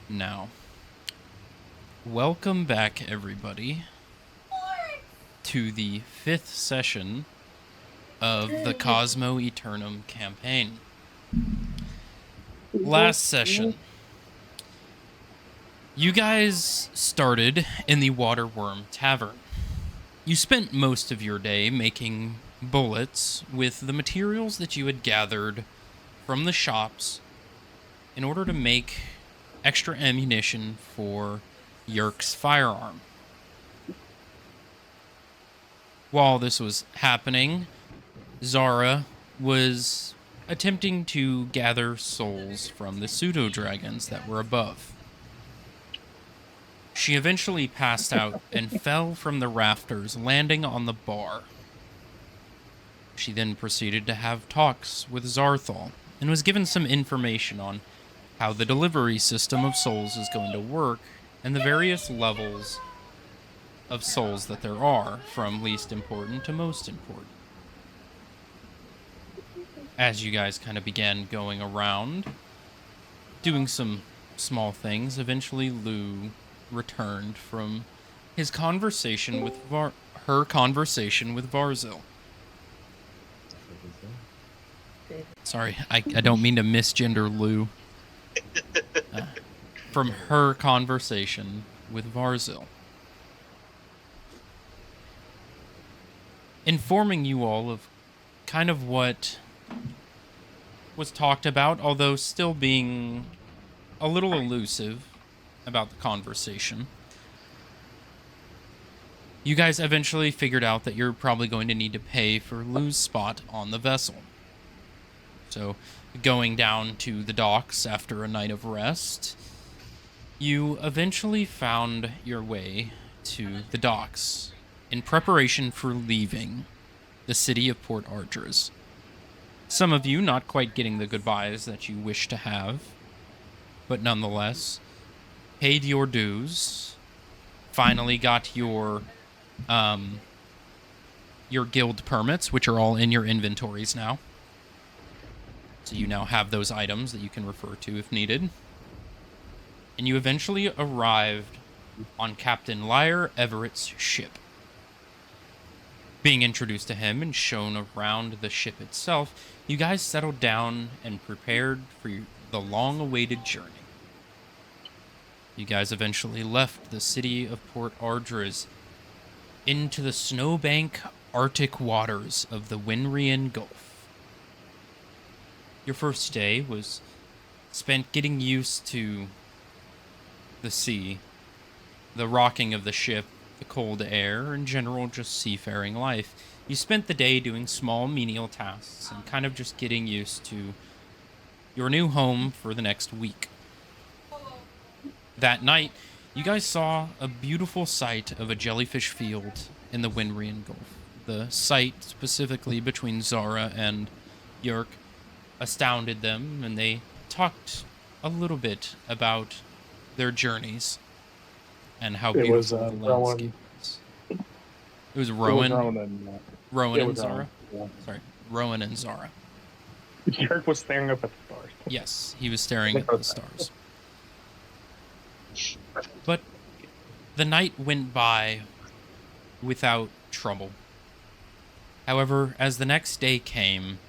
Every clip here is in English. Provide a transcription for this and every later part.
Now, welcome back, everybody, to the 5th session of the Cosmo Eternum campaign. Last session, you guys started in the Waterworm Tavern. You spent most of your day making bullets with the materials that you had gathered from the shops in order to make extra ammunition for Yerk's firearm. While this was happening, Zara was attempting to gather souls from the pseudo-dragons that were above. She eventually passed out and fell from the rafters, landing on the bar. She then proceeded to have talks with Zarthal and was given some information on how the delivery system of souls is going to work and the various levels of souls that there are, from least important to most important. As you guys kind of began going around, doing some small things, eventually Lou returned from his conversation with her conversation with Varzil. Sorry, I don't mean to misgender Lou. From her conversation with Varzil. Informing you all of kind of what was talked about, although still being a little elusive about the conversation. You guys eventually figured out that you're probably going to need to pay for Lou's spot on the vessel. So, going down to the docks after a night of rest, you eventually found your way to the docks in preparation for leaving the city of Port Argers. Some of you not quite getting the goodbyes that you wish to have, but nonetheless, paid your dues, finally got your guild permits, which are all in your inventories now. So you now have those items that you can refer to if needed. And you eventually arrived on Captain Lyre Everett's ship. Being introduced to him and shown around the ship itself, you guys settled down and prepared for the long-awaited journey. You guys eventually left the city of Port Ardres into the snowbank Arctic waters of the Winrian Gulf. Your first day was spent getting used to the sea, the rocking of the ship, the cold air, in general, just seafaring life. You spent the day doing small menial tasks and kind of just getting used to your new home for the next week. That night, you guys saw a beautiful sight of a jellyfish field in the Winrian Gulf. The sight, specifically between Zara and Yerk, astounded them, and they talked a little bit about their journeys and how beautiful the landscape was. It was Rowan. Rowan and Zara. Yeah. Sorry, Rowan and Zara. Yerk was staring up at the stars. Yes, he was staring at the stars. But the night went by without trouble. However, as the next day came,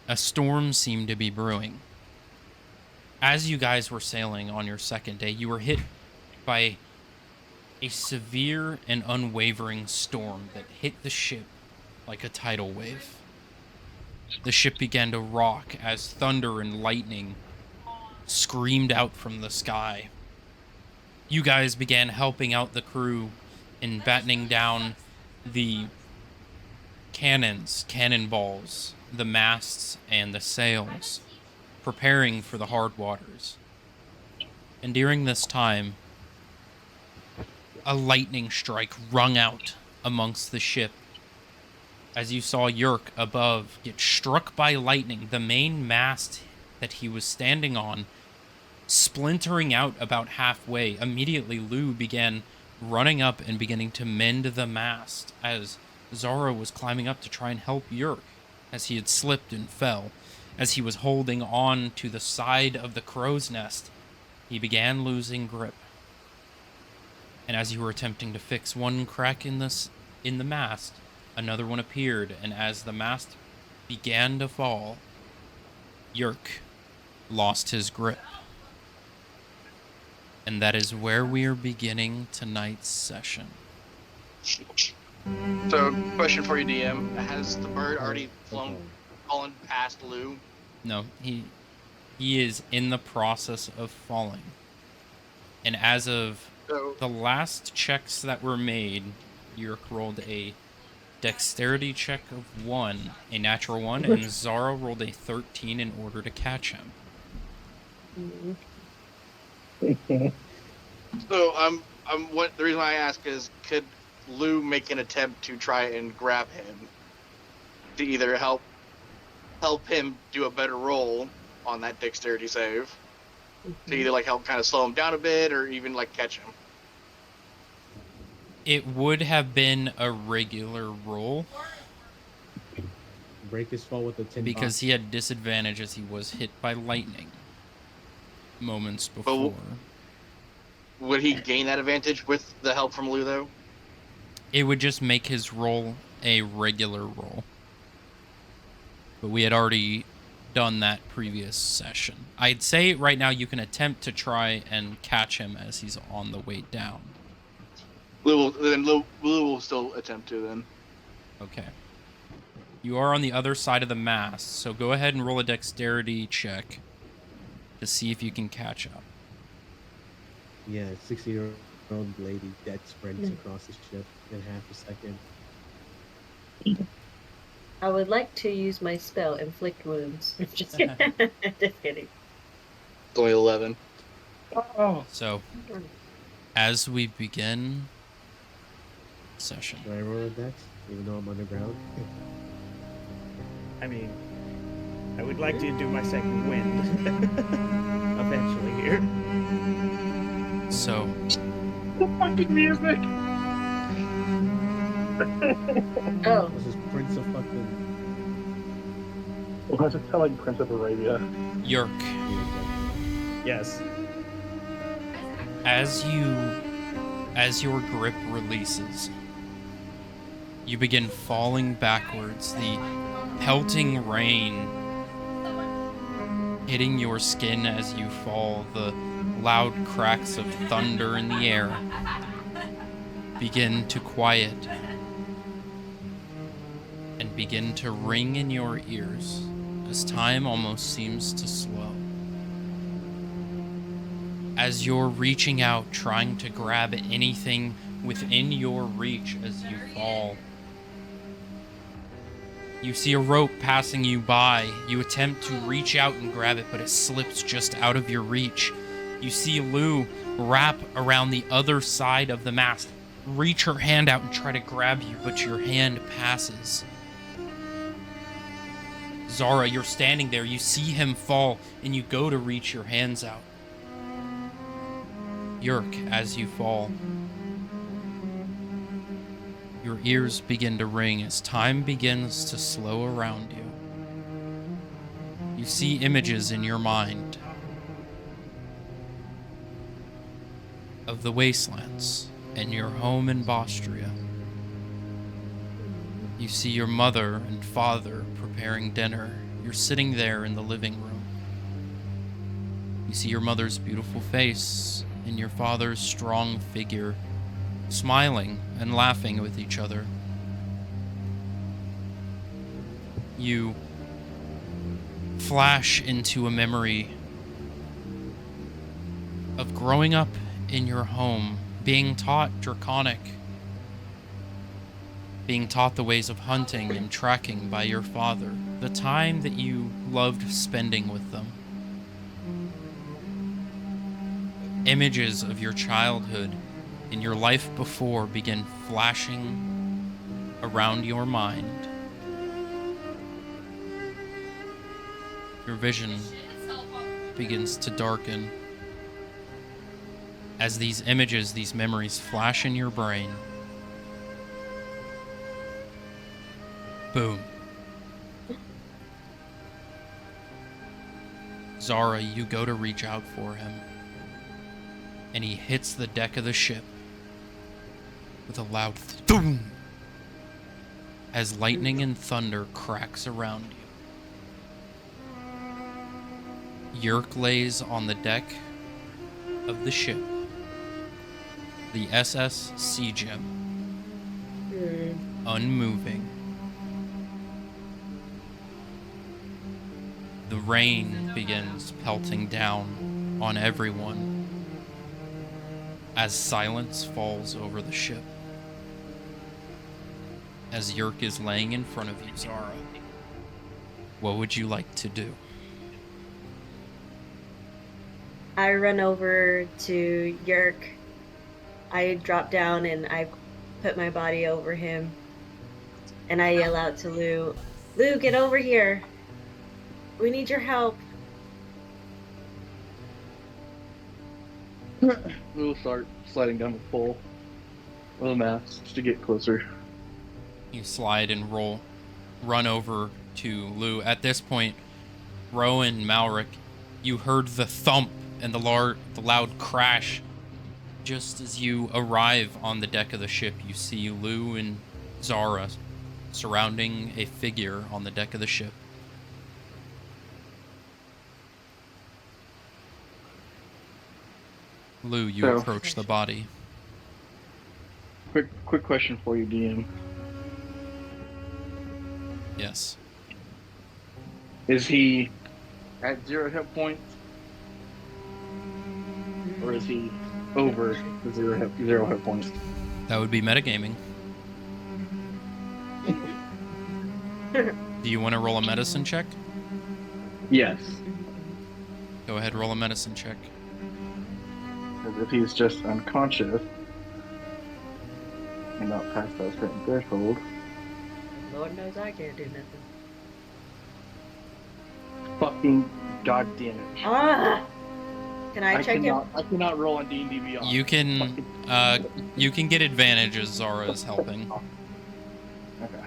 a storm seemed to be brewing. As you guys were sailing on your second day, you were hit by a severe and unwavering storm that hit the ship like a tidal wave. The ship began to rock as thunder and lightning screamed out from the sky. You guys began helping out the crew in battening down the cannonballs, the masts, and the sails, preparing for the hard waters. And during this time, a lightning strike rung out amongst the ship as you saw Yerk above get struck by lightning, the main mast that he was standing on splintering out about halfway. Immediately, Lou began running up and beginning to mend the mast as Zara was climbing up to try and help Yerk, as he had slipped and fell, as he was holding on to the side of the crow's nest. He began losing grip. And as you were attempting to fix one crack in the mast, another one appeared, and as the mast began to fall, Yerk lost his grip. And that is where we are beginning tonight's session. So, question for you, DM. Has the bird already fallen past Lou? No, he is in the process of falling. And as of the last checks that were made, Yerk rolled a dexterity check of 1, a natural 1, and Zara rolled a 13 in order to catch him. So, what the reason why I ask is, could Lou make an attempt to try and grab him to either help him do a better roll on that dexterity save, to either like help kind of slow him down a bit or even like catch him? It would have been a regular roll Break his fall with the 10 because he had disadvantage as he was hit by lightning moments before. Would he gain that advantage with the help from Lou, though? It would just make his roll a regular roll. But we had already done that previous session. I'd say right now you can attempt to try and catch him as he's on the way down. Lou will still attempt to then. Okay. You are on the other side of the mast, so go ahead and roll a dexterity check to see if you can catch up. Yeah, 60-year-old lady that sprints across the ship in half a second. I would like to use my spell, Inflict Wounds. Just kidding. Just kidding. It's only 11. Oh. So, as we begin session. Do I roll a dex, even though I'm underground? I mean, I would like to do my second wind eventually here. So, The fucking music! Oh, This is Prince of fucking... Why does it sound like Prince of Arabia? Yerk, Yes. as your grip releases, you begin falling backwards, the pelting rain hitting your skin as you fall, the loud cracks of thunder in the air begin to quiet and begin to ring in your ears as time almost seems to slow. As you're reaching out, trying to grab anything within your reach as you fall, you see a rope passing you by. You attempt to reach out and grab it, but it slips just out of your reach. You see Lou wrap around the other side of the mast, reach her hand out and try to grab you, but your hand passes. Zara, you're standing there. You see him fall, and you go to reach your hands out. Yerk, as you fall, your ears begin to ring as time begins to slow around you. You see images in your mind of the wastelands and your home in Bostria. You see your mother and father preparing dinner. You're sitting there in the living room. You see your mother's beautiful face and your father's strong figure, smiling and laughing with each other. You flash into a memory of growing up in your home, being taught Draconic, being taught the ways of hunting and tracking by your father, the time that you loved spending with them. Images of your childhood and your life before begin flashing around your mind. Your vision begins to darken as these images, these memories flash in your brain. Boom. Zara, you go to reach out for him. and he hits the deck of the ship with a loud thump as lightning and thunder cracks around you. Yerk lays on the deck of the ship, the SS Sea Gem, unmoving. The rain begins pelting down on everyone as silence falls over the ship. As Yerk is laying in front of you, Zara, what would you like to do? I run over to Yerk. I drop down and I put my body over him. And I yell out to Lou, Lou, get over here. We need your help. We'll start sliding down the pole of the mast just to get closer. You slide and run over to Lou. At this point, Rowan, Malric, you heard the thump and the loud crash. Just as you arrive on the deck of the ship, you see Lou and Zara surrounding a figure on the deck of the ship. Lou, you So- approach the body. Quick question for you, DM. Yes. Is he at 0 hit points? Or is he over the zero hit points? That would be metagaming. Do you want to roll a medicine check? Yes. Go ahead, roll a medicine check. Because if he's just unconscious and not past that certain threshold, Lord knows I can't do nothing. fucking goddamn it. Ah! Can I check him? I cannot roll on D&D Beyond. You can get advantage as Zara is helping. Okay.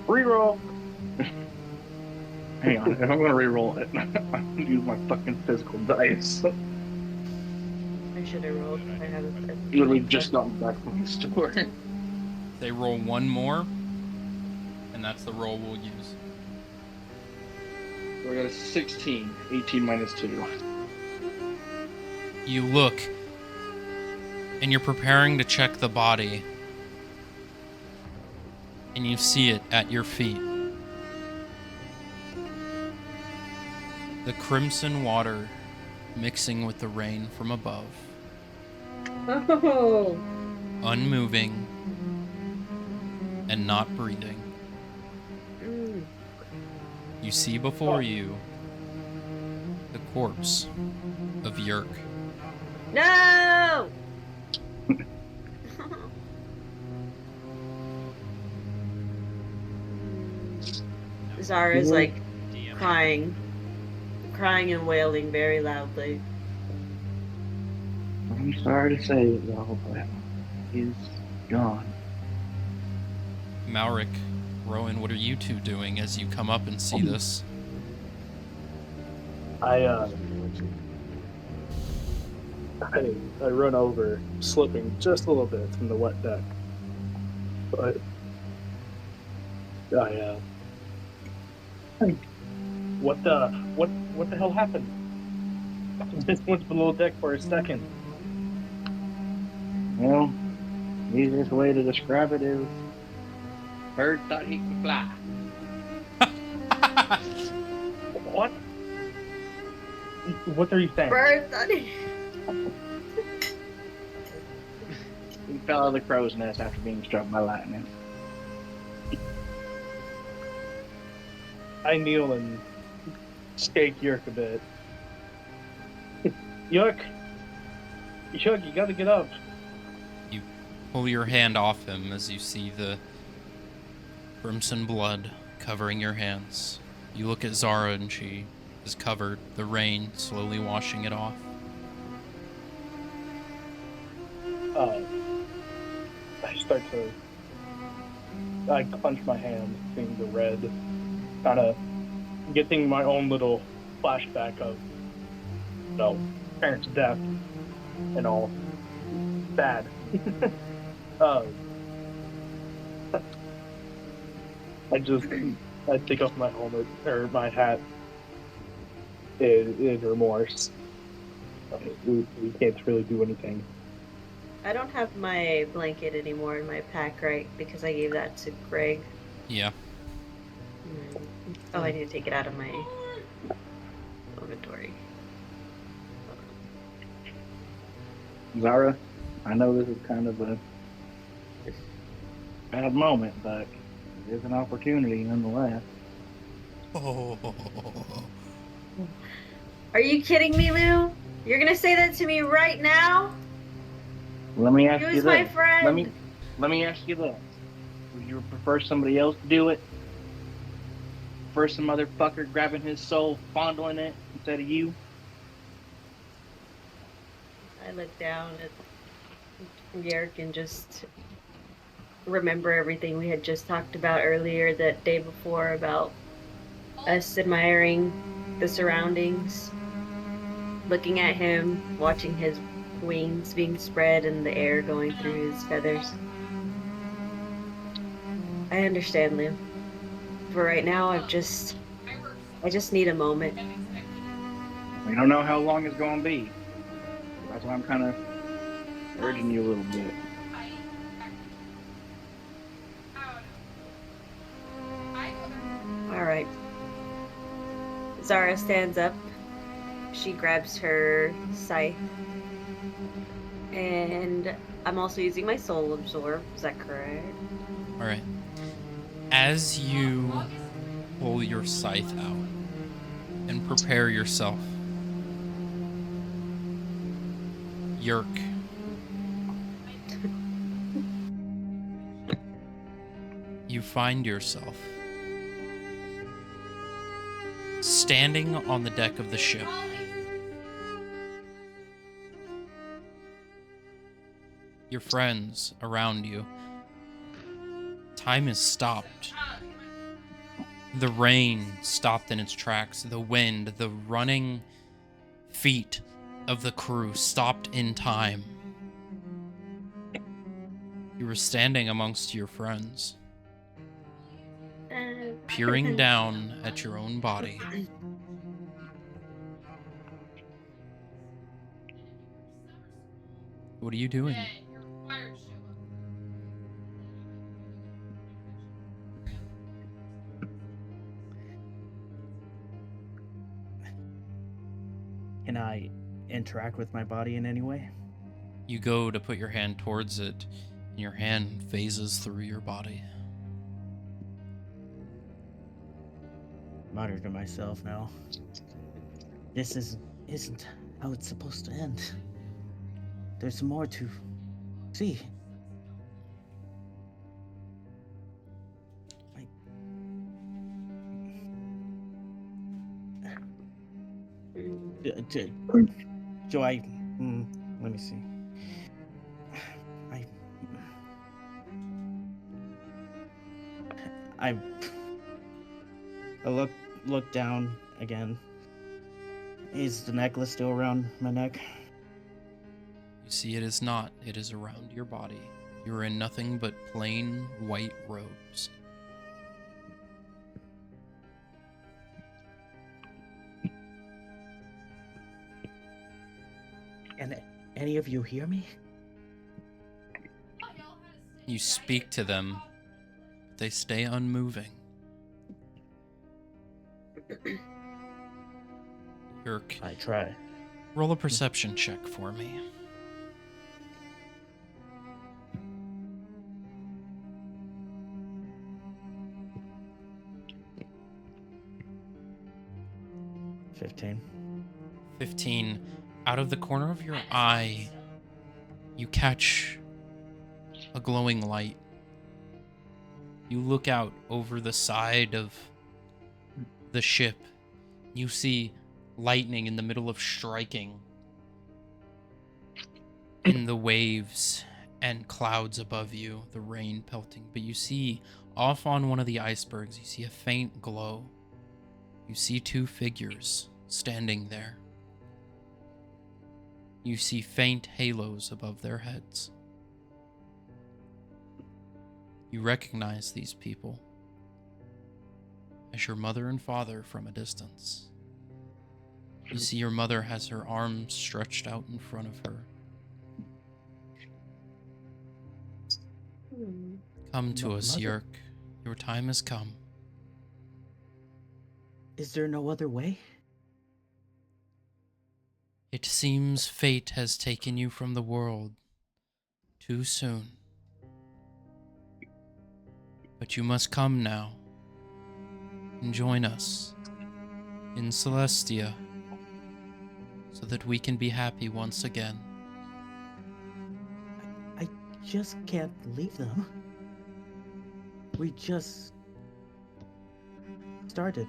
Reroll. Hang on, if I'm gonna reroll it, I'm gonna use my fucking physical dice. I should have rolled. I haven't. Literally just gotten back from the store. They roll one more, and that's the roll we'll use. We're at a 16. 18 minus 2. You look, and you're preparing to check the body, and you see it at your feet. The crimson water mixing with the rain from above, Oh! unmoving and not breathing. Mm. You see before you the corpse of Yerk. No! Zara's like crying and wailing very loudly. I'm sorry to say it, y'all, but he's gone. Malric, Rowan, what are you two doing as you come up and see this? I run over, slipping just a little bit from the wet deck. But what the hell happened? Just went below deck for a second. Well, easiest way to describe it is bird thought he could fly. What? What are you saying? Bird thought He fell out of the crow's nest after being struck by lightning. I kneel and stake Yerk a bit. Yerk, you gotta get up. You pull your hand off him as you see the crimson blood covering your hands. You look at Zara and she is covered, the rain slowly washing it off. I clench my hand, seeing the red, kind of getting my own little flashback of, parents' death. and all. Bad. I take off my helmet or my hat in remorse. We can't really do anything. I don't have my blanket anymore in my pack, right? Because I gave that to Greg. Yeah. Oh, I need to take it out of my inventory. Zara, I know this is kind of a bad moment, but it is an opportunity nonetheless. Are you kidding me, Lou? You're gonna say that to me right now? Let me ask He you was this. my friend. Let me ask you this. Would you prefer somebody else to do it? First, some motherfucker grabbing his soul, fondling it instead of you? I look down at Yerk and just remember everything we had just talked about earlier that day before about us admiring the surroundings, looking at him, watching his wings being spread and the air going through his feathers. I understand, Lou. For right now, I just need a moment. We don't know how long it's going to be. That's why I'm kind of urging you a little bit. All right. Zara stands up. She grabs her scythe. And I'm also using my soul absorb. Is that correct? All right. As you pull your scythe out and prepare yourself, Yerk, you find yourself standing on the deck of the ship. Your friends around you. Time is stopped. The rain stopped in its tracks. The wind, the running feet of the crew stopped in time. You were standing amongst your friends, peering down at your own body. What are you doing? Can I interact with my body in any way? You go to put your hand towards it, and your hand phases through your body. Mutter to myself now. This isn't how it's supposed to end. There's more to see. Do I? Let me see. I look down again. Is the necklace still around my neck? You see, it is not. It is around your body. You are in nothing but plain white robes. And any of you hear me? You speak to them, but they stay unmoving. Yerk, I try. roll a perception check for me. $15. 15. Out of the corner of your eye, you catch a glowing light. You look out over the side of the ship. You see lightning in the middle of striking in the waves and clouds above you, the rain pelting. But you see off on one of the icebergs, you see a faint glow. You see two figures standing there. you see faint halos above their heads. You recognize these people as your mother and father from a distance. You see your mother has her arms stretched out in front of her. Come to us, Mother? Yerk. Your time has come. Is there no other way? It seems fate has taken you from the world too soon. But you must come now and join us in Celestia so that we can be happy once again. I just can't leave them. We just started.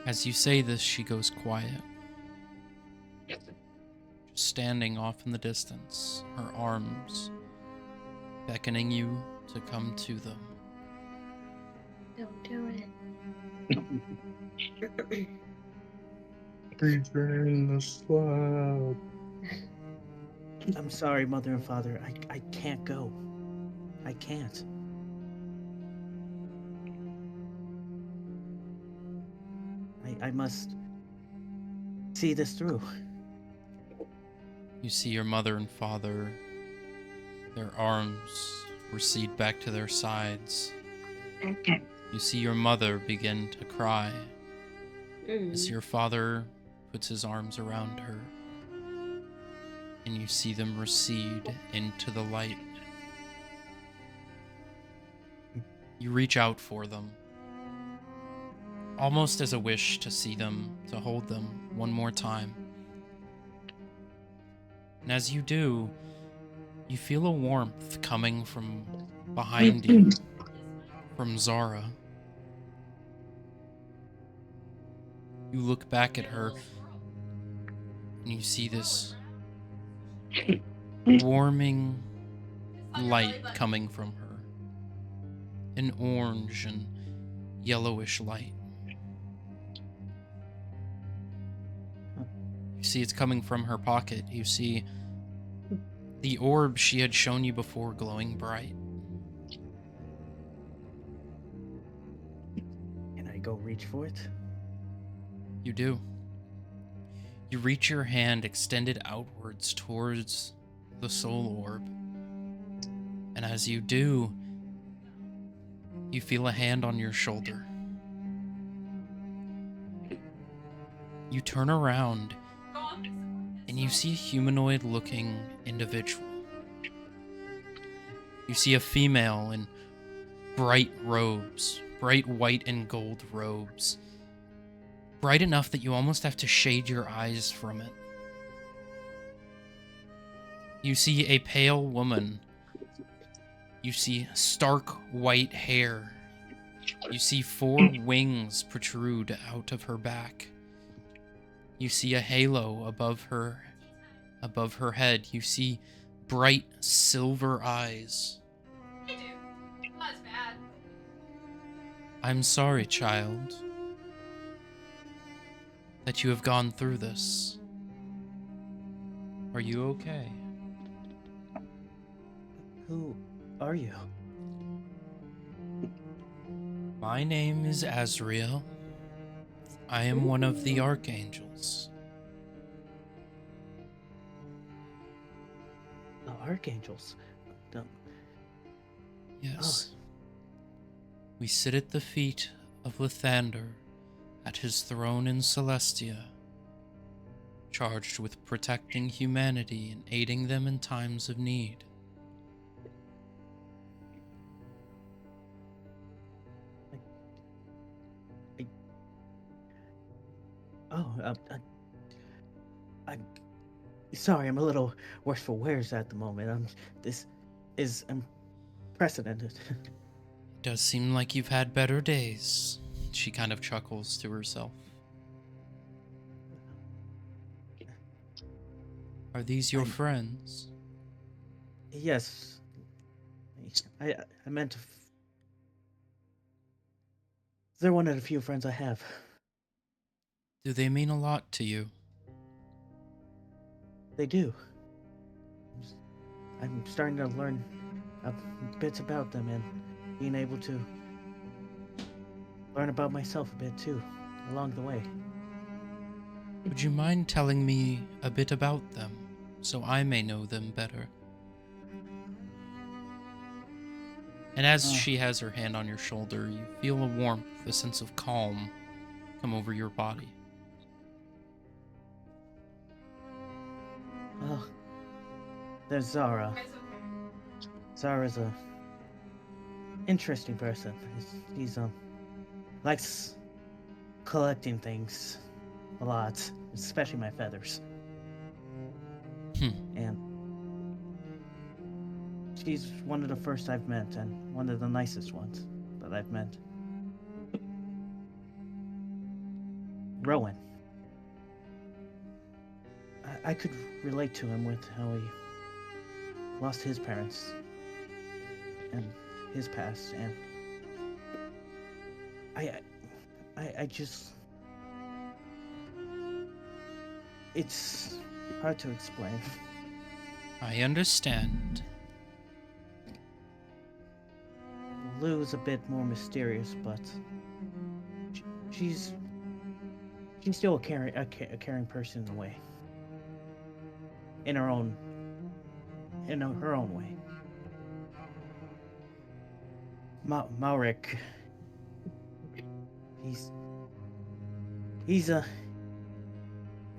As you say this, she goes quiet, just standing off in the distance, her arms beckoning you to come to them. Don't do it. Return the slab. I'm sorry, Mother and Father. I can't go. I can't. I must see this through. You see your mother and father, their arms recede back to their sides. You see your mother begin to cry as your father puts his arms around her, and you see them recede into the light. You reach out for them, almost as a wish to see them, to hold them one more time. And as you do, you feel a warmth coming from behind you, from Zara. You look back at her, and you see this warming light coming from her. An orange and yellowish light. You see it's coming from her pocket. You see the orb she had shown you before glowing bright. Can I go reach for it? You do. You reach your hand extended outwards towards the soul orb. And as you do, you feel a hand on your shoulder. You turn around and you see a humanoid-looking individual. You see a female in bright robes, bright white and gold robes. Bright enough that you almost have to shade your eyes from it. You see a pale woman. You see stark white hair. You see 4 wings protrude out of her back. You see a halo above her head. You see bright silver eyes. That's bad. I'm sorry, child, that you have gone through this. Are you okay? Who are you? My name is Azrael. I am one of the archangels. The archangels. Don't- Yes. We sit at the feet of Lathander at his throne in Celestia, charged with protecting humanity and aiding them in times of need. I'm sorry. I'm a little worse for wears at the moment. This is unprecedented. It does seem like you've had better days. She kind of chuckles to herself. Are these your friends? Yes. I meant to. They're one of the few friends I have. Do they mean a lot to you? They do. I'm starting to learn bits about them and being able to learn about myself a bit too along the way. Would you mind telling me a bit about them so I may know them better? And as she has her hand on your shoulder, you feel a warmth, a sense of calm come over your body. Well, there's Zara. Guys, okay. Zara's a interesting person. She's likes collecting things a lot, especially my feathers. And she's one of the first I've met and one of the nicest ones that I've met. Rowan. I could relate to him with how he lost his parents and his past, and I just, it's hard to explain. I understand. Lou's a bit more mysterious, but she's still a caring person in a way. In her own way. Maurik, he's a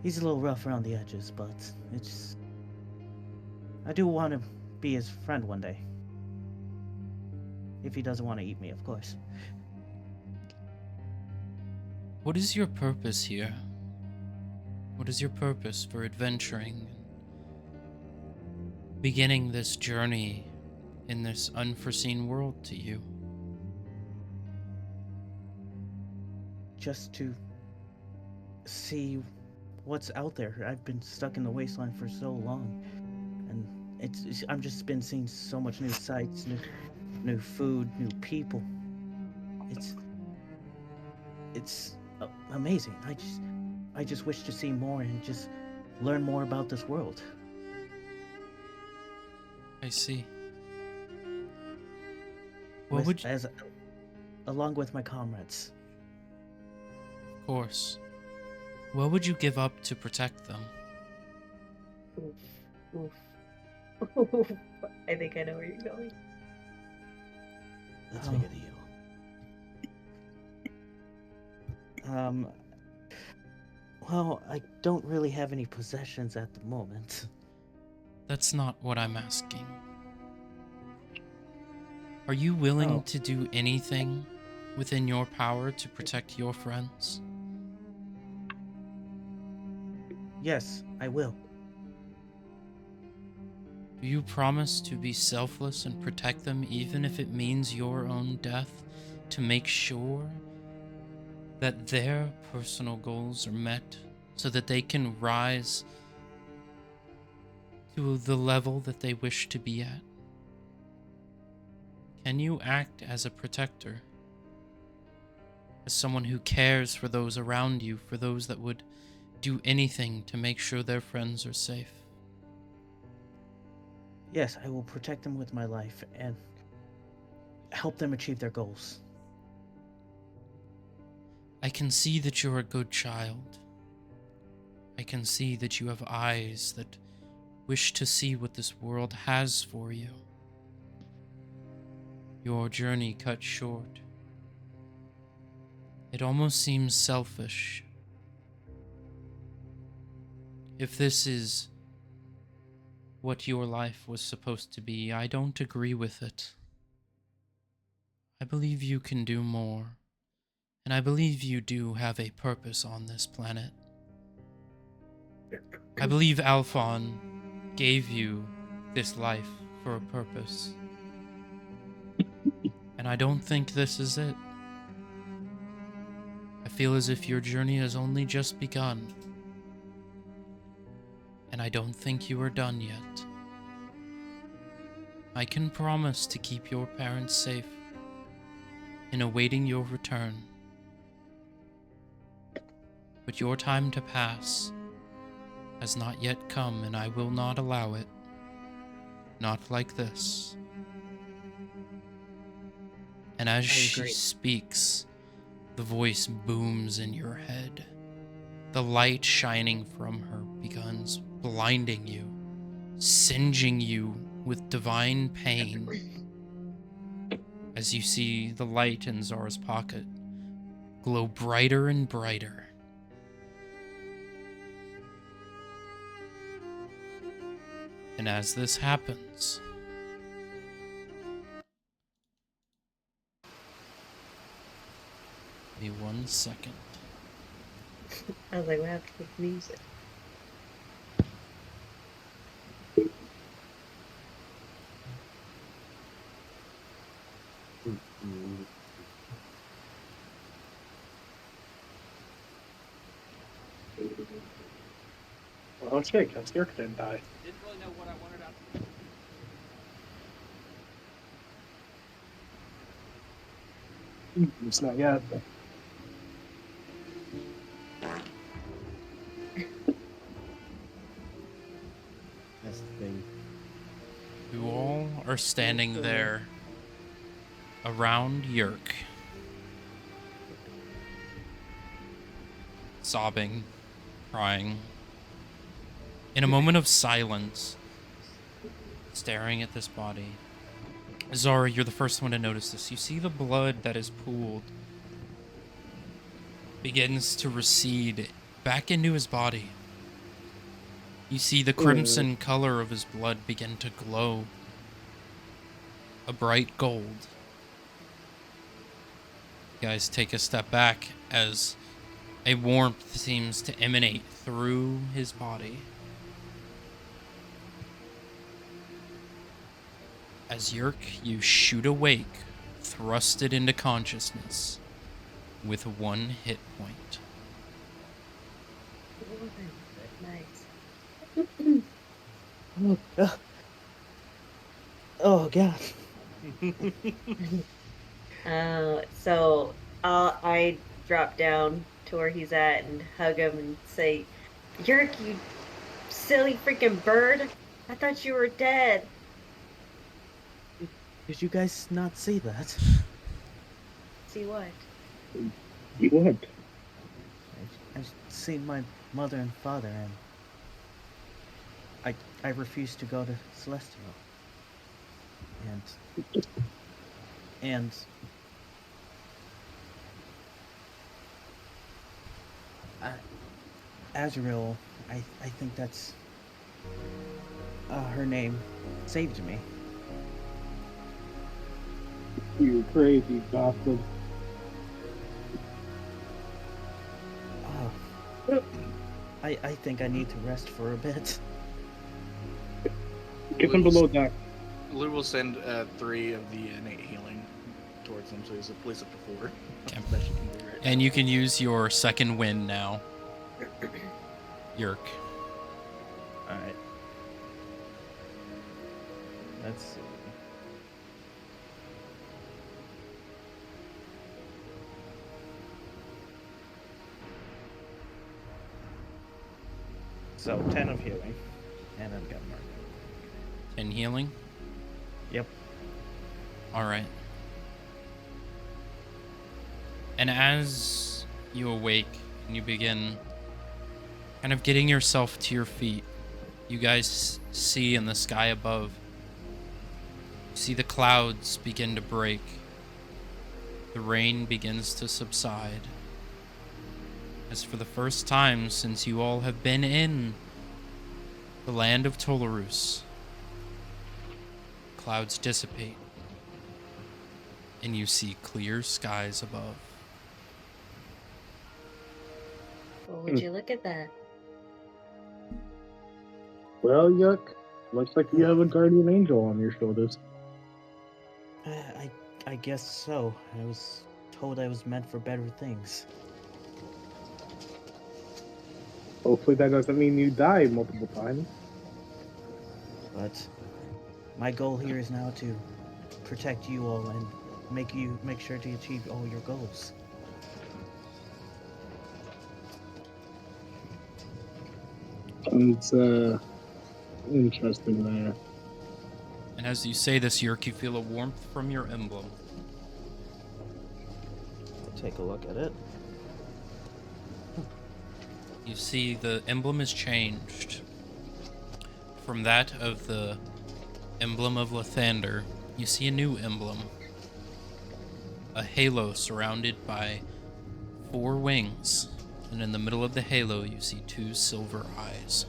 little rough around the edges, but I do want to be his friend one day. If he doesn't want to eat me, of course. What is your purpose here? What is your purpose for adventuring? Beginning this journey in this unforeseen world to you? Just to see what's out there. I've been stuck in the wasteland for so long, and I'm just been seeing so much new sights, new food, new people. It's amazing. I just wish to see more and just learn more about this world. I see. What would you... along with my comrades. Of course. What would you give up to protect them? Oof. Oof. I think I know where you're going. Let's make a deal. Well, I don't really have any possessions at the moment. That's not what I'm asking. Are you willing to do anything within your power to protect your friends? Yes, I will. Do you promise to be selfless and protect them even if it means your own death, to make sure that their personal goals are met so that they can rise to the level that they wish to be at? Can you act as a protector? As someone who cares for those around you, for those that would do anything to make sure their friends are safe? Yes, I will protect them with my life and help them achieve their goals. I can see that you're a good child. I can see that you have eyes that wish to see what this world has for you. Your journey cut short. It almost seems selfish. If this is what your life was supposed to be, I don't agree with it. I believe you can do more, and I believe you do have a purpose on this planet. I believe Alphon gave you this life for a purpose, and I don't think this is it. I feel as if your journey has only just begun, and I don't think you are done yet. I can promise to keep your parents safe in awaiting your return. But your time to pass has not yet come, and I will not allow it. Not like this. And as I she agree. speaks, the voice booms in your head. The light shining from her begins blinding you, singeing you with divine pain. As you see the light in Zara's pocket glow brighter and brighter. And as this happens, give me 1 second. I was like, what happened with music? Well, okay, because Dirk didn't die. Didn't really know what I wanted out It's not yet. That's the thing. You all are standing there around Yerk, sobbing, crying. In a moment of silence, staring at this body. Zara, you're the first one to notice this. You see the blood that is pooled begins to recede back into his body. You see the crimson color of his blood begin to glow. A bright gold. You guys take a step back as a warmth seems to emanate through his body. As Yerk, you shoot awake, thrusted into consciousness with 1 hit point. Nice. Oh, God. Oh, God. So I drop down to where he's at and hug him and say, Yerk, you silly freaking bird. I thought you were dead. Did you guys not see that? See what? You would. I've seen my mother and father, and I refused to go to Celestial. And Azrael, I think that's her name, saved me. You crazy bastard. I think I need to rest for a bit. Get them below deck. Lou will send 3 of the innate healing towards him, so he's at least up to 4. Okay. That you can do right And you can use your second wind now. Yerk. Alright. Let's see. So 10 of healing, and I've got marked. 10 healing? Yep. Alright. And as you awake and you begin kind of getting yourself to your feet, you guys see in the sky above, you see the clouds begin to break. The rain begins to subside. As for the first time since you all have been in the land of Tolarus, clouds dissipate, and you see clear skies above. Well, would you look at that? Well, Yuck. Looks like you have a guardian angel on your shoulders. I guess so. I was told I was meant for better things. Hopefully that doesn't mean you die multiple times. But my goal here is now to protect you all and make sure to achieve all your goals. It's interesting there. And as you say this, Yerk, you feel a warmth from your emblem. Take a look at it. You see the emblem is changed. From that of the emblem of Lathander, you see a new emblem. A halo surrounded by 4 wings, and in the middle of the halo you see 2 silver eyes.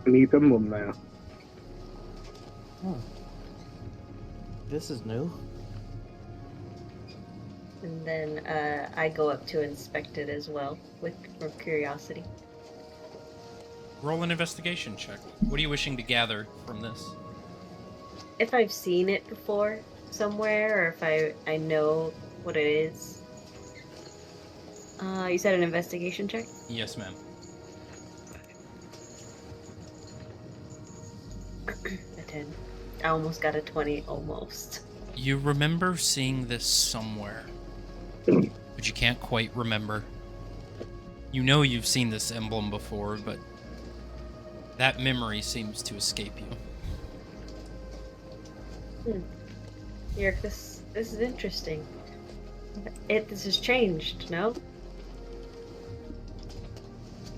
Neat emblem now. Oh. This is new. And then I go up to inspect it as well, from curiosity. Roll an investigation check. What are you wishing to gather from this? If I've seen it before somewhere, or if I know what it is. You said an investigation check? Yes, ma'am. A 10. I almost got a 20, almost. You remember seeing this somewhere, but you can't quite remember. You know you've seen this emblem before, but that memory seems to escape you. Yerk, this is interesting. This has changed, no?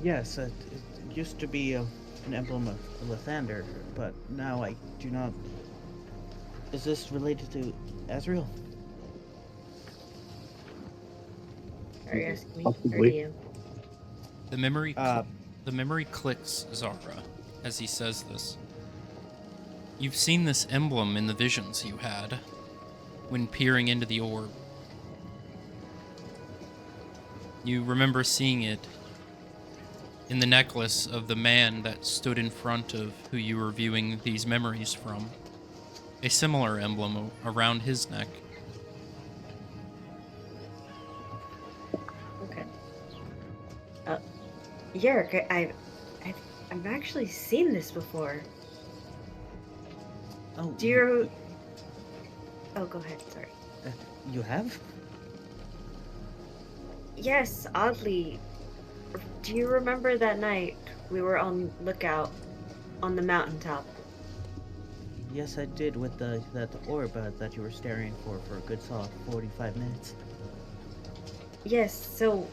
Yes, it used to be an emblem of Lathander, but now I do not. Is this related to Azrael? Are you asking me? Possibly. Or DM? The memory clicks Zara as he says this. You've seen this emblem in the visions you had when peering into the orb. You remember seeing it in the necklace of the man that stood in front of who you were viewing these memories from. A similar emblem around his neck. Okay. Yerk, I've actually seen this before. Oh, Do you... Oh, go ahead, sorry. You have? Yes, oddly. Do you remember that night we were on lookout on the mountaintop? Yes, I did with that orb that you were staring for a good solid 45 minutes. Yes, so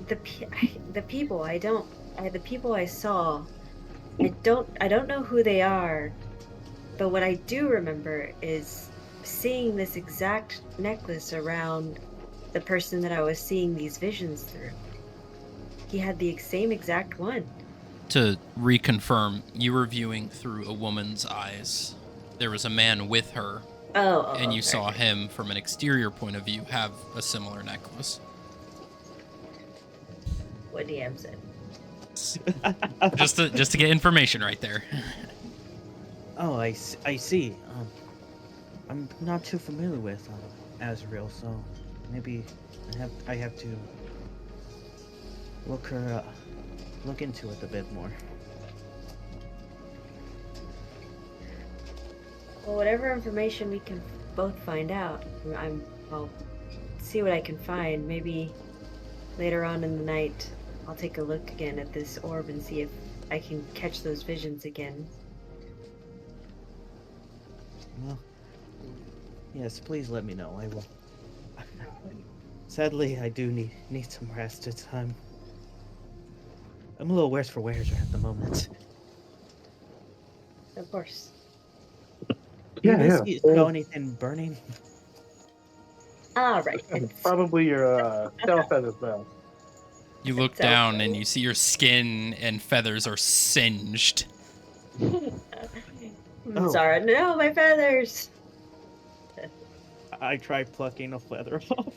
the people the people I saw, I don't know who they are, but what I do remember is seeing this exact necklace around the person that I was seeing these visions through. He had the same exact one. To reconfirm, you were viewing through a woman's eyes. There was a man with her, and you saw him from an exterior point of view have a similar necklace. What DM said. just to get information right there. Oh, I see. I'm not too familiar with Azrael, so maybe I have to look into it a bit more. Well, whatever information we can both find out, I'll see what I can find. Maybe later on in the night, I'll take a look again at this orb and see if I can catch those visions again. Well, yes, please let me know. I will. Sadly, I do need some rest. I'm a little worse for wear at the moment. Of course. Do you guys know anything burning? Ah, right. Probably your tail feathers, though. You look down and you see your skin and feathers are singed. Oh. Zara, no, my feathers! I try plucking a feather off.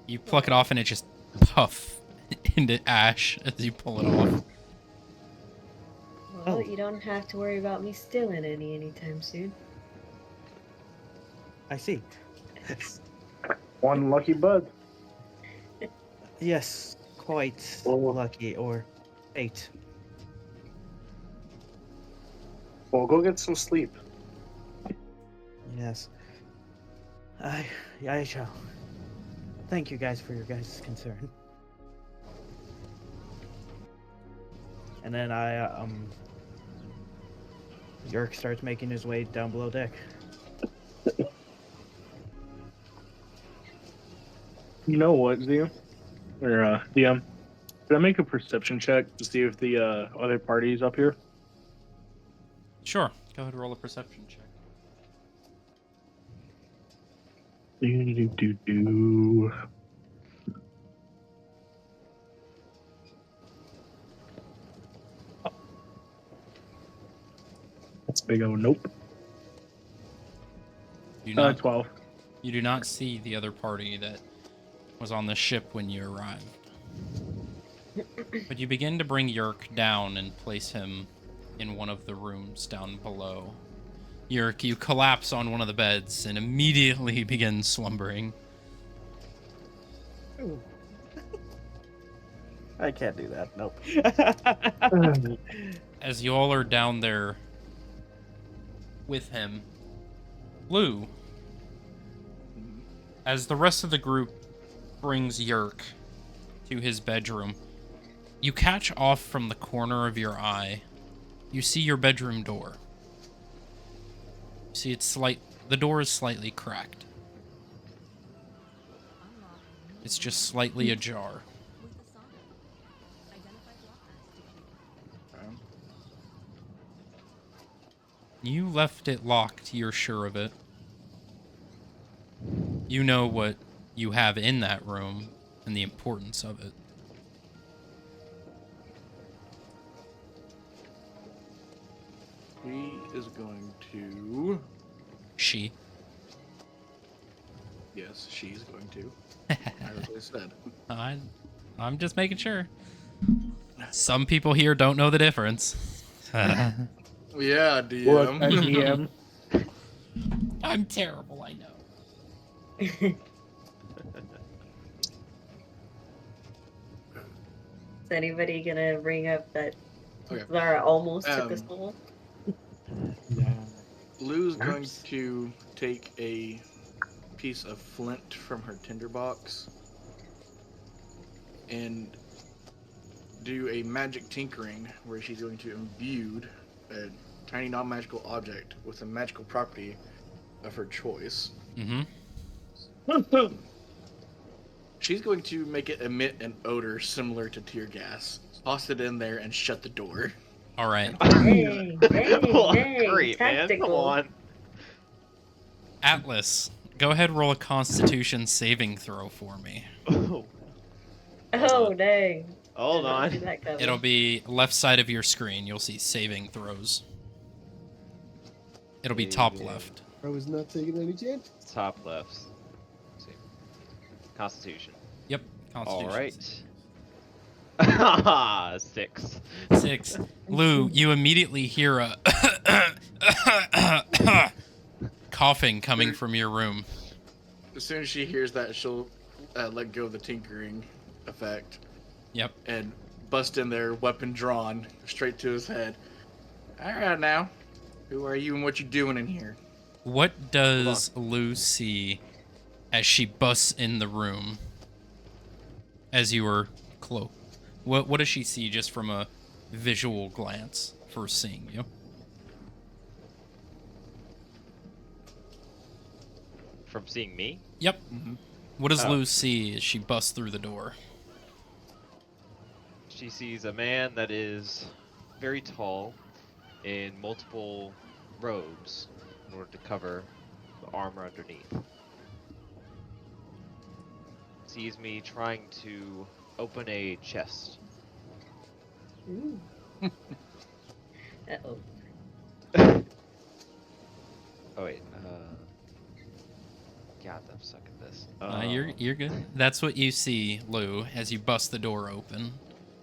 You pluck it off and it just puff into ash as you pull it off. Well, you don't have to worry about me stealing anytime soon. I see. One lucky bud. Yes, quite lucky, or 8. Well, go get some sleep. Yes. I shall. Thank you guys for your guys' concern. And then Yerk starts making his way down below deck. You know what, DM? Or DM? Can I make a perception check to see if the other party is up here? Sure. Go ahead and roll a perception check. Do. That's a big old nope. You do not, 12. you do not see the other party that was on the ship when you arrived. But you begin to bring Yerk down and place him in one of the rooms down below. Yerk, you collapse on one of the beds and immediately begin slumbering. I can't do that. Nope. As you all are down there with him, Lou, as the rest of the group brings Yerk to his bedroom, you catch off from the corner of your eye, you see your bedroom door. You see the door is slightly cracked. It's just slightly ajar. You left it locked, you're sure of it. You know what you have in that room and the importance of it. He is going to. She. Yes, she's going to. As I said. I'm just making sure. Some people here don't know the difference. Yeah, DM. DM. I'm terrible, I know. Is anybody gonna bring up that Okay. Zara almost took a Um, soul? Lou's going to take a piece of flint from her tinderbox and do a magic tinkering where she's going to imbue a tiny non-magical object with a magical property of her choice. Mm-hmm. She's going to make it emit an odor similar to tear gas. Toss it in there and shut the door. All right. Dang, Well, dang, great, man. Come tactical. on. Atlas, go ahead and roll a Constitution saving throw for me. Oh, dang. Hold Did not see on. that coming. It'll be left side of your screen. You'll see saving throws. It'll be top Saving. left. I was not taking any chances. Top left. Let's see. Constitution. Yep. Constitution. All right. 6. 6. Lou, you immediately hear a coughing coming from your room. As soon as she hears that, she'll let go of the tinkering effect Yep. and bust in there, weapon drawn, straight to his head. All right, now, who are you and what you doing in here? What does Lou see as she busts in the room as you were cloaked? What does she see just from a visual glance first seeing you? From seeing me? Yep. What does Oh. Lou see as she busts through the door? She sees a man that is very tall in multiple robes in order to cover the armor underneath. Sees me trying to open a chest. Ooh. Uh-oh. Oh wait, God, I'm stuck at this. You're good. That's what you see, Lou, as you bust the door open.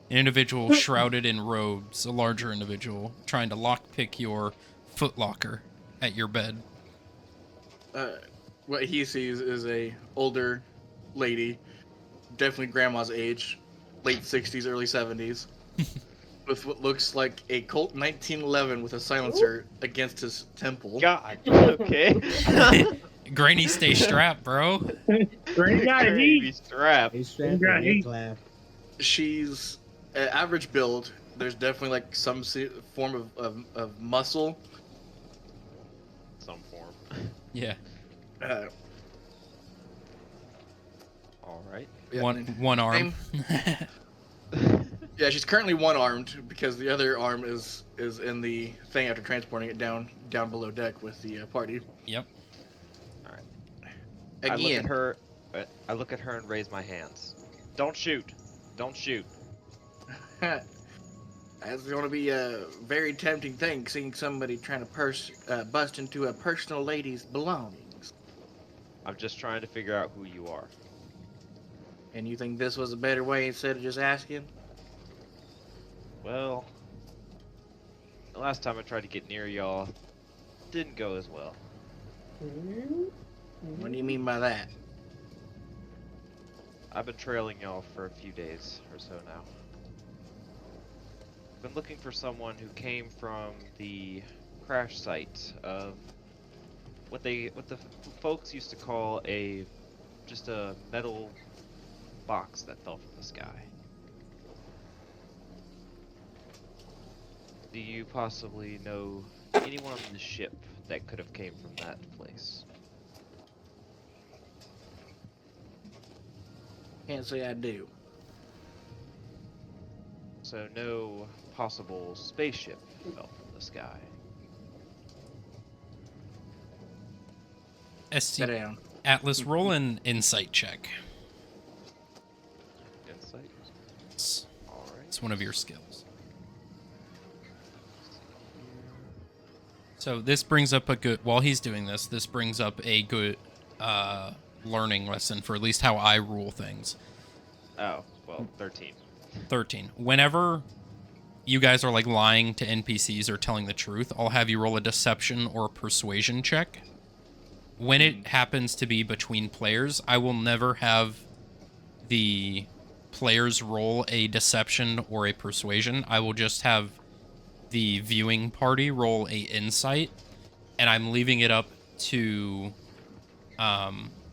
An individual shrouded in robes, a larger individual, trying to lockpick your footlocker at your bed. What he sees is a older lady, definitely grandma's age, late 60s, early 70s, with what looks like a Colt 1911 with a silencer against his temple. God, okay. Granny, stay strapped, bro. Great guy, Be he. strapped. Hey, strap Got your heat. clap. She's an average build, there's definitely like some form of muscle. Some form. Yeah. Uh, All right. yeah, One arm. Yeah, she's currently one-armed because the other arm is in the thing after transporting it down below deck with the party. Yep. All right. Again, I look at her and raise my hands. Don't shoot. Don't shoot. that's going to be a very tempting thing, seeing somebody trying to bust into a personal lady's belongings. I'm just trying to figure out who you are. And you think this was a better way instead of just asking? Well, the last time I tried to get near y'all, didn't go as well. What do you mean by that? I've been trailing y'all for a few days or so now. Been looking for someone who came from the crash site of what the folks used to call just a metal box that fell from the sky. Do you possibly know anyone on the ship that could have came from that place? Can't say I do. So no possible spaceship fell from the sky. SC Sit down. Atlas, roll an insight check. Insight? Alright. It's one of your skills. So this brings up a good, while he's doing this, this brings up a good learning lesson for at least how I rule things. Oh, well, 13. 13. Whenever you guys are like lying to NPCs or telling the truth, I'll have you roll a deception or a persuasion check. When it happens to be between players, I will never have the players roll a deception or a persuasion. I will just have the viewing party roll a insight, and I'm leaving it up to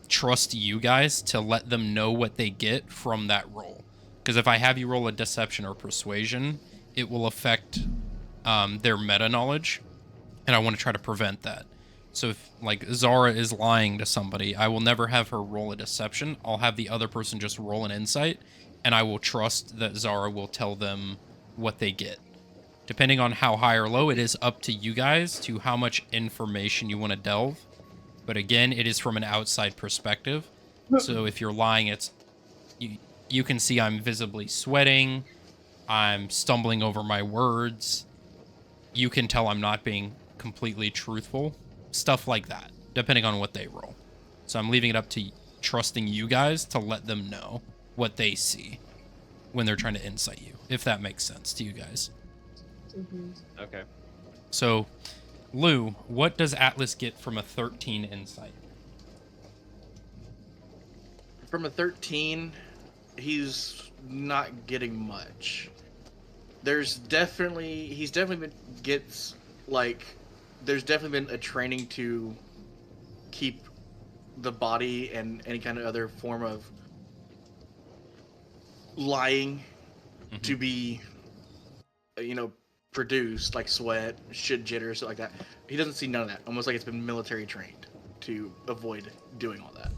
trust you guys to let them know what they get from that roll. Because if I have you roll a deception or persuasion, it will affect their meta knowledge, and I want to try to prevent that. So if, like, Zara is lying to somebody, I will never have her roll a deception. I'll have the other person just roll an insight, and I will trust that Zara will tell them what they get. Depending on how high or low, it is up to you guys to how much information you want to delve. But again, it is from an outside perspective. So if you're lying, it's you can see I'm visibly sweating. I'm stumbling over my words. You can tell I'm not being completely truthful. Stuff like that, depending on what they roll. So I'm leaving it up to trusting you guys to let them know what they see when they're trying to insight you, if that makes sense to you guys. Okay. So, Lou, what does Atlas get from a 13 insight? From a 13, he's not getting much. He's definitely there's definitely been a training to keep the body and any kind of other form of lying to be, produced, like sweat, shit jitters, stuff like that. He doesn't see none of that. Almost like it's been military trained to avoid doing all that.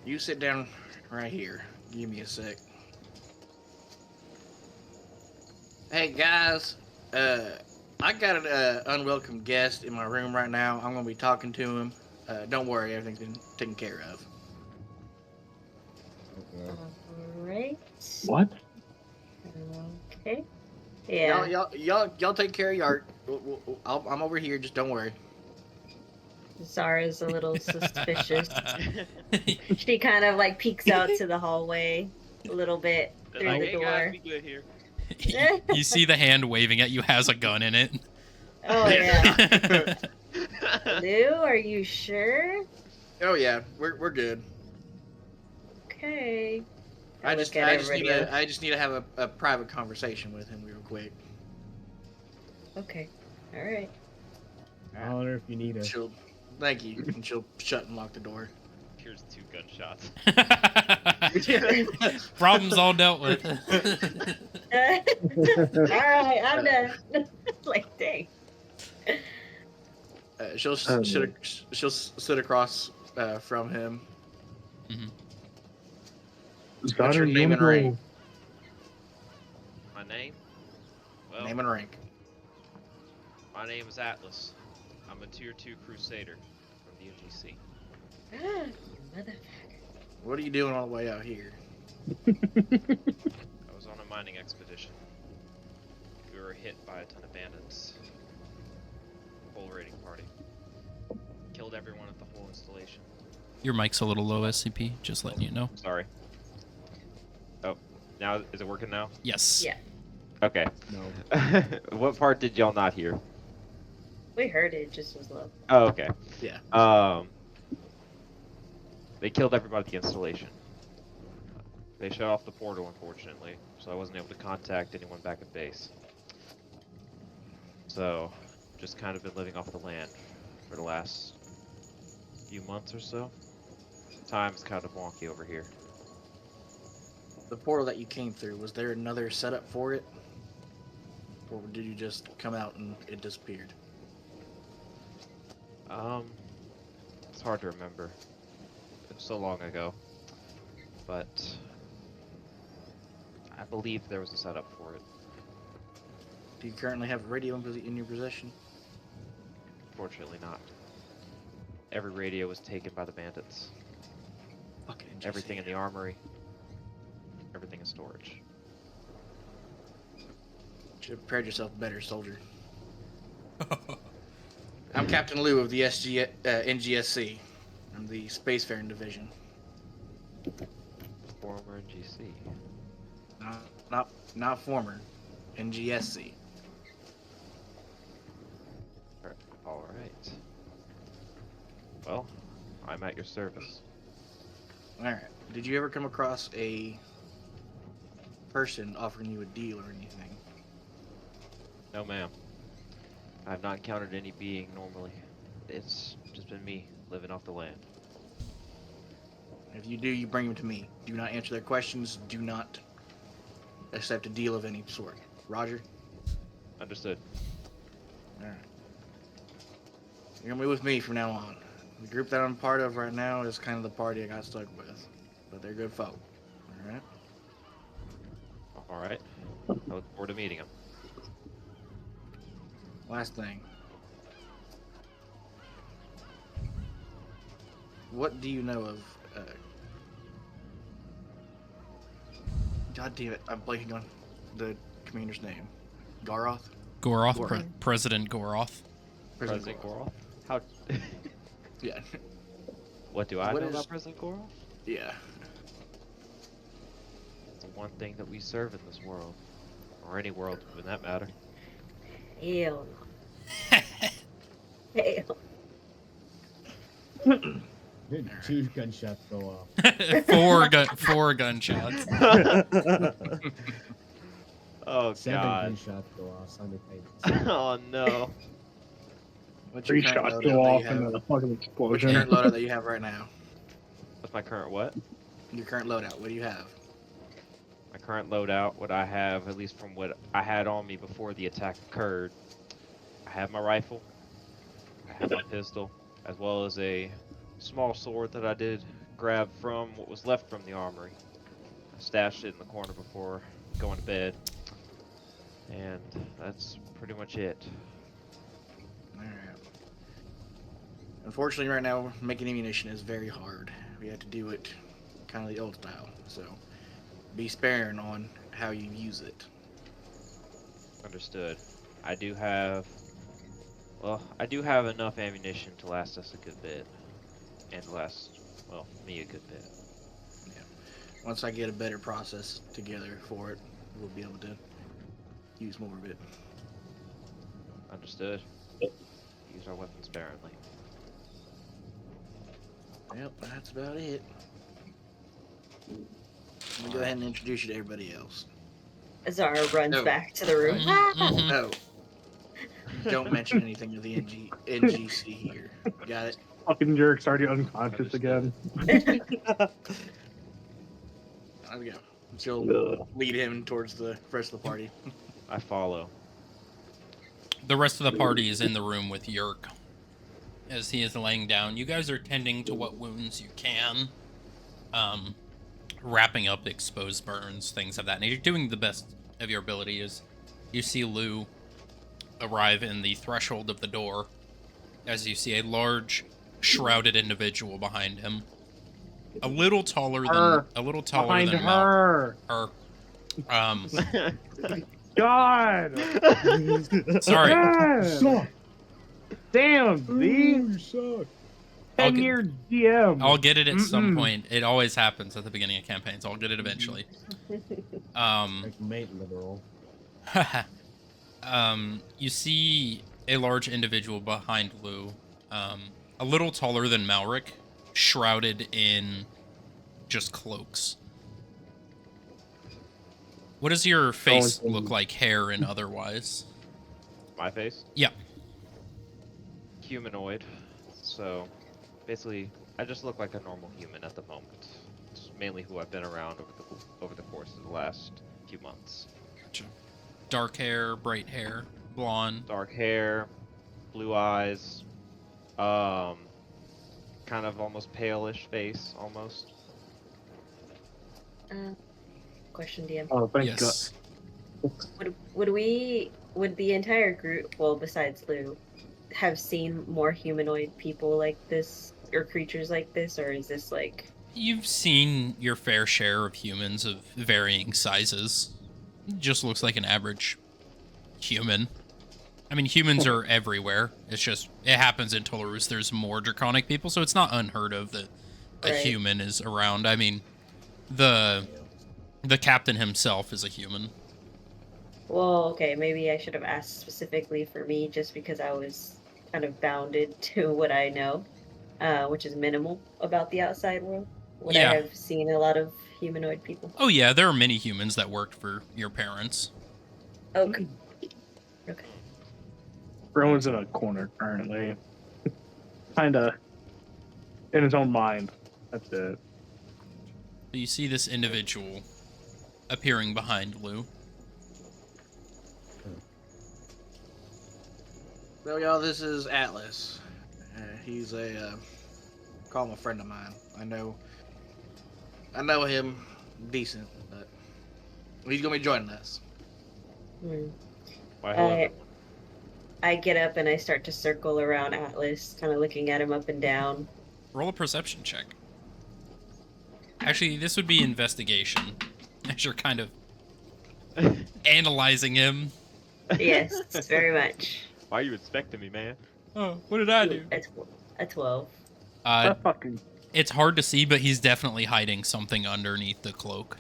You sit down right here. Give me a sec. Hey guys, I got an unwelcome guest in my room right now. I'm gonna be talking to him. Don't worry, everything's been taken care of. Alright. What? Okay. Yeah. Y'all take care of your. I'm over here. Just don't worry. Zara's a little suspicious. She kind of like peeks out to the hallway a little bit through Like, the hey door. guys, be good here. You see the hand waving at you has a gun in it. Oh yeah. Lou, are you sure? Oh yeah, we're good. Okay. I look just at need everybody. to have a private conversation with him real quick. Okay. All right. Holler if you need us. Thank you. And she'll shut and lock the door. Here's 2 gunshots. Problems all dealt with. Alright, I'm done. Like, dang. She'll sit across from him. Mhm. What's your name and rank? My name? Well, Name and rank. my name is Atlas. I'm a Tier 2 Crusader from the NGC. Ah, motherfucker. What are you doing all the way out here? I was on a mining expedition. We were hit by a ton of bandits. Full raiding party. Killed everyone at the whole installation. Your mic's a little low, SCP. Just letting you know. Sorry. Oh, now is it working now? Yes. Yeah, Okay. No. What part did y'all not hear? we heard it, just was low. Oh, okay. Yeah. They killed everybody at the installation. They shut off the portal, unfortunately, so I wasn't able to contact anyone back at base. So, just kind of been living off the land for the last few months or so. Time's kind of wonky over here. The portal that you came through, was there another setup for it? Or did you just come out and it disappeared? It's hard to remember. It was so long ago. But I believe there was a setup for it. Do you currently have a radio in your possession? Fortunately not. Every radio was taken by the bandits. Fucking NGC. Everything in the armory. Everything in storage. Should have prepared yourself better, soldier. I'm Captain Lou of the NGSC. I'm the Spacefaring Division. Former NGC. Not former. NGSC. Alright. Well, I'm at your service. Alright. Did you ever come across a person offering you a deal or anything? No, ma'am. I've not encountered any being normally. It's just been me living off the land. If you do, you bring them to me. Do not answer their questions. Do not accept a deal of any sort. Roger? Understood. Alright. You're gonna be with me from now on. The group that I'm part of right now is kind of the party I got stuck with. But they're good folk. Alright? Alright. I look forward to meeting him. Last thing. What do you know of, God damn it, I'm blanking on the commander's name. Garoth? Goroth, Goroth. President Goroth. President Goroth? How? Yeah. What do I What know is- about President Goroth? Yeah. It's the one thing that we serve in this world. Or any world, for that matter. Hell no. Hell. 2 gunshots go off. Four gunshots. Oh, 7 God. gunshots go off simultaneously. Oh, no. What's 3 your current shots loadout go that off you and have? then a fucking What's explosion. your current loadout that you have right now? What's my current what? Your current loadout, what do you have? My current loadout, what I have, at least from what I had on me before the attack occurred, I have my rifle, I have my pistol, as well as a small sword that I did grab from what was left from the armory. I stashed it in the corner before going to bed, and that's pretty much it. Alright. Unfortunately, right now, making ammunition is very hard. We have to do it kind of the old style, so be sparing on how you use it. Understood. I do have enough ammunition to last us a good bit. And last, well, me a good bit. Once I get a better process together for it, we'll be able to use more of it. Understood. Use our weapons sparingly. Yep, that's about it. I'm gonna go ahead and introduce you to everybody else. Azara runs No. back to the room. No. Don't mention anything to the NGC here. Got it? Fucking jerk's already unconscious again. I'll go. She'll lead him towards the rest of the party. I follow. The rest of the party is in the room with Yerk as he is laying down. You guys are tending to what wounds you can, wrapping up exposed burns, things of that nature. You're doing the best of your ability. As you see Lou arrive in the threshold of the door, as you see a large, shrouded individual behind him, a little taller Behind than her. Her. God. Sorry. God. Damn, You suck. 10-year DM. I'll get it at some point. It always happens at the beginning of campaigns. I'll get it eventually. Like mate liberal. You see a large individual behind Lou, a little taller than Malric, shrouded in just cloaks. What does your face look like, hair and otherwise? My face? Yeah. Humanoid. So, basically, I just look like a normal human at the moment. It's mainly who I've been around over the course of the last few months. Gotcha. Dark hair, bright hair, blonde. Dark hair, blue eyes, kind of almost palish face, almost. Question, DM. Oh, thank Yes. Would the entire group, well, besides Lou, have seen more humanoid people like this or creatures like this, or is this like? You've seen your fair share of humans of varying sizes. It just looks like an average human. I mean, humans are everywhere. It's just, it happens in Tolarus. There's more draconic people, so it's not unheard of that a Right. human is around. I mean, the captain himself is a human. Well, okay, maybe I should have asked specifically for me, just because I was kind of bounded to what I know, which is minimal about the outside world. Would Yeah. I have seen a lot of humanoid people? Oh yeah, there are many humans that worked for your parents. Okay. Okay. Rowan's in a corner currently. Kinda in his own mind. That's it. So you see this individual appearing behind Lou. Well, y'all, this is Atlas. He's call him a friend of mine. I know him decent, but he's gonna be joining us. Hmm. Why, hello. I get up and I start to circle around Atlas, kind of looking at him up and down. Roll a perception check. Actually, this would be investigation, as you're kind of analyzing him. Yes, very much. Why are you inspecting me, man? Oh, what did I do? A 12. It's hard to see, but he's definitely hiding something underneath the cloak.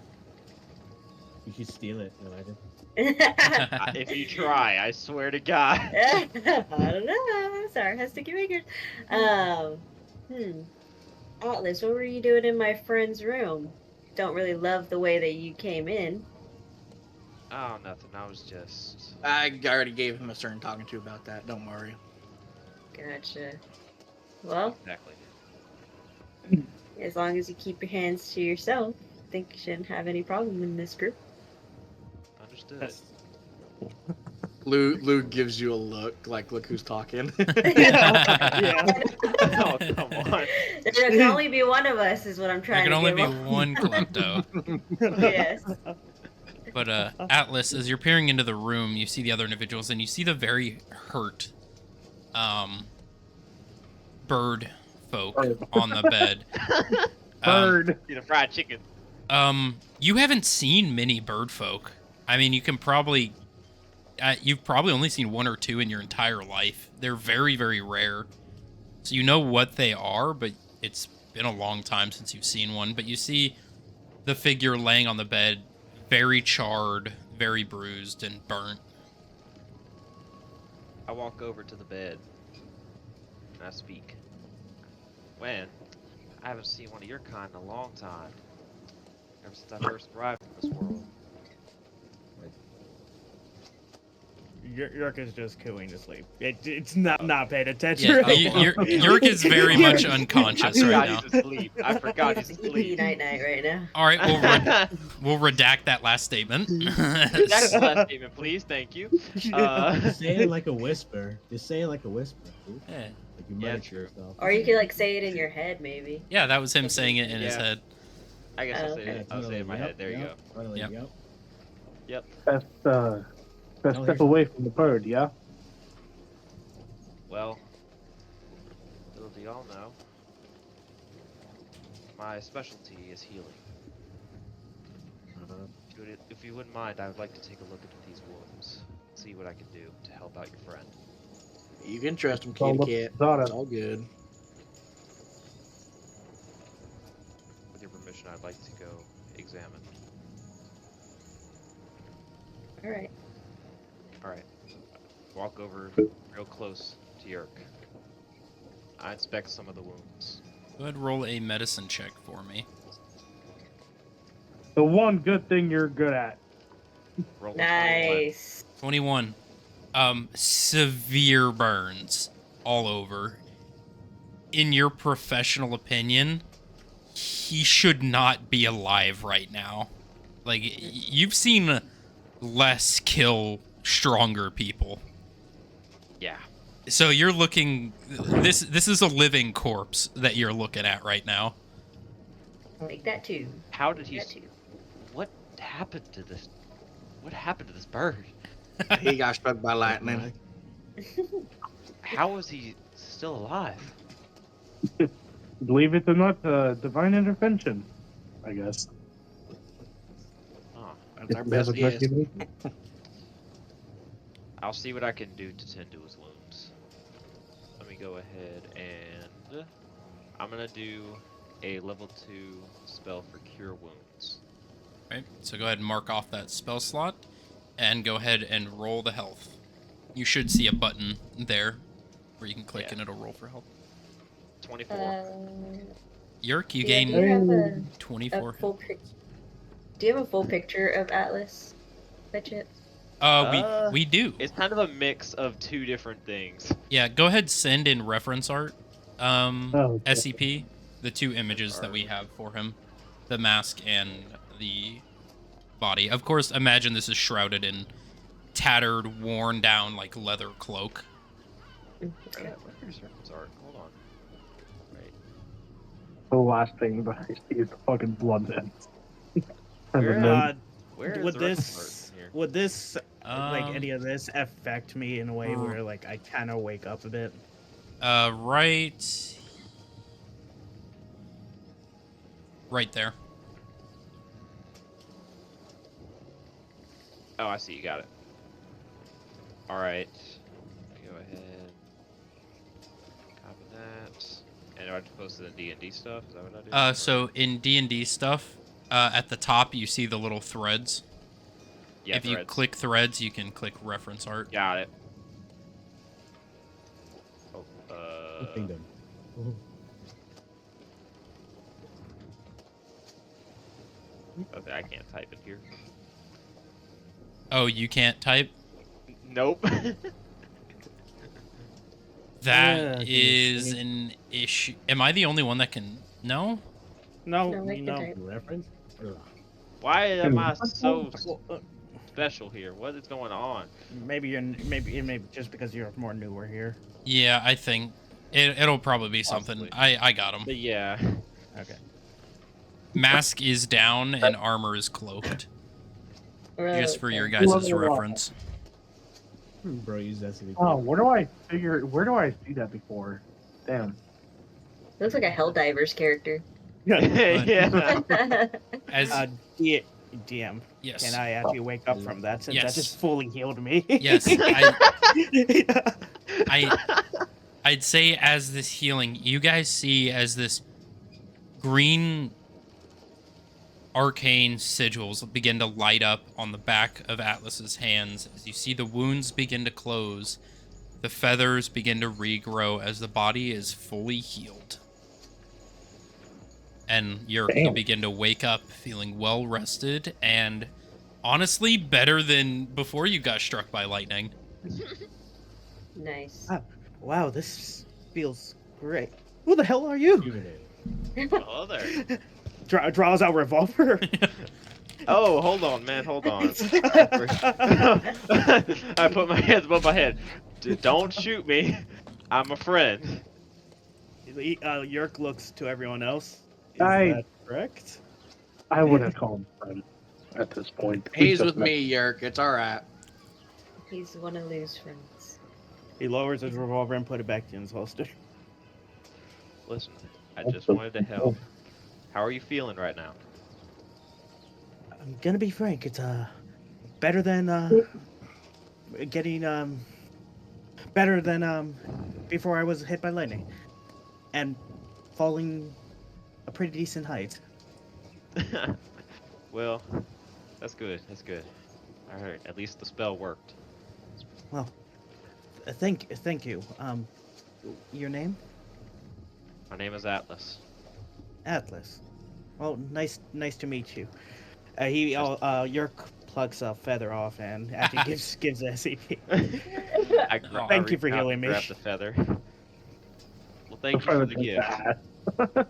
You should steal it, Elijah. If you try, I swear to God. I don't know. Sarcastic figures. Atlas, what were you doing in my friend's room? Don't really love the way that you came in. Oh, nothing. I was just. I already gave him a certain talking to about that. Don't worry. Gotcha. Well, Exactly. as long as you keep your hands to yourself, I think you shouldn't have any problem in this group. Understood. Lou gives you a look, like, look who's talking. Yeah. Oh, come on. There can only be one of us, is what I'm There trying can to only give be off. one klepto. Yes. But Atlas, as you're peering into the room, you see the other individuals, and you see the very hurt bird folk on the bed. Bird. Eat a fried chicken. You haven't seen many bird folk. I mean, you can probably you've probably only seen one or two in your entire life. They're very, very rare. So you know what they are, but it's been a long time since you've seen one. But you see the figure laying on the bed, very charred, very bruised and burnt. I walk over to the bed and I speak. When? I haven't seen one of your kind in a long time. Ever since I first arrived in this world. Yerk is just cooing to sleep. It's not paying attention. Yeah, right now. Yerk is very much unconscious I right forgot now. he's asleep. I forgot he's He's asleep. night night right now. All right, we'll redact that last statement. That's the last statement, please. Thank you. Just say it like a whisper. Just say it like a whisper, dude. Yeah. Like you Yeah, might true. yourself. Or you could like say it in your head, maybe. Yeah, that was him saying it in his Yeah. head. I guess I'll Oh, say okay. it. I'll say it in my head. There you go. Finally, Yep. yep. Yep. Best Oh, step here's- away from the bird, yeah? Well, little do y'all know, my specialty is healing. If you wouldn't mind, I would like to take a look at these wounds, see what I can do to help out your friend. You can trust him, All kitty the- cat. Zara. It's all good. With your permission, I'd like to go examine. All right. All right. Walk over real close to Yerk. I inspect some of the wounds. Go ahead and roll a medicine check for me. The one good thing you're good at. Roll a 21. Nice. 21. Severe burns all over. In your professional opinion, he should not be alive right now. Like, you've seen less kill stronger people. Yeah. So you're looking... This is a living corpse that you're looking at right now. Make that two. How did he? That two. What happened to this? What happened to this bird? He got struck by lightning. How is he still alive? Believe it or not, divine intervention, I guess. Huh. That's our If you have best a good guess. feeling. I'll see what I can do to tend to his wounds. Let me go ahead and I'm gonna do a level 2 spell for cure wounds. Right, so go ahead and mark off that spell slot, and go ahead and roll the health. You should see a button there where you can click Yeah. and it'll roll for health. 24. Yerk, you Yeah, gain do you have a 24. full Do you have a full picture of Atlas? By chance? We do. It's kind of a mix of two different things. Yeah, go ahead, send in reference art, Oh, okay. SCP, the two images that we have for him, the mask and the body. Of course, imagine this is shrouded in tattered, worn down, like leather cloak. Okay. Where's reference art? Hold on. Right. The last thing that I see is the fucking blood then. Where is would the reference this art here? would this like Um, any of this affect me in a way where like I kind of wake up a bit? Right there. Oh, I see. You got it. All right. Go ahead. Copy that. And do I have to post it in D&D stuff? Is that what I do? So in D&D stuff, at the top you see the little threads. Yeah, If you threads. click threads, you can click reference art. Got it. Oh, Kingdom. okay, I can't type it here. Oh, you can't type? Nope. That Yeah, is an issue. Am I the only one that can... No? No, No, I can no. type. Reference? Ugh. Why am I so Well, special here? What is going on? maybe just because you're more newer here. Yeah, I think it'll probably be something. Possibly. I got him. But yeah. Okay. Mask is down and armor is cloaked. Just for your Okay. guys' reference. Bro, use that. Oh, where do I see that before? Damn. Looks like a Helldivers character. yeah. As DM. yes, Can I actually wake up from that since Yes. that just fully healed me? yes, I'd say as this healing, you guys see as this green arcane sigils begin to light up on the back of Atlas's hands. As you see the wounds begin to close, the feathers begin to regrow as the body is fully healed. And you begin to wake up feeling well rested and honestly better than before you got struck by lightning. Nice. Ah, wow, this feels great. Who the hell are you? Hello there. Draws out revolver. Oh, hold on, man. Hold on. I put my hands above my head. Don't shoot me. I'm a friend. Yerk looks to everyone else. Is I- that correct? I wouldn't call him friend at this point. We He's just with met. me, Yerk. It's all right. He's one of Lou's friends. He lowers his revolver and put it back in his holster. Listen, I just wanted to help. How are you feeling right now? I'm gonna be frank. It's better than getting better than before I was hit by lightning and falling a pretty decent height. Well, that's good. That's good. All right, at least the spell worked. Well, thank you. Your name? My name is Atlas. Atlas. Well, nice to meet you. Yerk plucks a feather off and actually gives SCP. Thank you for healing me. Grab the feather. Well, thank you for the gift.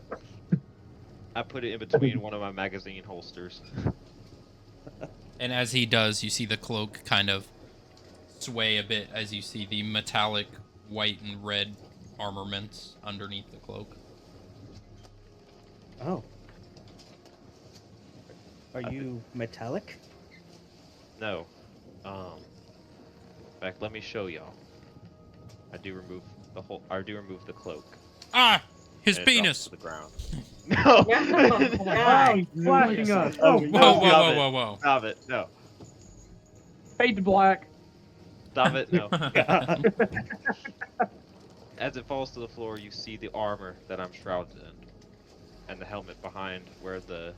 I put it in between one of my magazine holsters. And as he does, you see the cloak kind of sway a bit as you see the metallic white and red armaments underneath the cloak. Oh. Are you metallic? No. In fact, let me show y'all. I do remove the cloak. Ah! His and it drops penis! to the ground. No! No, God. He's flashing us. Whoa, Oh, whoa, whoa, whoa. Stop it! No. fade to black. Stop it! No. As it falls to the floor, you see the armor that I'm shrouded in, and the helmet behind where the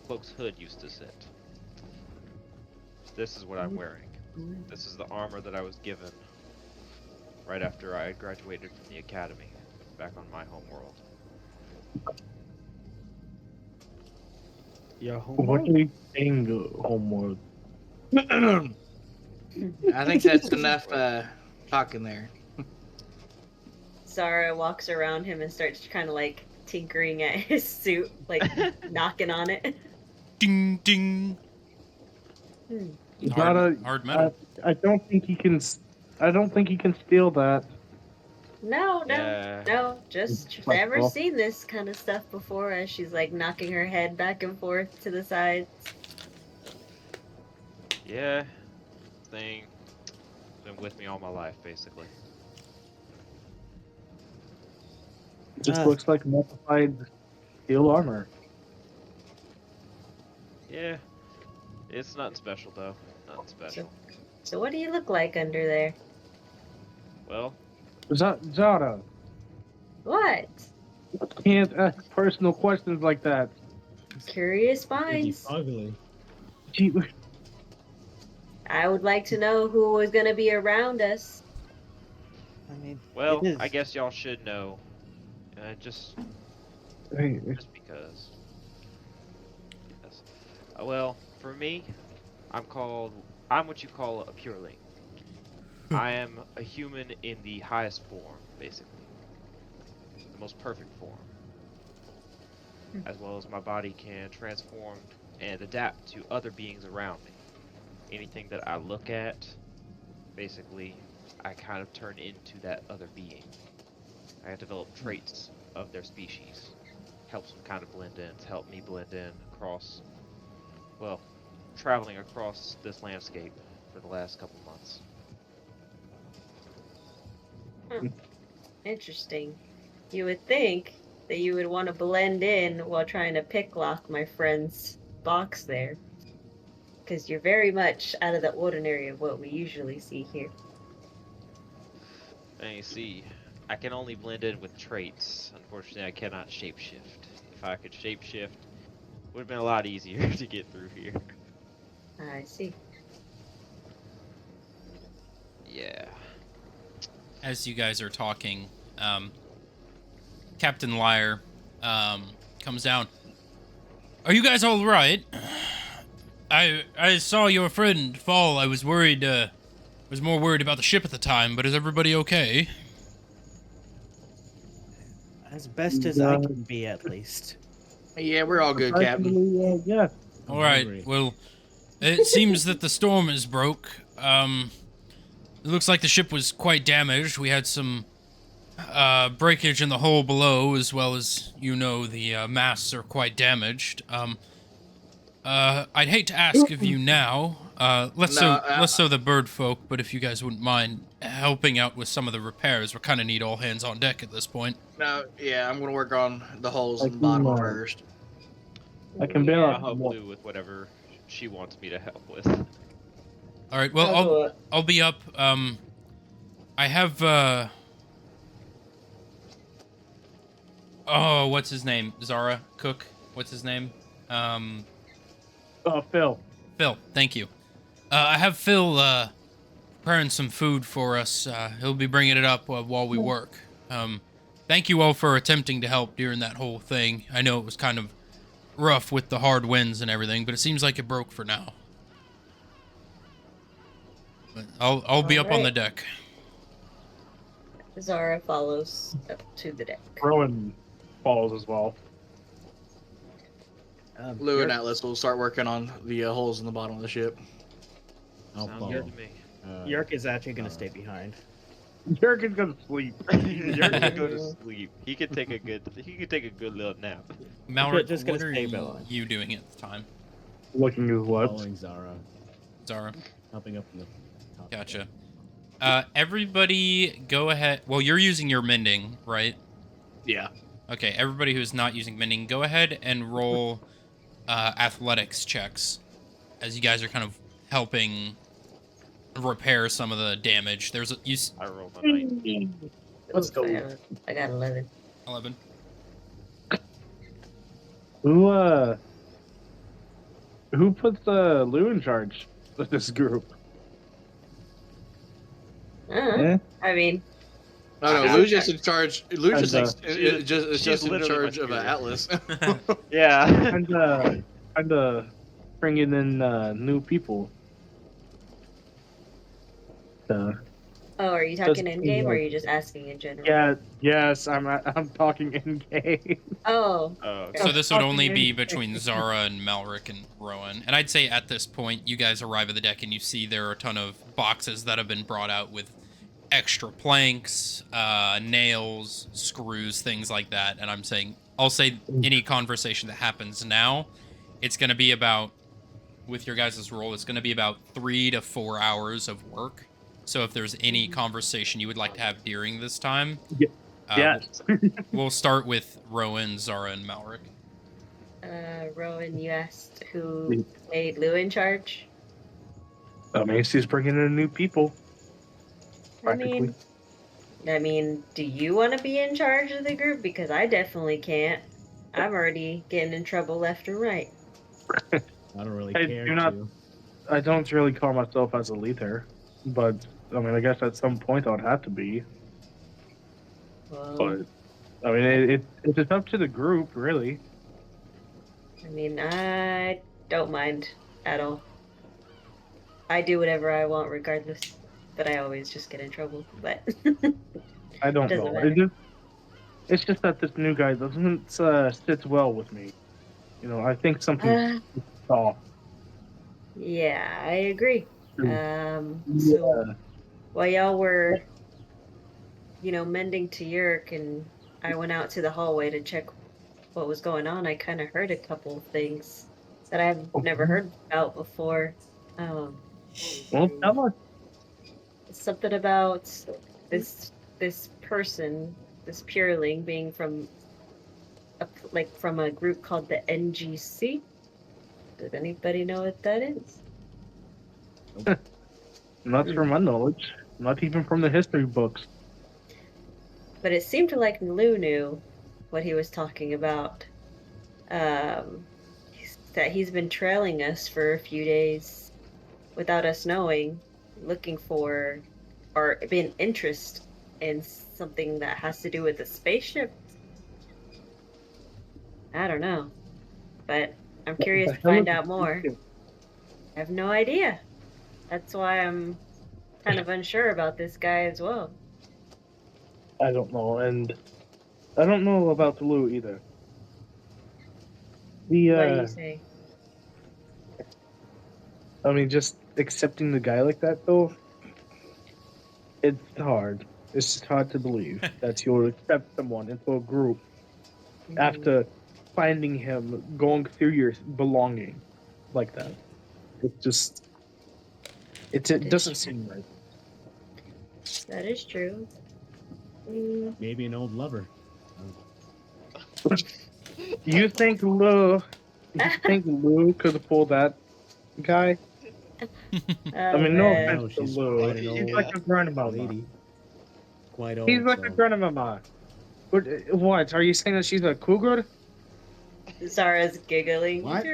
cloak's hood used to sit. This is what I'm wearing. This is the armor that I was given right after I graduated from the academy, back on my home world. Your What do you think, homeworld? I think that's enough talking there. Zara walks around him and starts kind of like tinkering at his suit, like knocking on it. Ding, ding. Hard metal. I don't think he can. I don't think he can steal that. No, Yeah. just Like, never well- seen this kind of stuff before as she's like knocking her head back and forth to the sides. Yeah. Thing. Been with me all my life, basically. Just looks like multiplied steel armor. Yeah. It's nothing special, though. Nothing special. So what do you look like under there? Well, Zara, What? can't ask personal questions like that. Curious minds. Ugly. Gee, I would like to know who was gonna be around us. I mean, well, it is. I guess y'all should know. Just hey, because. Yes. Well, for me, I'm what you call a pureling. I am a human in the highest form, basically. The most perfect form. As well as my body can transform and adapt to other beings around me. Anything that I look at, basically, I kind of turn into that other being. I have developed traits of their species. Helps them kind of blend in, to help me blend in across, well, traveling across this landscape for the last couple months. Interesting. You would think that you would want to blend in while trying to picklock my friend's box there. Because you're very much out of the ordinary of what we usually see here. And you see, I can only blend in with traits. Unfortunately, I cannot shapeshift. If I could shapeshift, it would have been a lot easier to get through here. I see. Yeah. As you guys are talking, Captain Liar comes down. Are you guys all right? I saw your friend fall. I was worried Was more worried about the ship at the time, but is everybody okay? As best as I can be, at least. Yeah, we're all good, Captain. Yeah. I'm All right. hungry. Well, it seems that the storm is broke. It looks like the ship was quite damaged. We had some breakage in the hull below, as well as the masts are quite damaged. I'd hate to ask of you now, less so the bird folk, but if you guys wouldn't mind helping out with some of the repairs, we kind of need all hands on deck at this point. No, yeah, I'm gonna work on the holes I in the bottom can, first. I can bail I'll out. help Lou with whatever she wants me to help with. All right. Well, I'll be up. I have oh, what's his name? Zara Cook. What's his name? Phil. Phil. Thank you. I have Phil preparing some food for us. He'll be bringing it up while we work. Thank you all for attempting to help during that whole thing. I know it was kind of rough with the hard winds and everything, but it seems like it broke for now. But I'll be up on the deck. Zara follows up to the deck. Rowan falls as well. Lou and Atlas will start working on the holes in the bottom of the ship. I'll Sounds follow. good to me. Yerk is actually going to stay behind. Jurgen's gonna sleep. You're gonna go to sleep. He could take a good little nap. Malric, just gonna what are stay behind. you doing at the time? Looking as what? Following Zara, Zara. helping up in the top. Gotcha. Everybody go ahead. Well, you're using your mending, right? Yeah. Okay, everybody who's not using mending, go ahead and roll athletics checks as you guys are kind of helping repair some of the damage. There's I rolled a 19. Let's go. I got 11. 11. Who puts Lou in charge of this group? I mean, No, Lou's just in charge. Lou's And, just in literally charge my of spirit. Atlas. Yeah. And bringing in new people. oh, are you talking Just- in game or are you just asking in general? Yeah. Yes, I'm talking in game. Oh, Oh, So this would fucking only be idiot. between Zara and Malric and Rowan. And I'd say at this point, you guys arrive at the deck and you see there are a ton of boxes that have been brought out with extra planks, nails, screws, things like that. And I'll say any conversation that happens now, it's going to be about, with your guys' role, it's going to be about 3 to 4 hours of work. So if there's any conversation you would like to have during this time, Yes. we'll start with Rowan, Zara, and Malric. Rowan, you asked who made Lou in charge? Macy's bringing in new people. Practically. I mean, do you want to be in charge of the group? Because I definitely can't. I'm already getting in trouble left and right. I don't really I care do not- to. I don't really call myself as a leader, but I mean, I guess at some point I would have to be. Well, But I mean, it's just up to the group, really. I mean, I don't mind at all. I do whatever I want regardless, but I always just get in trouble. But I don't Doesn't know. matter. It's just that this new guy doesn't sit well with me. You know, I think something's off. yeah, I agree. So Yeah. while y'all were, mending to Yerk, and I went out to the hallway to check what was going on, I kind of heard a couple of things that I've never heard about before. Well, tell us. Something about this person, this pureling, being from a group called the NGC. Does anybody know what that is? Not from my knowledge. Not even from the history books. But it seemed like Lou knew what he was talking about. That he's been trailing us for a few days without us knowing, looking for or being interest in something that has to do with the spaceship. I don't know, but I'm curious to find out more. I have no idea. That's why I'm kind of unsure about this guy as well. I don't know, and I don't know about Lou either. What do you The say? I mean, just accepting the guy like that though, it's hard. It's just hard to believe that you'll accept someone into a group after finding him going through your belonging like that. It just it doesn't seem right. That is true. Maybe an old lover. You think Lou could pull that guy? I Oh mean, no I man. offense know to she's Lou. quite an He's old like a grandmama. lady. Quite He's old, like a so grandmama. What? Are you saying that she's a cougar? Zara's giggling. What?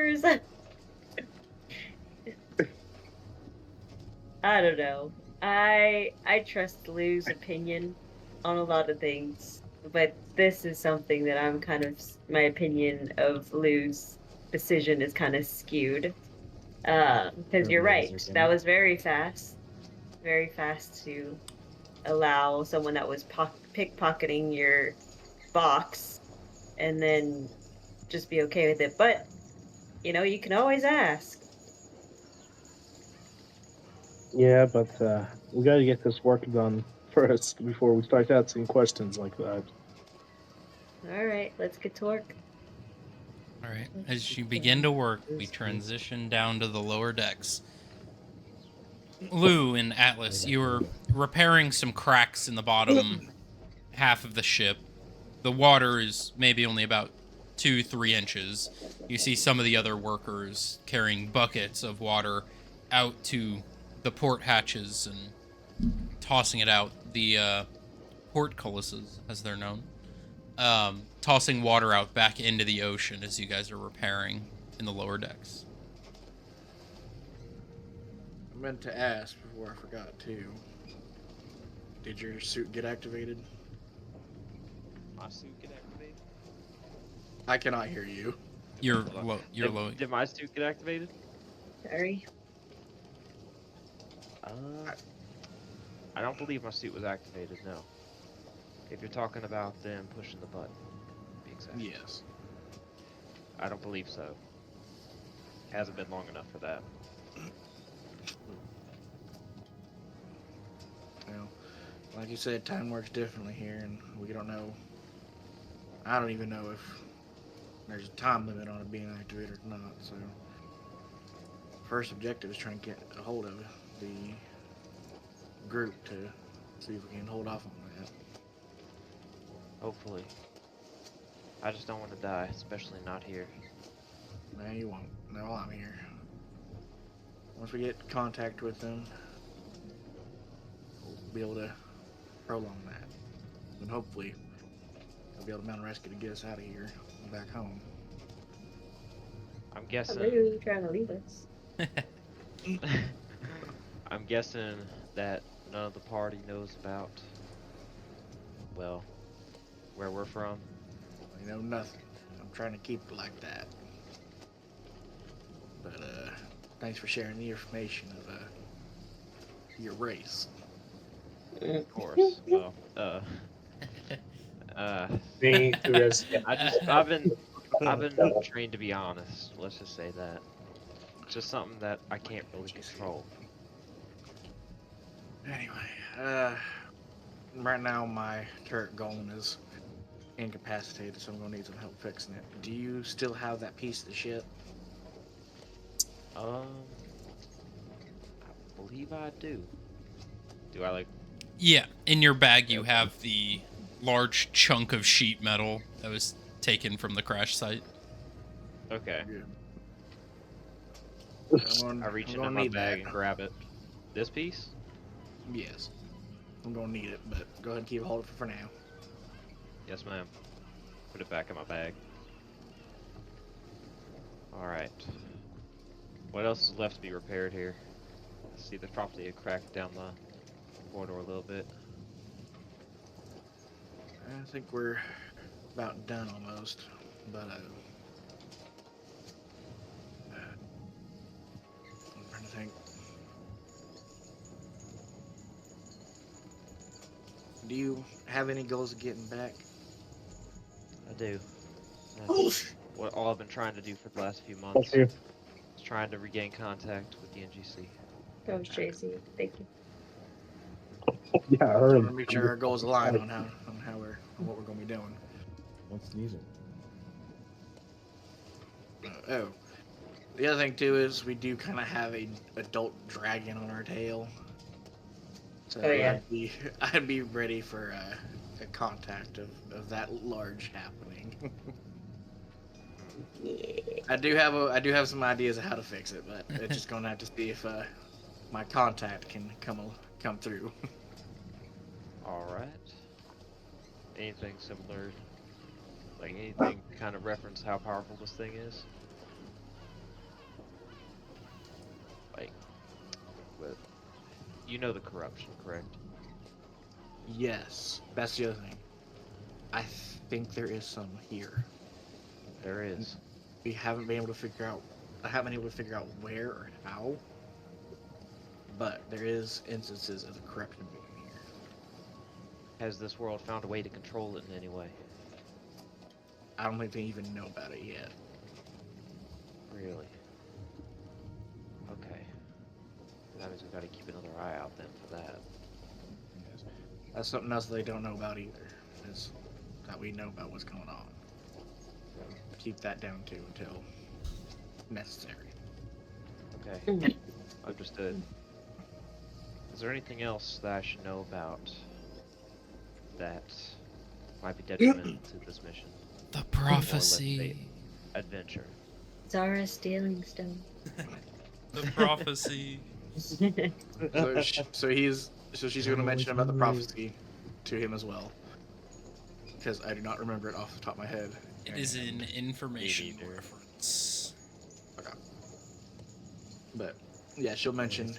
I don't know. I trust Lou's opinion on a lot of things, but this is something that I'm kind of my opinion of Lou's decision is kind of skewed. Because you're Her ways right. are That getting. was very fast to allow someone that was pickpocketing your box and then just be okay with it. But you can always ask. Yeah, but we got to get this work done first before we start asking questions like that. All right, let's get to work. All right. As you begin to work, we transition down to the lower decks. Lou and Atlas, you're repairing some cracks in the bottom half of the ship. The water is maybe only about 2-3 inches. You see some of the other workers carrying buckets of water out to the port hatches and tossing it out. The portcullises, as they're known. Tossing water out back into the ocean as you guys are repairing in the lower decks. I meant to ask before I forgot too. Did your suit get activated? My suit get activated? I cannot hear you. You're low. You're low. Did my suit get activated? Sorry. I don't believe my suit was activated, no. If you're talking about them pushing the button, to be exact. Yes. I don't believe so. Hasn't been long enough for that. Well, like you said, time works differently here, and we don't know. I don't even know if there's a time limit on it being activated or not. So, first objective is trying to get a hold of the group to see if we can hold off on that. Hopefully. I just don't want to die, especially not here. No, you won't. No, I'm here. Once we get contact with them, we'll be able to prolong that. And hopefully, they'll be able to mount a rescue to get us out of here and back home. I'm guessing. Lou trying to leave us. I'm guessing that none of the party knows about, well, where we're from. They know nothing. I'm trying to keep it like that. But thanks for sharing the information of your race. Of course. Well, Me, I've been trained to be honest. Let's just say that. It's just something that I can't really control. Anyway, right now my turret golem is incapacitated, so I'm gonna need some help fixing it. Do you still have that piece of the ship? I believe I do. Do I like? Yeah, in your bag you have the large chunk of sheet metal that was taken from the crash site. Okay. I reach I'm into gonna my need bag that. and grab it. This piece? Yes. I'm gonna need it, but go ahead and keep a hold of it for now. Yes, ma'am. Put it back in my bag. Alright. What else is left to be repaired here? See, there's probably a crack down the corridor a little bit. I think we're about done almost, but I'm trying to think. do you have any goals of getting back? I do. Oh, That's what all I've been trying to do for the last few Bless months. you. Is trying to regain contact with the NGC. That was Tracy. Thank you. Yeah, I I heard. want to make sure our goals align on what we're going to be doing. Don't sneeze it. Oh, the other thing too is we do kind of have a adult dragon on our tail. So Oh, yeah. I'd be ready for a contact of that large happening. I do have some ideas of how to fix it, but it's just gonna have to see if my contact can come through. All right. Anything similar? Like anything kind of reference how powerful this thing is? Like, with you know the corruption, correct? Yes, that's the other thing. I think there is some here. There is. We haven't been able to figure out. I haven't been able to figure out where or how. But there is instances of the corruption being here. Has this world found a way to control it in any way? I don't think they even know about it yet. Really? Okay. That means we've got to keep another eye out then for that. Yes. That's something else they don't know about either. Is that we know about what's going on. Keep that down too until necessary. Okay. Understood. Is there anything else that I should know about that might be detrimental to this mission? The Or let's prophecy. say adventure. Zara stealing stone. The prophecy. So she's going to mention about the prophecy to him as well, because I do not remember it off the top of my head. It is an information neither. reference. Okay. But yeah, she'll mention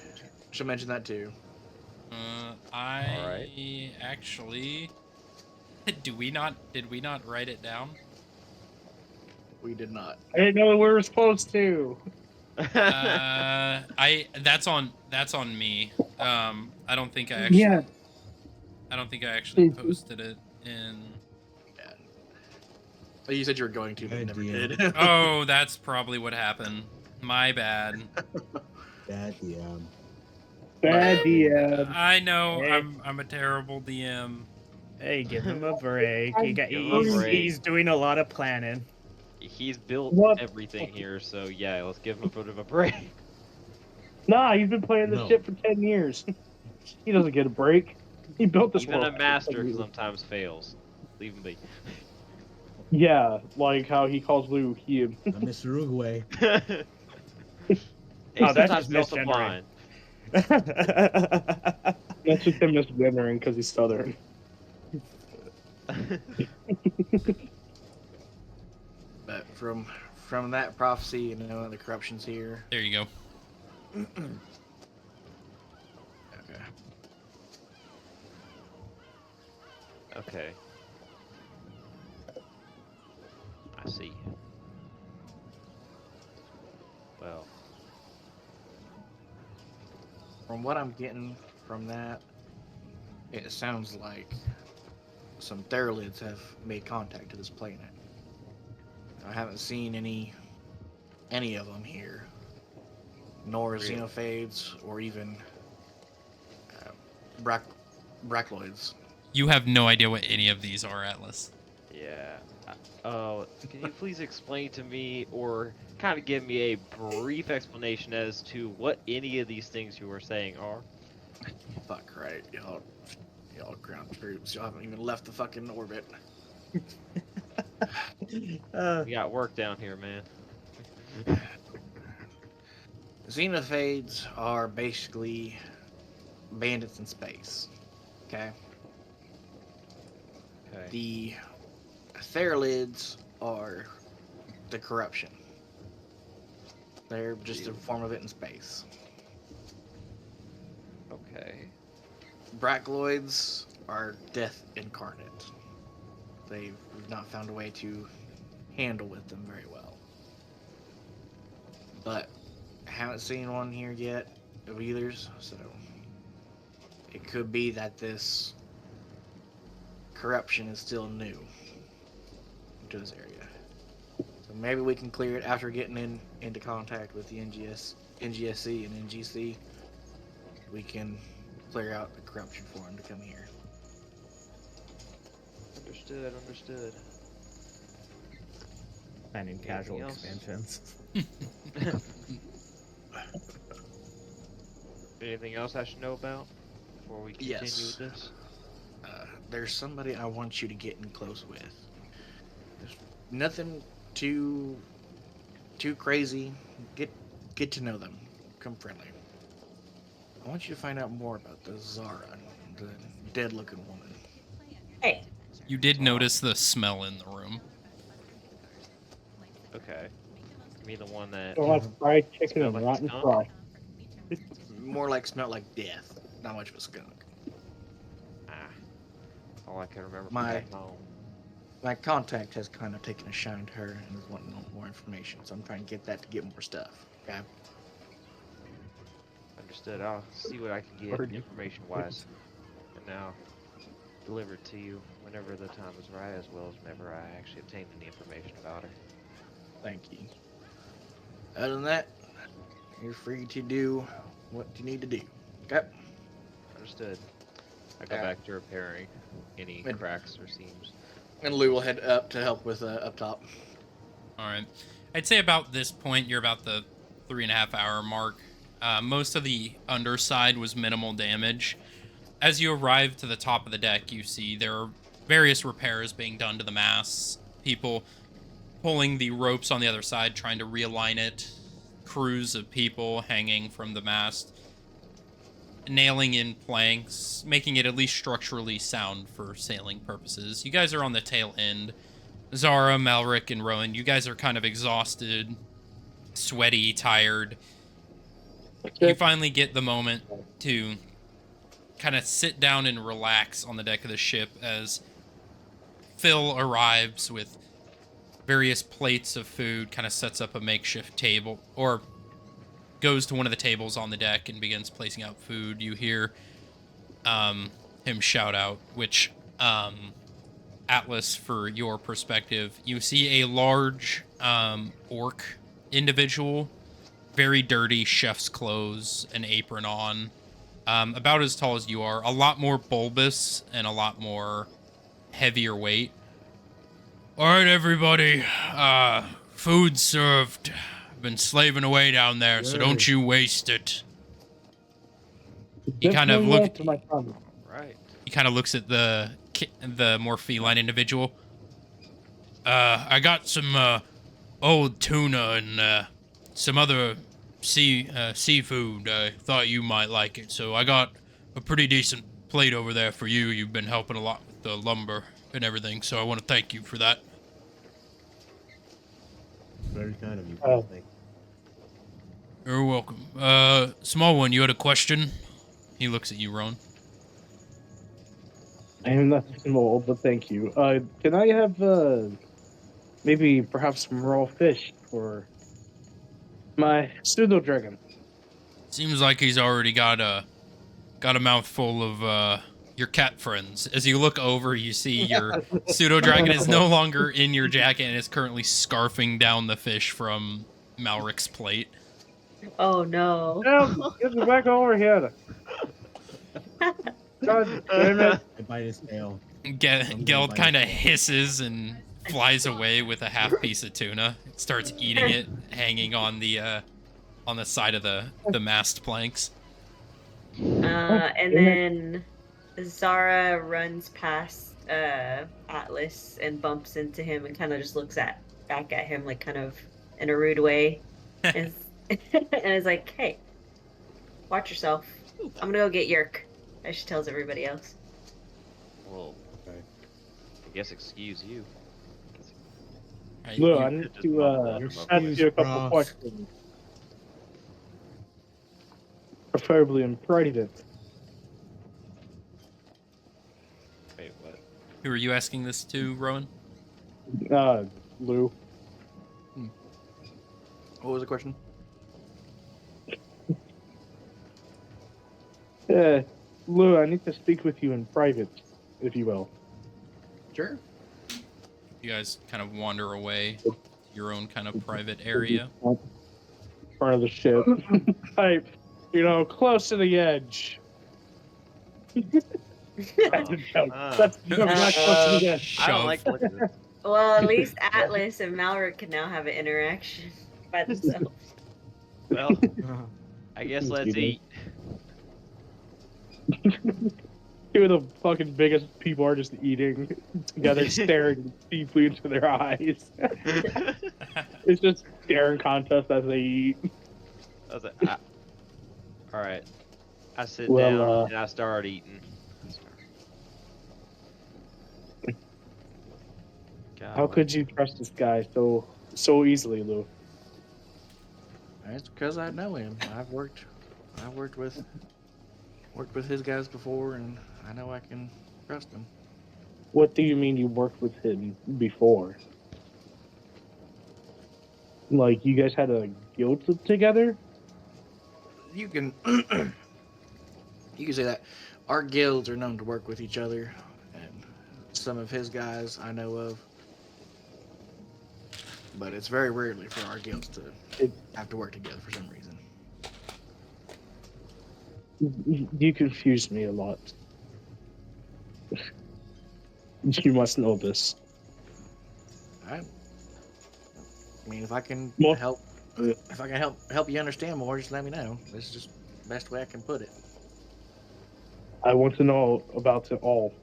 that too. I actually did we not write it down? We did not. I didn't know we were supposed to. That's on me. I don't think I actually Yeah. I don't think I actually posted it in. Yeah. You said you were going to, but you never Idea. did. Oh, that's probably what happened. My bad. Bad DM. Bad DM. I know Hey. I'm a terrible DM. Hey, give him a break. Give him a break. He's doing a lot of planning. He's built What? everything here, so yeah, let's give him a bit of a break. Nah, he's been playing this No. shit for 10 years. He doesn't get a break. He built this Even world. a master sometimes fails. Leave him be. Yeah, like how he calls Lou him. Mr. Uruguay. Hey, Oh, that's sometimes just self misgendering. That's just him misgendering because he's Southern. But from that prophecy, you know, the corruption's here. There you go. Okay. Okay. I see. Well, From what I'm getting from that, it sounds like some Theralids have made contact to this planet. I haven't seen any of them here, nor Really? Xenophades or even Brachloids. You have no idea what any of these are, Atlas. yeah. Can you please explain to me, or kind of give me a brief explanation as to what any of these things you were saying are? Fuck right, y'all ground troops. Y'all haven't even left the fucking orbit. We got work down here, man. Xenophades are basically bandits in space. Okay. Okay. The Theralids are the corruption. They're just a form of it in space. Okay. Brachloids are death incarnate. They've not found a way to handle with them very well. But I haven't seen one here yet of either's, so it could be that this corruption is still new to this area. So maybe we can clear it after getting into contact with the NGSC and NGC. We can clear out the corruption for him to come here. Understood. Planning casual else? expansions. Anything else I should know about before we continue Yes. with this? There's somebody I want you to get in close with. There's nothing too crazy. Get to know them. Become friendly. I want you to find out more about the Zara, the dead-looking woman. Hey, You did notice the smell in the room. Okay. You mean the one that So like fried chicken smelled and like rotten skunk? fry. More like smelled like death. Not much of a skunk. All I can remember from My- back home. My contact has kind of taken a shine to her and is wanting more information, so I'm trying to get that to get more stuff. Okay. Understood. I'll see what I can get Already. information-wise, and now deliver it to you whenever the time is right, as well as whenever I actually obtain any information about her. Thank you. Other than that, you're free to do what you need to do. Okay. Understood. I go Yeah. back to repairing any And- cracks or seams. And Lou will head up to help with up top. All right. I'd say about this point, you're about the 3.5 hour mark. Most of the underside was minimal damage. As you arrive to the top of the deck, you see there are various repairs being done to the masts. People pulling the ropes on the other side, trying to realign it. Crews of people hanging from the mast. Nailing in planks, making it at least structurally sound for sailing purposes. You guys are on the tail end. Zara, Malric, and Rowan, you guys are kind of exhausted, sweaty, tired. You finally get the moment to kind of sit down and relax on the deck of the ship as Phil arrives with various plates of food, kind of sets up a makeshift table, or goes to one of the tables on the deck and begins placing out food. You hear him shout out, which Atlas, for your perspective, you see a large orc individual, very dirty chef's clothes, an apron on, about as tall as you are, a lot more bulbous and a lot more heavier weight. All right, everybody, food served. Been slaving away down there, so don't you waste it. He kind of Definitely won't, my son. Right. He kind of looks at the more feline individual. I got some old tuna and some other seafood. I thought you might like it, so I got a pretty decent plate over there for you. You've been helping a lot with the lumber and everything, so I want to thank you for that. Very kind of you. Oh. Thank you. You're welcome. Small one, you had a question? He looks at you, Ron. I am not small, but thank you. Can I have maybe perhaps some raw fish for my pseudo dragon? Seems like he's already got a mouthful of your cat friends. As you look over, you see your pseudo dragon is no longer in your jacket and is currently scarfing down the fish from Malric's plate. oh no. Get me back over here. God damn it. I bite his tail. Geld kind of hisses and flies away with a half piece of tuna. Starts eating it, hanging on the side of the mast planks. And then Zara runs past Atlas and bumps into him and kind of just looks back at him like kind of in a rude way, and is like, "Hey, watch yourself. I'm gonna go get Yerk," as she tells everybody else. Well, Okay. I guess excuse you. Right, Look, you- I need Just to bump that You're above ask the you a couple Ross. questions. Preferably in private. Wait, what? who are you asking this to, Rowan? Lou. What was the question? Lou, I need to speak with you in private, if you will. Sure. You guys kind of wander away to your own kind of private area. Front of the ship. Type, close to the edge. That's a joke. That's a joke, not close to the edge. I don't Shove. like the look of this. Well, at least Atlas and Malric can now have an interaction by themselves. Well, I guess let's eat. Two of the fucking biggest people are just eating together, staring deeply into their eyes. It's just staring contest as they eat. I was like, all right. I sit Well, down and I start eating. How could you trust this guy so easily, Lou? That's because I know him. I've worked with his guys before, and I know I can trust him. What do you mean you worked with him before? Like, you guys had a guild together? You can you can say that. Our guilds are known to work with each other, and some of his guys I know of. But it's very rarely for our guilds to have to work together for some reason. You confuse me a lot. You must know this. I mean, if I can Well- help you understand more, just let me know. This is just the best way I can put it. I want to know about it all.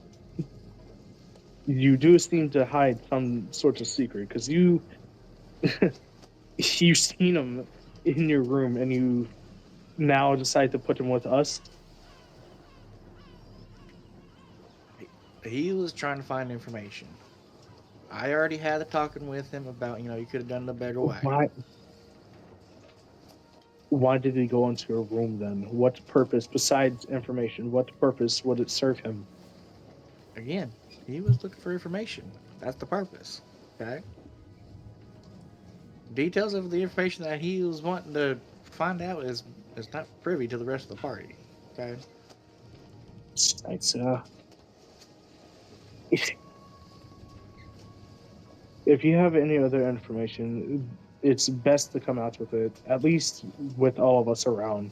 You do seem to hide some sort of secret, because you've seen him in your room, and you now decide to put him with us. He was trying to find information. I already had a talking with him about, you could have done it a better way. Why did he go into your room then? What purpose, besides information, what purpose would it serve him? Again, he was looking for information. That's the purpose. Okay? Details of the information that he was wanting to find out is not privy to the rest of the party. Okay? It's, if you have any other information, it's best to come out with it, at least with all of us around.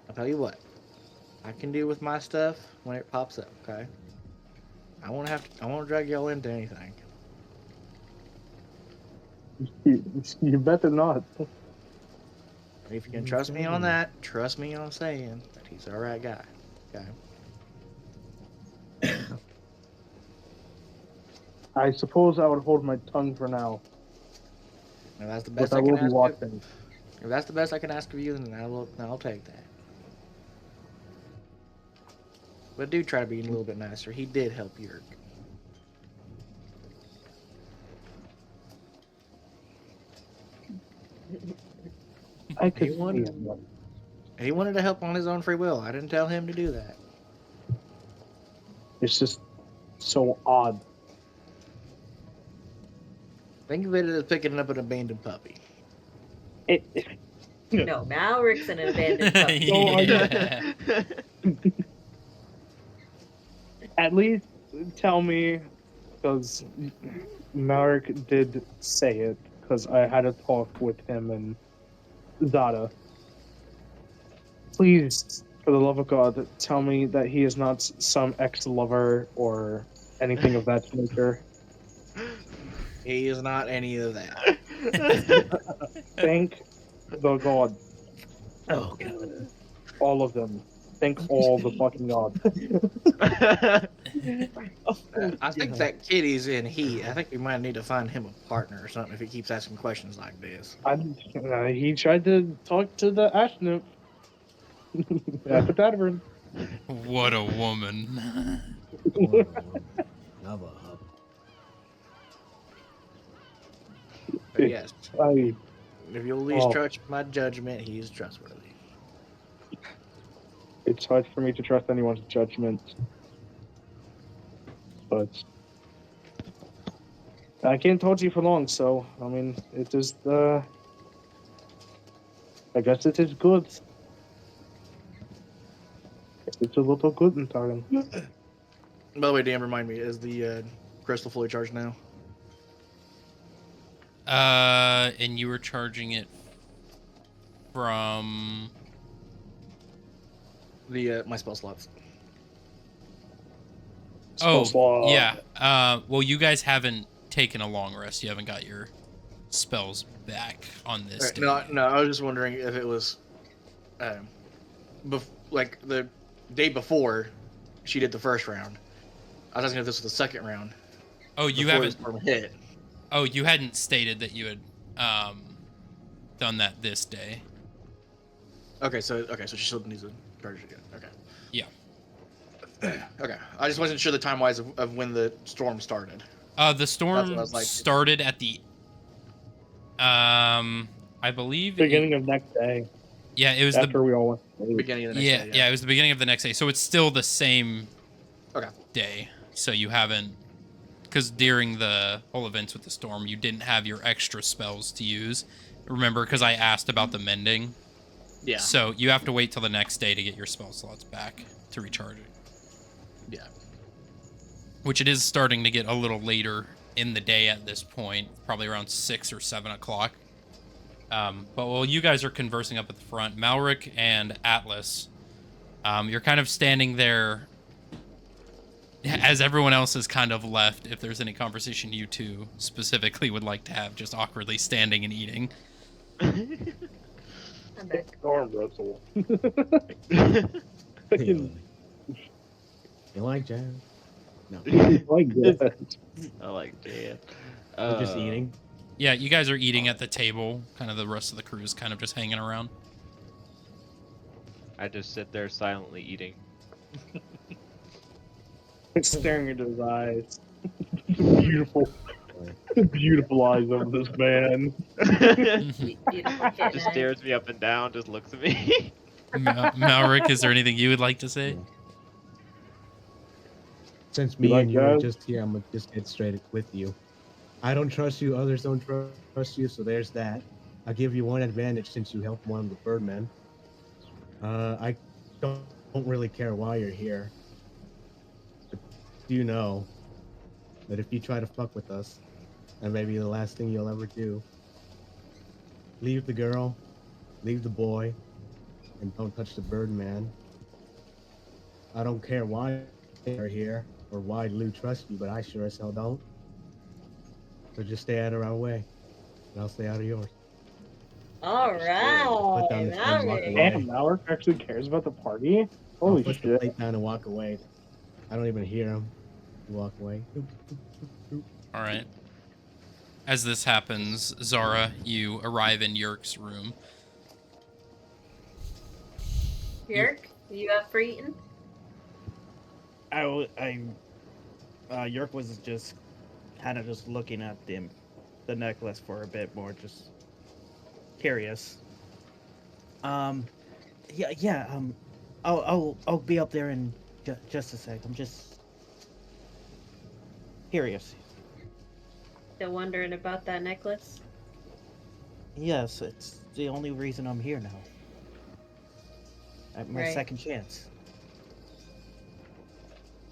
I'll tell you what. I can deal with my stuff when it pops up, okay? I won't drag y'all into anything. You better not. If you can trust me on that, trust me on saying that he's the right guy. Okay? I suppose I would hold my tongue for now, If that's the but best I I can will be ask. watching. If that's the best I can ask of you, then I'll take that. But do try to be a little bit nicer. He did help Yerk. I could He wanted to help on his own free will. I didn't tell him to do that. It's just so odd. Think of it as picking up an abandoned puppy. No, Malric's an abandoned puppy. Yeah. At least tell me, because Malric did say it, because I had a talk with him and Zada. Please, for the love of God, tell me that he is not some ex-lover or anything of that nature. He is not any of that. Thank the God. Oh, God. All of them. Thank all the fucking God. I think that kitty's in heat. I think we might need to find him a partner or something if he keeps asking questions like this. He tried to talk to the ash nymph at the tavern. What a woman. But yes, I, if you'll at least trust my judgment, he is trustworthy. it's hard for me to trust anyone's judgment, but I can't hold you for long. So I mean, it is the. I guess it is good. It's a little good in time. By the way, Dan, remind me, is the crystal fully charged now? And you were charging it from The my spell slots. Oh, Spell slot. yeah. Well, you guys haven't taken a long rest. You haven't got your spells back on this day. No, I was just wondering if it was, like the day before she did the first round. I was asking if this was the second round. Oh, you before haven't. the storm hit. Oh, you hadn't stated that you had done that this day. Okay, so she still needs to charge it again. Okay. Yeah. Okay, I just wasn't sure the time wise of when the storm started. The storm started at the I believe Beginning of next day. Yeah, it was after we all went to sleep. Beginning of the next day. Yeah, it was the beginning of the next day. So it's still the same Okay. day. So you haven't, because during the whole events with the storm, you didn't have your extra spells to use. Remember, because I asked about the mending. Yeah. So you have to wait till the next day to get your spell slots back to recharge it. Yeah. Which it is starting to get a little later in the day at this point, probably around 6 or 7 o'clock. But while you guys are conversing up at the front, Malric and Atlas, you're kind of standing there as everyone else has kind of left. If there's any conversation you two specifically would like to have, just awkwardly standing and eating. I'm back. Storm wrestle. You like jazz? No. Like that. I like Jan. We're just eating. Yeah, you guys are eating at the table. Kind of the rest of the crew is kind of just hanging around. I just sit there silently eating. Staring into his eyes. Beautiful. Beautiful eyes of this man. Beautiful kid. Just stares me up and down, just looks at me. Malric, is there anything you would like to say? Since me You like and you are jazz? just here, I'm gonna just get straight with you. I don't trust you, others don't trust you, so there's that. I'll give you one advantage since you helped one of the Birdmen. I don't really care why you're here. But you know that if you try to fuck with us, that may be the last thing you'll ever do. Leave the girl, leave the boy, and don't touch the Birdman. I don't care why you're here or why Lou trusts you, but I sure as hell don't. So just stay out of our way, and I'll stay out of yours. All Put right. down the phone and walk away. Damn, Malric actually cares about the party? Holy I'll put the shit. plate down and walk away. I don't even hear him. Walk away. All right. As this happens, Zara, you arrive in Yerk's room. Yerk, you up for eating? Yerk was just kind of just looking at the necklace for a bit more, just curious. I'll be up there in just a sec. I'm just curious. Still wondering about that necklace? Yes, it's the only reason I'm here now. At my Right. second chance.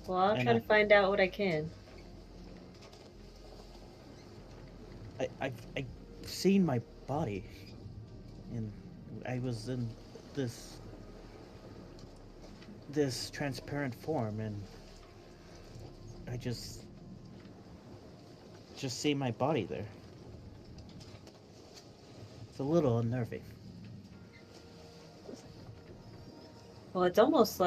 Well, I'll And, try to find out what I can. I've seen my body, and I was in this transparent form, and I just see my body there. It's a little unnerving. Well, it's almost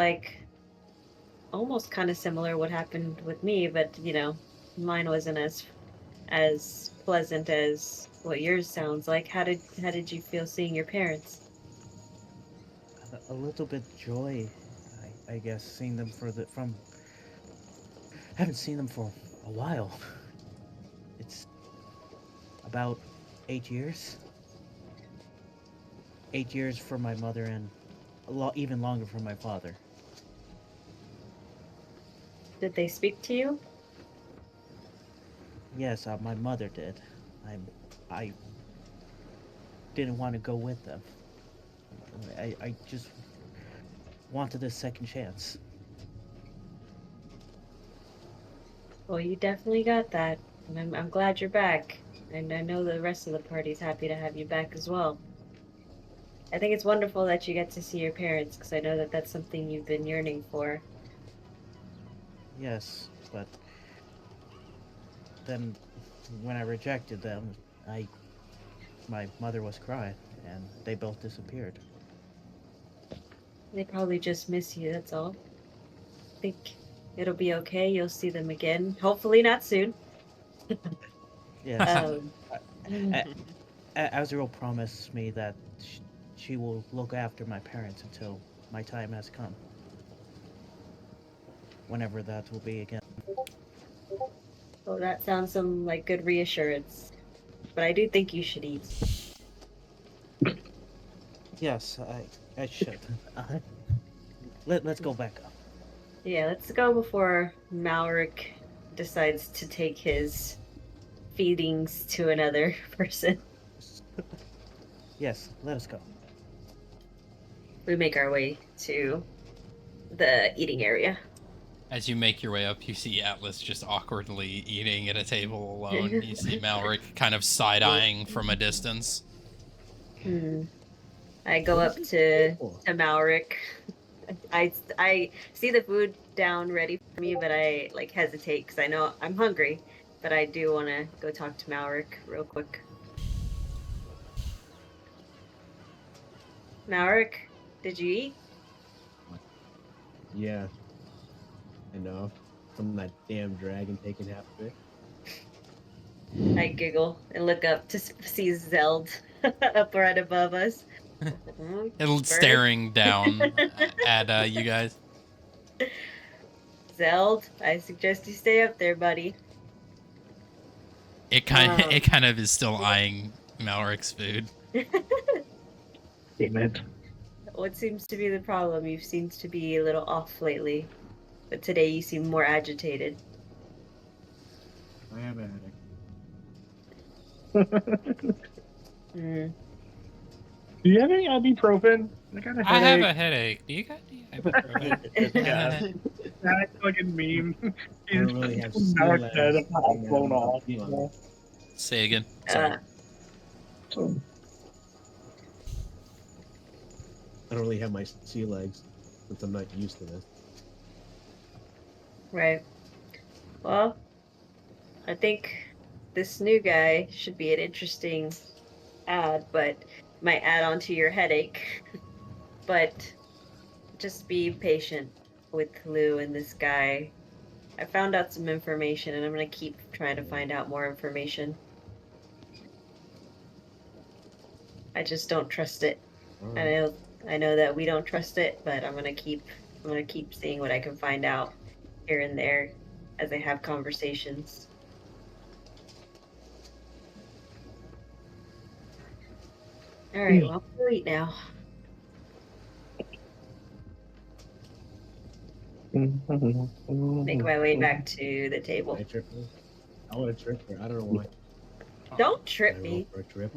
kind of similar what happened with me, but you know, mine wasn't as pleasant as what yours sounds like. How did you feel seeing your parents? A little bit joy, I guess, seeing them haven't seen them for a while. It's about 8 years. 8 years for my mother and even longer for my father. Did they speak to you? Yes, my mother did. I didn't want to go with them. I just wanted a second chance. Well, you definitely got that. And I'm glad you're back. And I know the rest of the party's happy to have you back as well. I think it's wonderful that you get to see your parents because I know that that's something you've been yearning for. Yes, but then when I rejected them, my mother was crying, and they both disappeared. They probably just miss you, that's all. I think it'll be okay. You'll see them again. Hopefully not soon. Yes, Um, Azrael promised me that she will look after my parents until my time has come. Whenever that will be again. well, that sounds some like good reassurance. But I do think you should eat. Yes, I should. Let's go back up. Yeah, let's go before Malric decides to take his feedings to another person. Yes, let us go. We make our way to the eating area. As you make your way up, you see Atlas just awkwardly eating at a table alone. You see Malric kind of side-eyeing from a distance. I go up to Malric. I see the food down ready for me, but I like hesitate because I know I'm hungry. But I do want to go talk to Malric real quick. Malric, did you eat? Yeah. I know. From that damn dragon taking half of it. I giggle and look up to see Zeld up right above us. Staring down at you guys. Zeld, I suggest you stay up there, buddy. It kind of is still eyeing Malric's food. Damn it. What seems to be the problem? You seem to be a little off lately, but today you seem more agitated. I am an Mm. Do you have any ibuprofen? I got a I have headache. a headache. Do you got ibuprofen? Yeah. That fucking meme. I don't really have sea Now it's legs. dead. I'm all Yeah, blown I'm off. feeling it. Say again. Sorry. I don't really have my sea legs since I'm not used to this. Right. Well, I think this new guy should be an interesting add, but might add on to your headache. But just be patient with Lou and this guy. I found out some information and I'm going to keep trying to find out more information. I just don't trust it. I know that we don't trust it, but I'm going to keep seeing what I can find out here and there as I have conversations. All right, well, I'm going to eat now. Make my way back to the table. I trip her. I want to trip her. I don't know why. Don't trip I me. for a trip.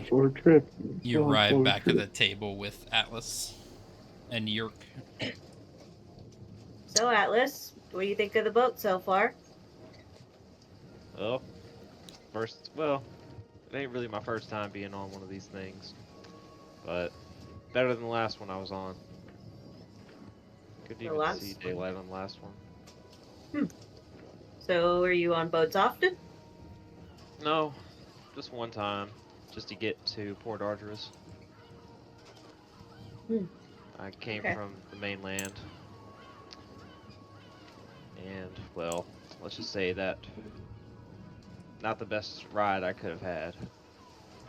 For a trip. You arrive back at the table with Atlas and Yerk. So, Atlas, what do you think of the boat so far? Well, it ain't really my first time being on one of these things, but better than the last one I was on. Couldn't even see daylight on the last one. So, are you on boats often? No, just one time, just to get to Port Arduous. I came from the mainland, and well, let's just say that not the best ride I could have had.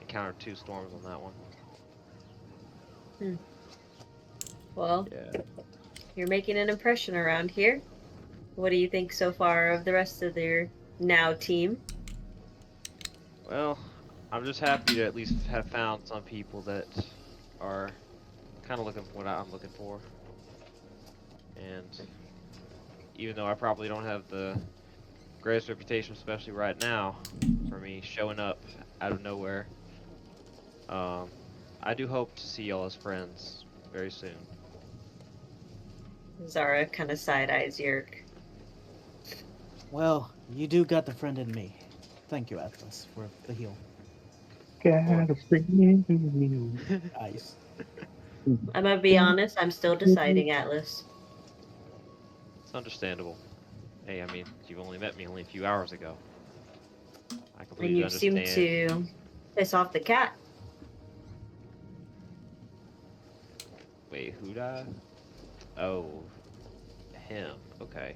Encountered 2 storms on that one. Well, Yeah. you're making an impression around here. What do you think so far of the rest of their now team? Well, I'm just happy to at least have found some people that are kind of looking for what I'm looking for. And even though I probably don't have the greatest reputation, especially right now, for me showing up out of nowhere, I do hope to see y'all as friends very soon. Zara kind of side eyes Yerk. Well, you do got the friend in me. Thank you, Atlas, for the heal. Gotta bring me. Nice. I'm gonna be honest, I'm still deciding, Atlas. It's understandable. Hey, I mean, you've only met me only a few hours ago. I And completely you seem understand. to piss off the cat. Wait, who'd I? Oh, him. Okay.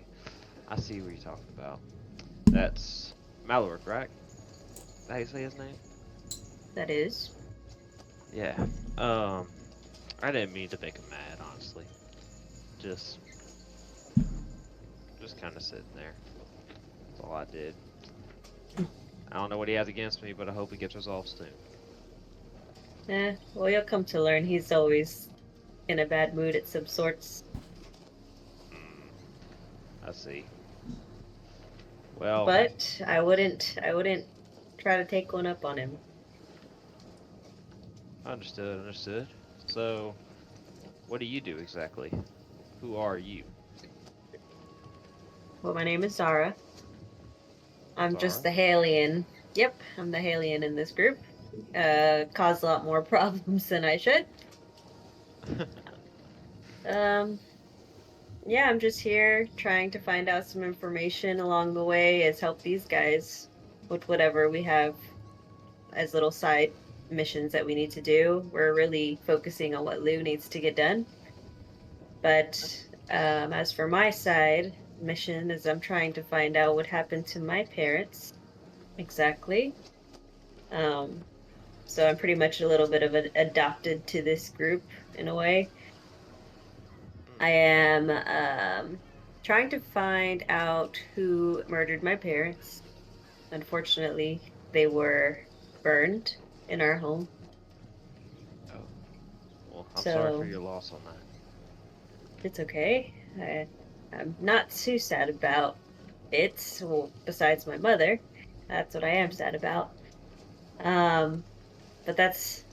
I see what you're talking about. That's Maloric, right? Is that how you say his name? That is. Yeah. I didn't mean to make him mad, honestly. Just kind of sitting there. That's all I did. I don't know what he has against me, but I hope it gets resolved soon. Well, you'll come to learn he's always in a bad mood at some sorts. I see. Well, But I wouldn't try to take one up on him. understood. So, what do you do exactly? Who are you? Well, my name is Zara. I'm just the Zara? Halion. Yep, I'm the Halion in this group. Cause a lot more problems than I should. Yeah, I'm just here trying to find out some information along the way as help these guys with whatever we have as little side missions that we need to do. We're really focusing on what Lou needs to get done. But as for my side mission is I'm trying to find out what happened to my parents exactly. So I'm pretty much a little bit of adopted to this group in a way. I am trying to find out who murdered my parents. Unfortunately, they were burned in our home. Oh. Well, I'm sorry for So your loss on that. it's okay. I'm not too sad about it. Well, besides my mother, that's what I am sad about. But that's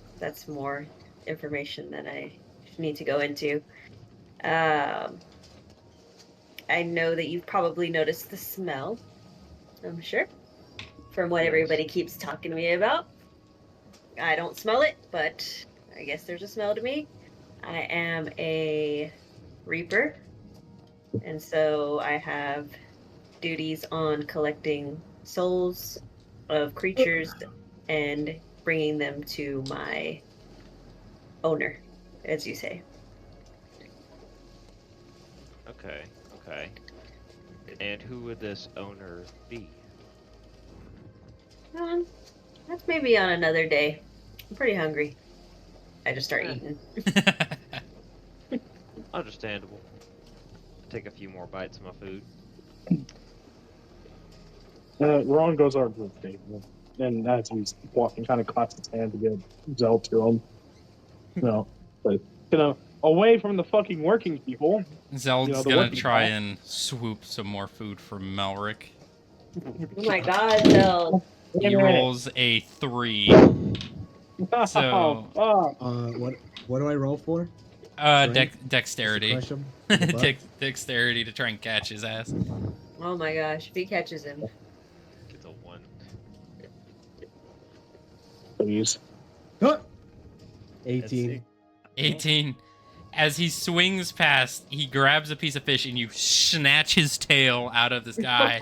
more information than I need to go into. Um, I know that you've probably noticed the smell. I'm sure from what Yes. everybody keeps talking to me about. I don't smell it, but I guess there's a smell to me. I am a reaper, and so I have duties on collecting souls of creatures and bringing them to my owner, as you say. Okay. And who would this owner be? That's maybe on another day. I'm pretty hungry. I just start Eh. eating. Understandable. Take a few more bites of my food. Ron goes over to the table, and as he's walking, kind of claps his hand to get Zell to him. But away from the fucking working people. Zeld's the gonna working try class. and swoop some more food from Melric. Oh my god, Zell. He rolls a 3. So, What do I roll for? Strength? dexterity. Just to crush him in the butt? Dexterity to try and catch his ass. Oh my gosh, if he catches him. Gets a 1. Please. 18. 18. As he swings past, he grabs a piece of fish and you snatch his tail out of this guy.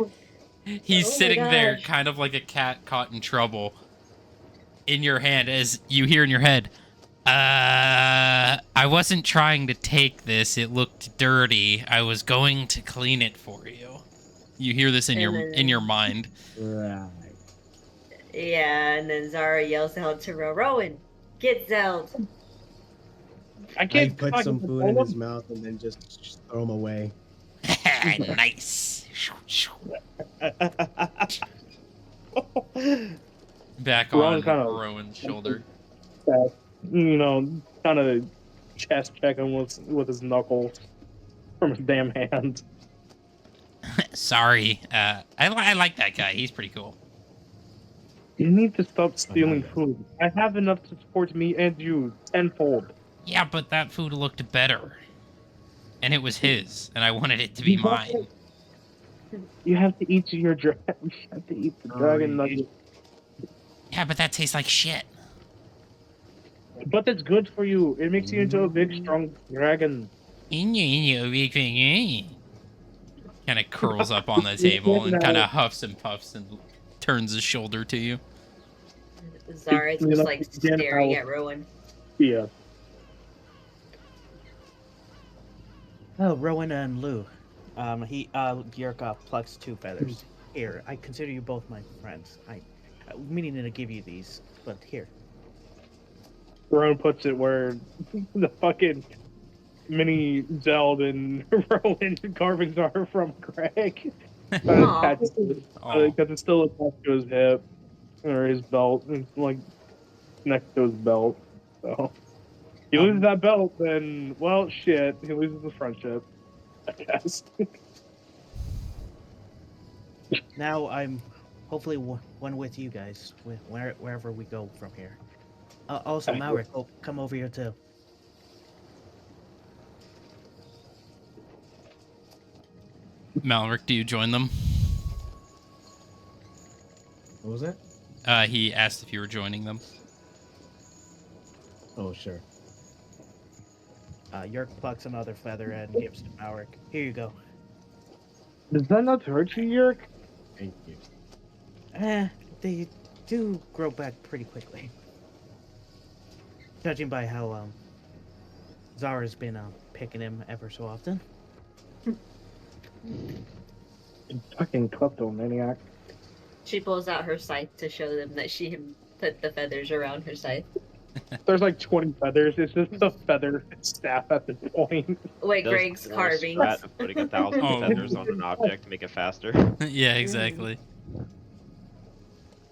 He's Oh my sitting there gosh. kind of like a cat caught in trouble in your hand as you hear in your head, I wasn't trying to take this. It looked dirty. I was going to clean it for you. You hear this in your mind. Right. Yeah, and then Zara yells out to Rowan, "Get Zeld!" I I can't put some food in his mouth and then just throw him away. Nice. Back Ron on kinda- Rowan's shoulder. kind of chest check him with his knuckles from his damn hand. Sorry. I like that guy. He's pretty cool. You need to stop stealing food. I have enough to support me and you tenfold. Yeah, but that food looked better. and it was his, and I wanted it to be mine. You have to eat your dragon. You have to eat the dragon nugget. Yeah, but that tastes like shit. But it's good for you. It makes you into a big, strong dragon. Kind of curls up on the table and kind of huffs and puffs and turns his shoulder to you. Zara's You just know, like again, staring how- at Rowan. Yeah. Oh, Rowan and Lou. Yerka plucks 2 feathers. Here, I consider you both my friends. Meaning to give you these, but here. Rowan puts it where the fucking mini Zeld and Rowan carvings are from Greg. Aw. Because Oh, it's still attached to his hip or his belt. It's like next to his belt. So he loses that belt, then well, shit, he loses the friendship. I guess. Now I'm hopefully one with you guys, wherever we go from here. Also, Maverick, come over here too. Malric, do you join them? What was that? He asked if you were joining them. Oh, sure. Yerk plucks another feather and gives to Maverick. Here you go. Does that not hurt you, Yerk? Thank you. They do grow back pretty quickly. Judging by how Zara's been picking him ever so often. Fucking kleptomaniac. She pulls out her scythe to show them that she had put the feathers around her scythe. There's like 20 feathers. It's just a feather staff at the point. Wait, Does Greg's the carving. strat of putting 1,000 Oh. feathers on an object to make it faster. Yeah, exactly.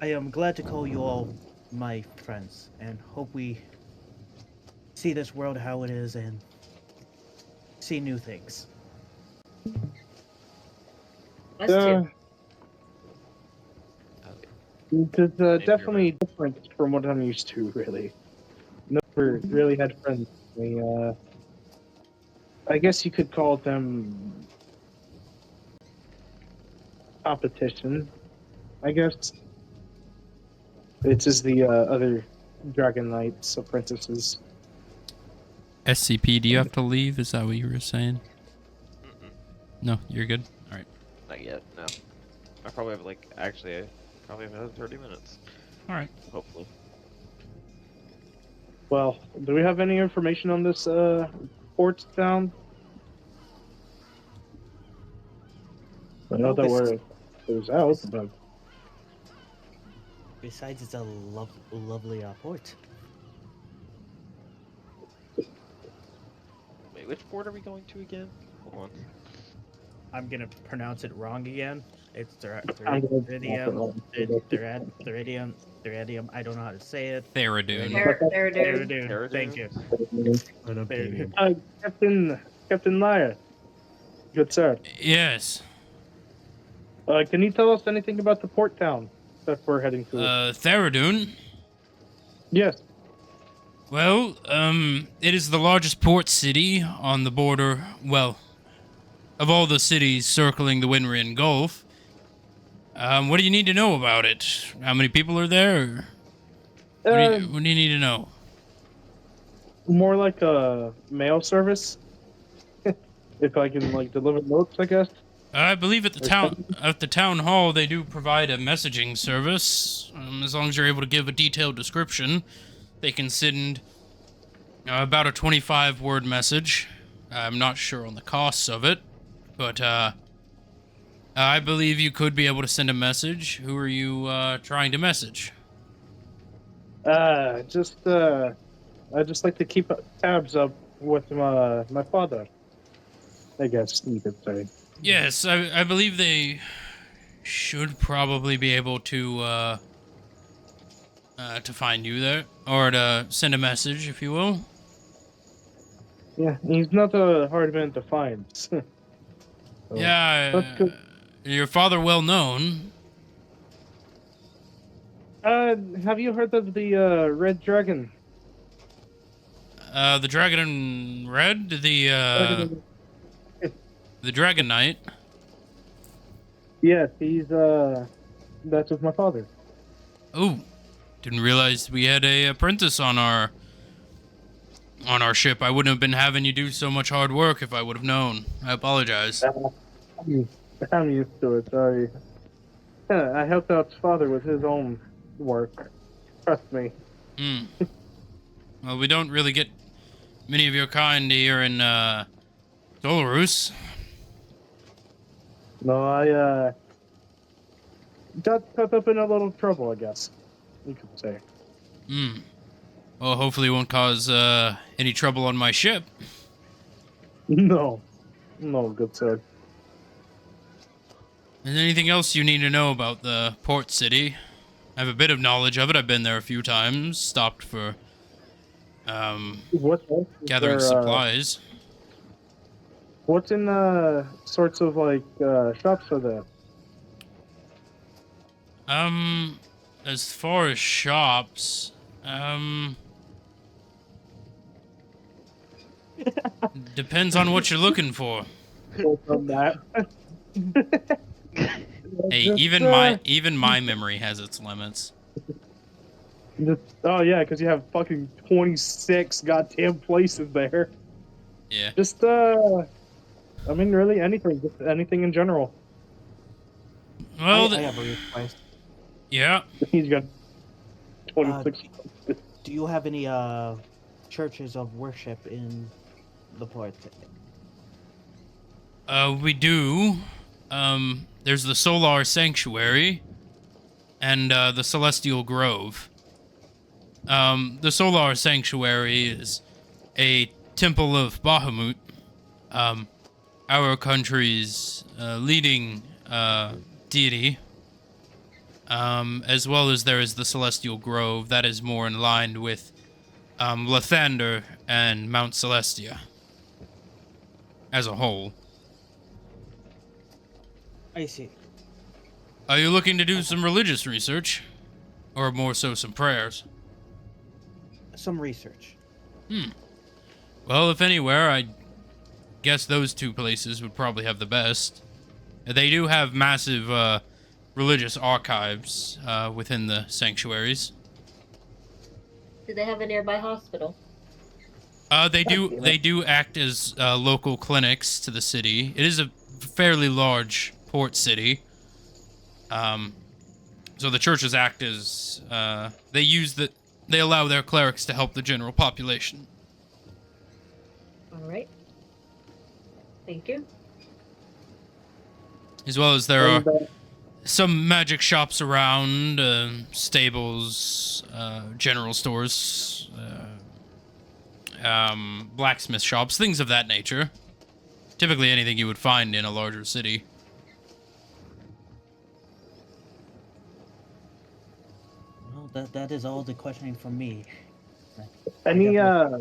I am glad to call you all my friends, and hope we see this world how it is and see new things. Us too. It's you're definitely different from what I'm used to, really. Never really had friends. I guess you could call them competition, I guess. It's just the other Dragon Knights apprentices. SCP, do you have to leave? Is that what you were saying? Mm-mm, No, you're good. All right. not yet, no. I probably have I probably have another 30 minutes, All right. hopefully. Well, do we have any information on this port town? I know that it was out, but Besides, it's a lovely port. Wait, which port are we going to again? Hold on. I'm gonna pronounce it wrong again. It's I'm gonna Theridium. I don't know how to say it. Theradune. Theridium. Thank you. Captain Laya. Good sir. Yes. Can you tell us anything about the port town that we're heading to? Theradune. Yes. Well, it is the largest port city on the border, well, of all the cities circling the Winrin Gulf. What do you need to know about it? How many people are there? What do you need to know? More like a mail service. If I can deliver notes, I guess. I believe at the town hall they do provide a messaging service. As long as you're able to give a detailed description, they can send about a 25-word message. I'm not sure on the costs of it, but I believe you could be able to send a message. Who are you trying to message? I just like to keep tabs up with my father. I guess you could say. Yes, I believe they should probably be able to find you there, or to send a message, if you will. Yeah, he's not a hard man to find. So, Yeah, that's good. your father well known. Have you heard of the Red Dragon? The dragon in red, the The Dragon Knight. Yes, he's that's with my father. Oh, didn't realize we had a apprentice on our ship. I wouldn't have been having you do so much hard work if I would have known. I apologize. I'm used to it. I helped out his father with his own work. Trust me. Hmm. Well, we don't really get many of your kind here in Dolorus. No, I got caught up in a little trouble, I guess you could say. Hmm. Well, hopefully it won't cause any trouble on my ship. No, good sir. Is there anything else you need to know about the port city? I have a bit of knowledge of it. I've been there a few times. Stopped for What else is gathering there, supplies. What's in sorts of like shops for that? As far as shops, depends on what you're looking for. From that. Hey, Just, even my memory has its limits. Oh yeah, because you have fucking 26 goddamn places there. Yeah. Just I mean, really anything, just anything in general. Well, I have a request. yeah. He's got 26. Do you have any churches of worship in the port? We do. There's the Solar Sanctuary and the Celestial Grove. The Solar Sanctuary is a temple of Bahamut, our country's leading deity, as well as there is the Celestial Grove that is more in line with Lathander and Mount Celestia as a whole. I see. Are you looking to do some religious research? Or more so some prayers? Some research. Well, if anywhere, I guess those two places would probably have the best. They do have massive religious archives within the sanctuaries. Do they have a nearby hospital? They do act as local clinics to the city. It is a fairly large port city. So the churches act as they allow their clerics to help the general population. All right. Thank you. As well as there are some magic shops around, stables, general stores, blacksmith shops, things of that nature. Typically anything you would find in a larger city. Well, that is all the questioning from me. Any I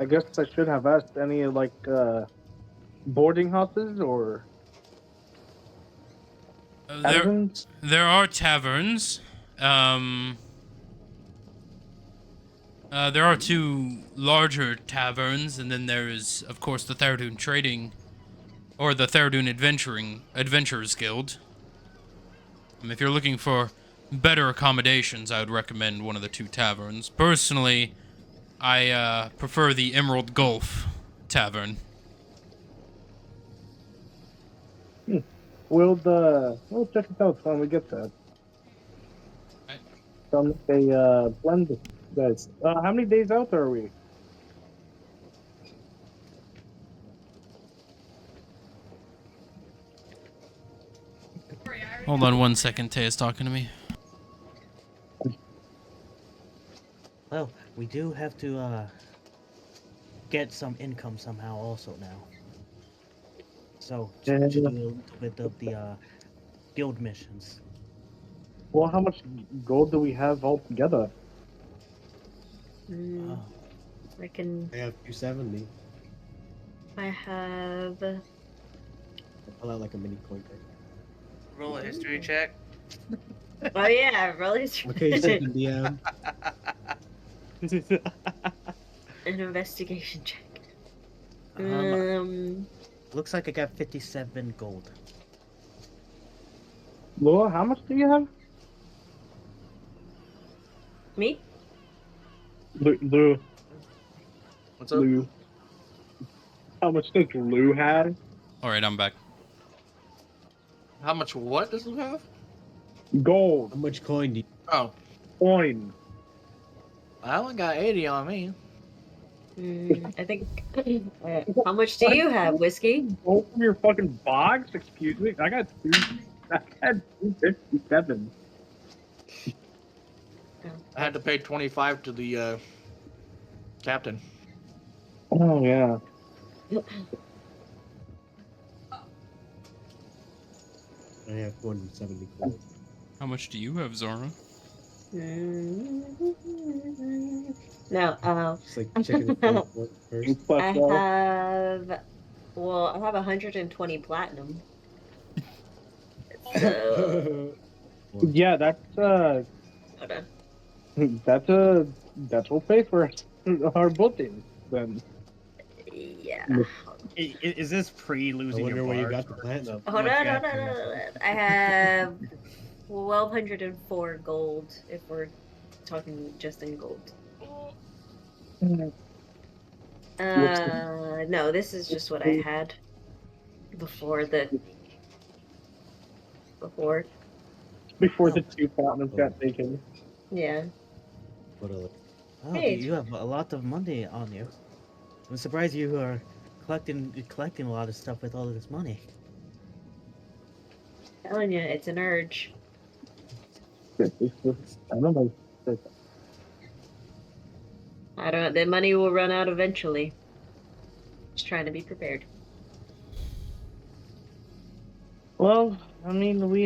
guess I should have asked any like boarding houses or taverns? There are taverns. There are two larger taverns, and then there is, of course, the Theradune Trading, or the Theradune Adventurers Guild. If you're looking for better accommodations, I would recommend one of the two taverns. Personally, I prefer the Emerald Gulf Tavern. We'll check it out when we get there. Some say blend, guys. How many days out are we? Hold on 1 second, Taya's talking to me. Well, we do have to get some income somehow also now. So, to do a little bit of the guild missions. Well, how much gold do we have altogether? I can. I have 270. I have. I'll have like a mini coin. Roll a history check. Oh yeah, really. Okay, second DM. An investigation check. Looks like I got 57 gold. Laura, how much do you have? Me? Lou, What's up? Lou. How much does Lou have? All right, I'm back. How much what does Lou have? Gold. How much coin do you? Oh, Coin. I only got 80 on me. I think. How much do you have, Whiskey? Gold from your fucking box? Excuse me? I got 257. I had to pay 25 to the captain. Oh, yeah. I have 270 coin. How much do you have, Zora? No, Just like checking the coin first. Plus, I have. Well, I have 120 platinum. So, yeah, that's hold on. that's what pay for our booking then. Yeah. Is this pre I losing wonder your where you bars? got the platinum. Hold What on, you hold have on, to hold on. I have 1,204 gold if we're talking just in gold. No, this is just what I had before before. Before the 2 platinums got taken. Yeah. What a- Oh, Hey. you have a lot of money on you. I'm surprised you are collecting a lot of stuff with all of this money. Telling you, it's an urge. I don't know. I don't. The money will run out eventually. Just trying to be prepared. Well, I mean, we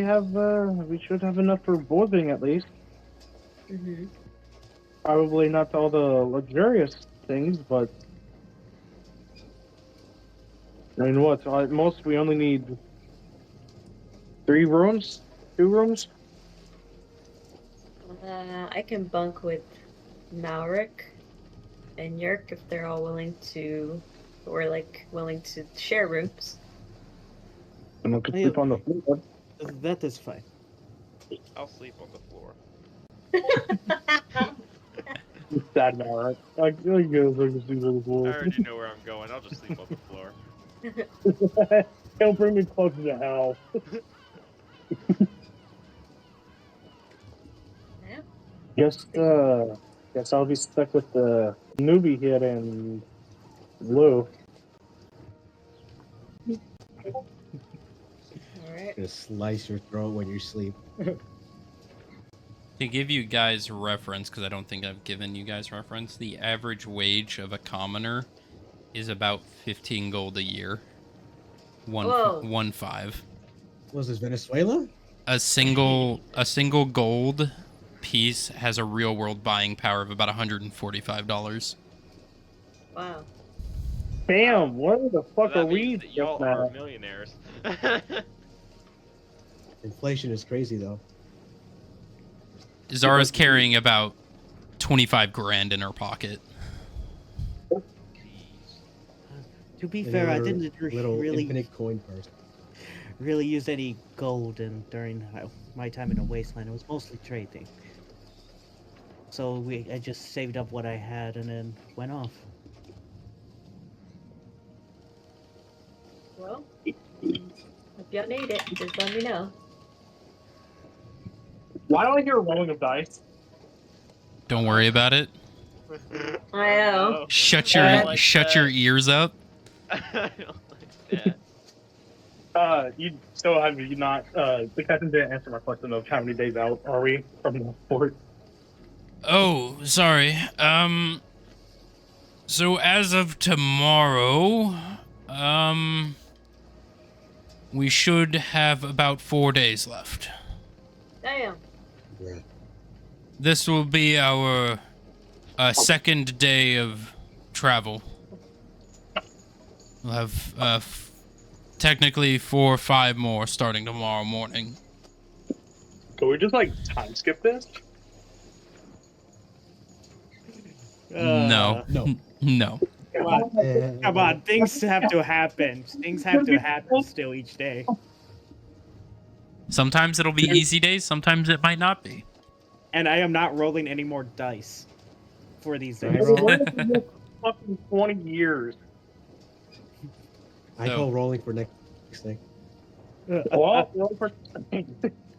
should have enough for boarding at least. Mm-hmm. Probably not all the luxurious things, but I mean, what? At most, we only need 3 rooms, 2 rooms. I can bunk with Malric and Yerk if they're all willing to, or like willing to share rooms. And we could sleep on the floor. That is fine. I'll sleep on the floor. Sad now, right? I guess I can sleep on the I floor. already know where I'm going. I'll just sleep on the floor. He'll bring me closer to hell. Yeah. Guess I'll be stuck with the newbie here and Lou. All right. Gonna slice your throat when you sleep. To give you guys reference, because I don't think I've given you guys reference, the average wage of a commoner is about 15 gold a year. Whoa. 1.5. Was this Venezuela? A single gold piece has a real world buying power of about $145. Wow. Bam! Where the fuck So are that we? means that y'all just now? are millionaires. Inflation is crazy though. Zara's carrying about 25 grand in her pocket. To be fair, I didn't Little really infinite coin purse. use any gold during my time in the wasteland. It was mostly trading. So I just saved up what I had and then went off. Well, if y'all need it, just let me know. Why do I hear rolling of dice? Don't worry about it. I know. Shut I your don't like shut that. your ears up. I don't like that. You still have you not? The captain didn't answer my question of how many days out are we from the port? Oh, sorry. So as of tomorrow, we should have about 4 days left. Damn. Yeah. This will be our second day of travel. We'll have technically 4 or 5 more starting tomorrow morning. Can we just like time skip this? No. No. No. Come on, things have to happen. Things have to happen still each day. Sometimes it'll be easy days, sometimes it might not be. And I am not rolling any more dice for these Right, days. roll? Fucking 20 years. I call rolling for next thing. Well,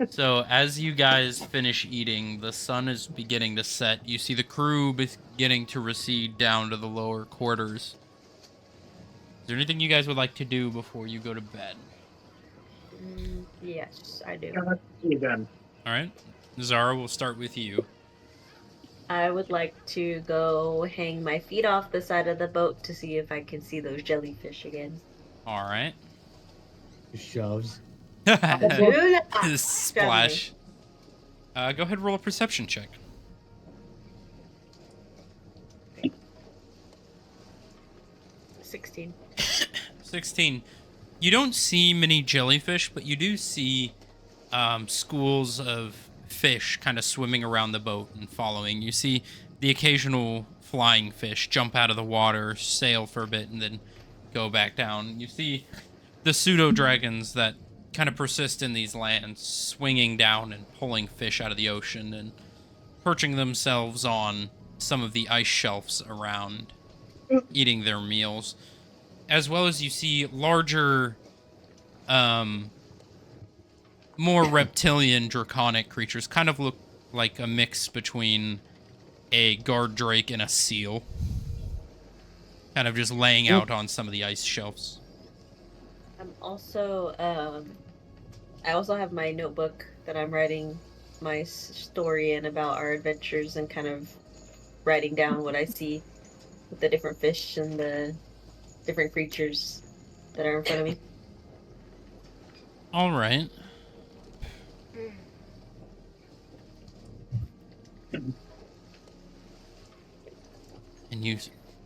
So as you guys finish eating, the sun is beginning to set. You see the crew beginning to recede down to the lower quarters. Is there anything you guys would like to do before you go to bed? Yes, I do. again. All right. Zara, we'll start with you. I would like to go hang my feet off the side of the boat to see if I can see those jellyfish again. All right. Shoves. Splash. Go ahead and roll a perception check. 16. 16. You don't see many jellyfish, but you do see schools of fish kind of swimming around the boat and following. You see the occasional flying fish jump out of the water, sail for a bit, and then go back down. You see the pseudo-dragons that kind of persist in these lands, swinging down and pulling fish out of the ocean and perching themselves on some of the ice shelves around, eating their meals. As well as you see larger, more reptilian, draconic creatures, kind of look like a mix between a guard drake and a seal. Kind of just laying out on some of the ice shelves. I'm also, I also have my notebook that I'm writing my story in about our adventures and kind of writing down what I see with the different fish and the different creatures that are in front of me. All right. And you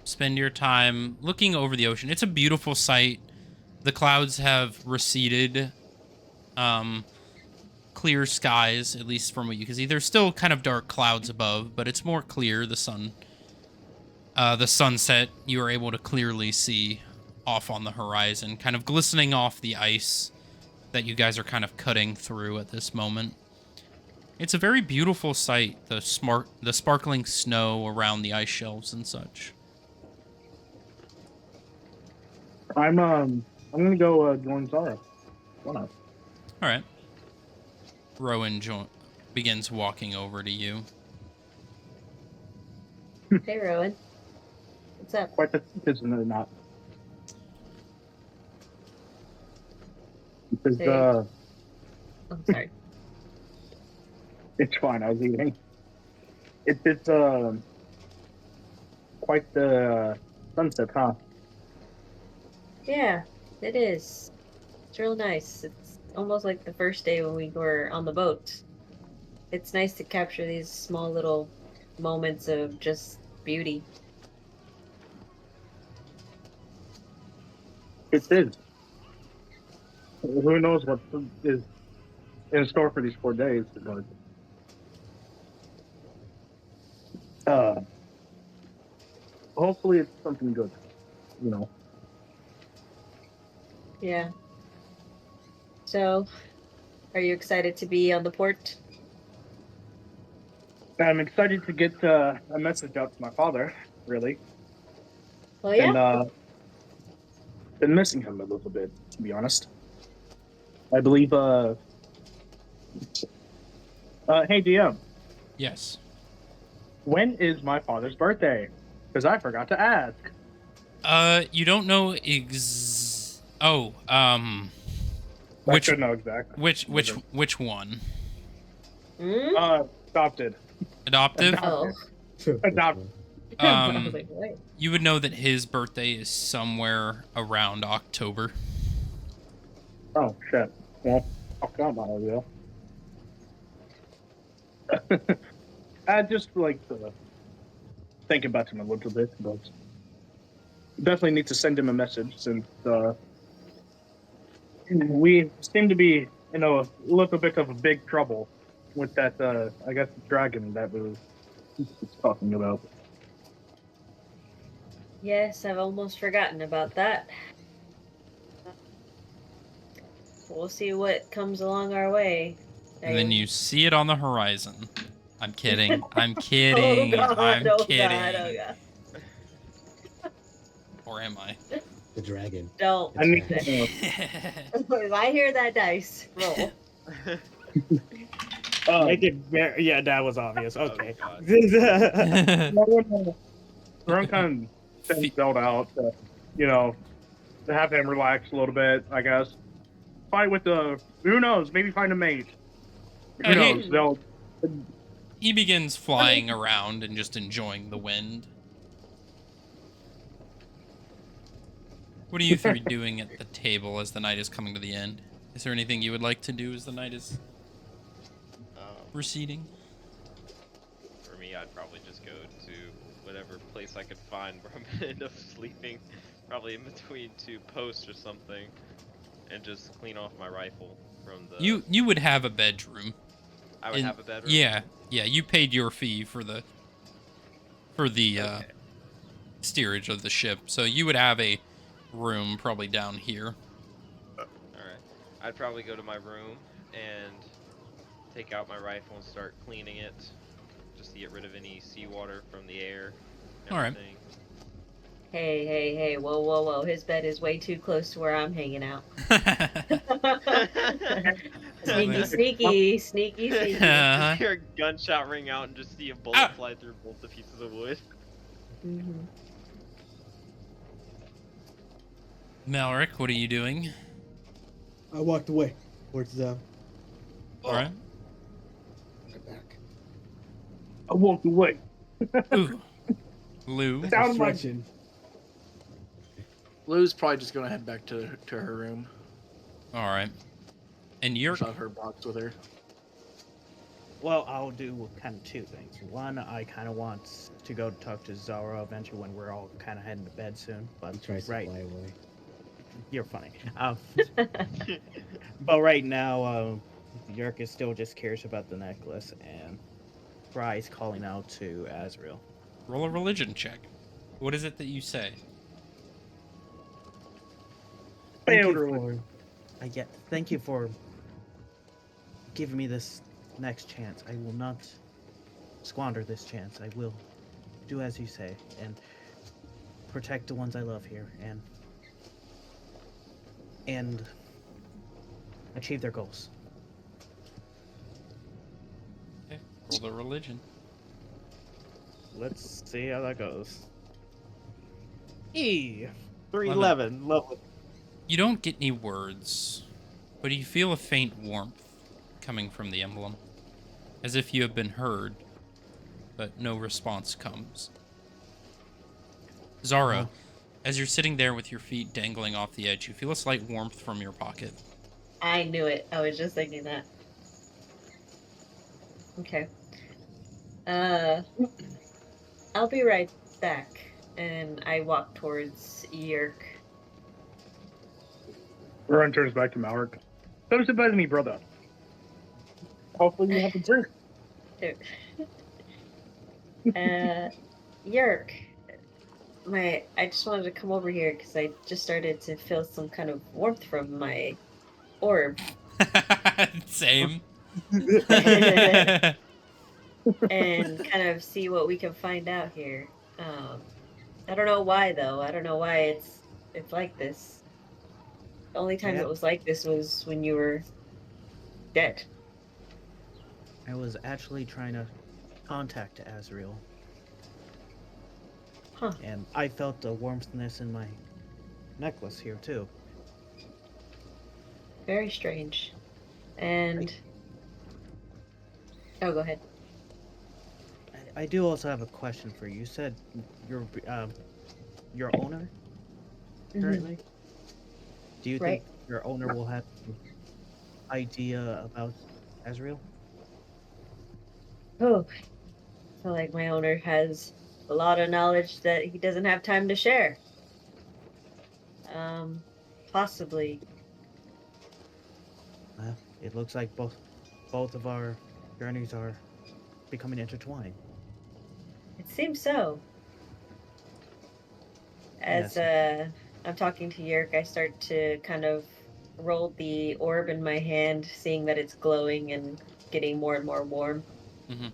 spend your time looking over the ocean. It's a beautiful sight. The clouds have receded. Clear skies, at least from what you can see. There's still kind of dark clouds above, but it's more clear. The sunset, you are able to clearly see off on the horizon, kind of glistening off the ice that you guys are kind of cutting through at this moment. It's a very beautiful sight, the sparkling snow around the ice shelves and such. I'm gonna go join Zara. Why not? All right. Rowan begins walking over to you. Hey, Rowan. What's up? Quite the isn't it not? Because Hey. Oh, sorry. it's fine. I was eating. It's quite the sunset, huh? Yeah, it is. It's real nice. It's almost like the first day when we were on the boat. It's nice to capture these small little moments of just beauty. It is. Who knows what is in store for these 4 days? But hopefully it's something good. You know. Yeah. So, are you excited to be on the port? I'm excited to get a message out to my father. Really. Well, yeah. And been missing him a little bit, to be honest. I believe. Hey, DM. Yes. When is my father's birthday? Because I forgot to ask. You don't know I should know exactly. which one? Hmm? Adopted. Adoptive? Oh. Adopted. I was like, wait. You would know that his birthday is somewhere around October. Oh shit. Well, I forgot about it, yeah. I just like to think about him a little bit, but definitely need to send him a message since we seem to be in a little bit of a big trouble with that. I guess the dragon that we was talking about. Yes, I've almost forgotten about that. We'll see what comes along our way. And then I- you see it on the horizon. I'm kidding. I'm Oh kidding. god, I'm oh kidding. god, oh god. Or am I? The dragon. Don't. I need It's to know. If I hear that dice roll. Make it very, yeah, that was obvious. Okay. God. Run kind of sends Zelda out to, to have him relax a little bit, I guess. Fight with who knows, maybe find a mate. Who Hey. knows? They'll. He begins flying around and just enjoying the wind. What are you three doing at the table as the night is coming to the end? Is there anything you would like to do as the night is receding? For me, I'd probably just go to whatever place I could find where I'm gonna end up sleeping, probably in between two posts or something, and just clean off my rifle from the. You would have a bedroom. I would have a bedroom. Yeah, you paid your fee for the Okay. steerage of the ship, so you would have a room probably down here. Alright. I'd probably go to my room and take out my rifle and start cleaning it, just to get rid of any seawater from the air and Alright. everything. Hey, whoa, whoa, whoa. His bed is way too close to where I'm hanging out. Sneaky. Uh-huh. Hear a gunshot ring out and just see a bullet fly through both the pieces of wood. Mm-hmm. Malric, what are you doing? I walked away towards Alright. right back. I walked away. Ooh. Lou. Down my. Stretching. Lou's probably just gonna head back to her room. Alright. And you're Shove her box with her. Well, I'll do kind of two things. One, I kind of want to go talk to Zara eventually when we're all kind of heading to bed soon. But He tries to right, fly away. you're funny. But right now, Yerk is still just curious about the necklace, and Fry's calling out to Azrael. roll a religion check. What is it that you say? Thank you Failed. thank you for giving me this next chance. I will not squander this chance. I will do as you say and protect the ones I love here and achieve their goals. Okay. Roll the religion. Let's see how that goes. 311. Lovely. You don't get any words, but you feel a faint warmth coming from the emblem, as if you have been heard, but no response comes. Zara, as you're sitting there with your feet dangling off the edge, you feel a slight warmth from your pocket. I knew it. I was just thinking that. Okay. I'll be right back. And I walk towards Yerk. Run turns back to Malric. Come sit by me, brother. Hopefully you have a drink. Yerk. I just wanted to come over here because I just started to feel some kind of warmth from my orb. Same. And kind of see what we can find out here. I don't know why though. I don't know why it's like this. The only time Yeah. it was like this was when you were dead. I was actually trying to contact Azrael. Huh. And I felt the warmthness in my necklace here too. Very strange. And oh, go ahead. I do also have a question for you. You said you're your owner currently. Do you Right. think your owner will have an idea about Azrael? Oh, I feel like my owner has a lot of knowledge that he doesn't have time to share. Possibly. Well, it looks like both of our journeys are becoming intertwined. It seems so. As I'm talking to Yerk, I start to kind of roll the orb in my hand, seeing that it's glowing and getting more and more warm. Mm-hmm.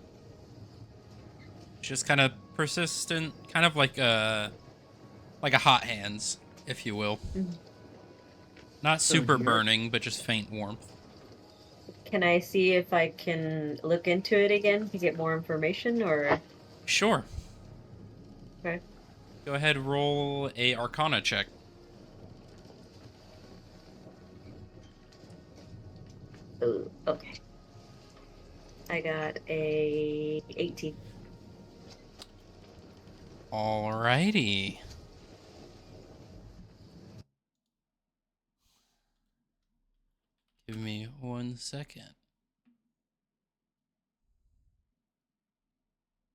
Just kind of persistent, kind of like a hot hands, if you will. Mhm. Not So super Yerk- burning, but just faint warmth. Can I see if I can look into it again to get more information, or? Sure. Okay. Go ahead, roll a Arcana check. Ooh, okay. I got a 18. Alrighty. Give me 1 second.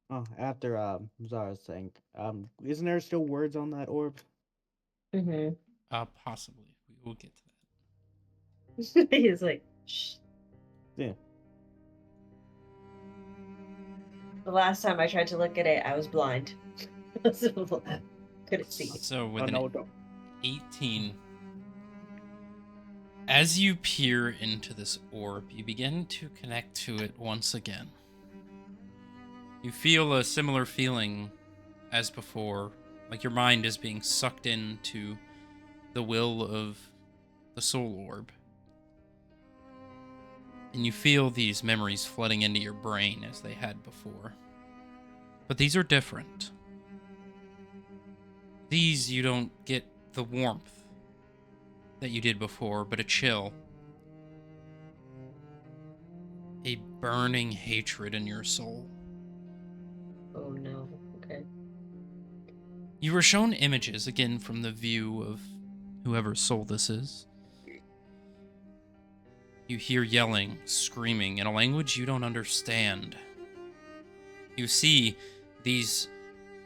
Oh, after Zara's saying, isn't there still words on that orb? Mm-hmm. Possibly. We will get to that. He's like, shh. Yeah. The last time I tried to look at it, I was blind. So, couldn't see. So with Oh, an no, don't. 18, as you peer into this orb, you begin to connect to it once again. You feel a similar feeling as before, like your mind is being sucked into the will of the soul orb. And you feel these memories flooding into your brain as they had before. But these are different. These, you don't get the warmth that you did before, but a chill. A burning hatred in your soul. Oh no. Okay. You were shown images, again from the view of whoever's soul this is. You hear yelling, screaming in a language you don't understand. You see these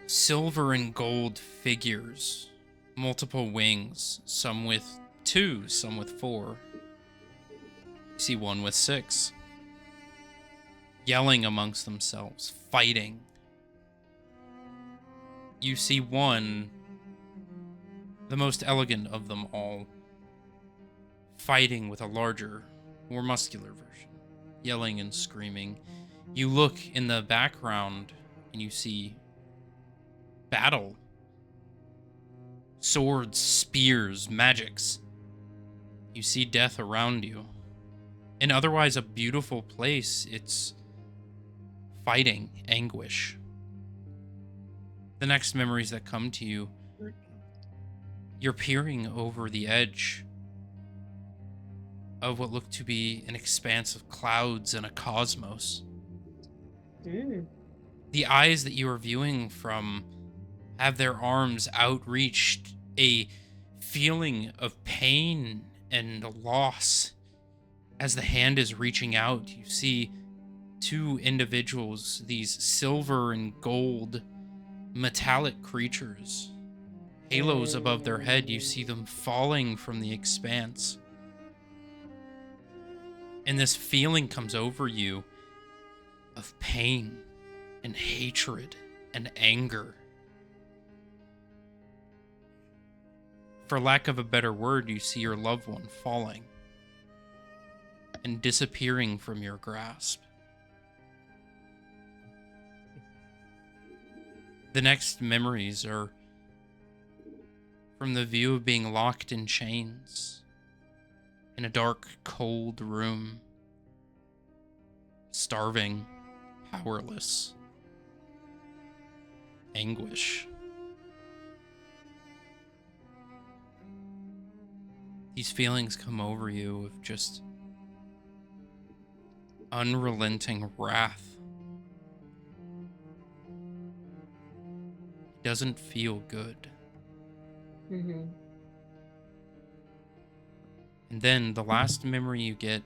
silver and gold figures, multiple wings, some with 2, some with 4. You see one with 6. Yelling amongst themselves, fighting. You see one, the most elegant of them all, fighting with a larger, more muscular version, yelling and screaming. You look in the background and you see battle. Swords, spears, magics. You see death around you. In otherwise a beautiful place, it's fighting, anguish. The next memories that come to you, you're peering over the edge of what looked to be an expanse of clouds and a cosmos. Mm. The eyes that you are viewing from have their arms outreached, a feeling of pain and loss. As the hand is reaching out, you see 2 individuals, these silver and gold metallic creatures. Halos above their head, you see them falling from the expanse. And this feeling comes over you of pain and hatred and anger. For lack of a better word, you see your loved one falling and disappearing from your grasp. The next memories are from the view of being locked in chains in a dark, cold room, starving, powerless, anguish. These feelings come over you of just unrelenting wrath. It doesn't feel good. Mm-hmm. And then the last memory you get,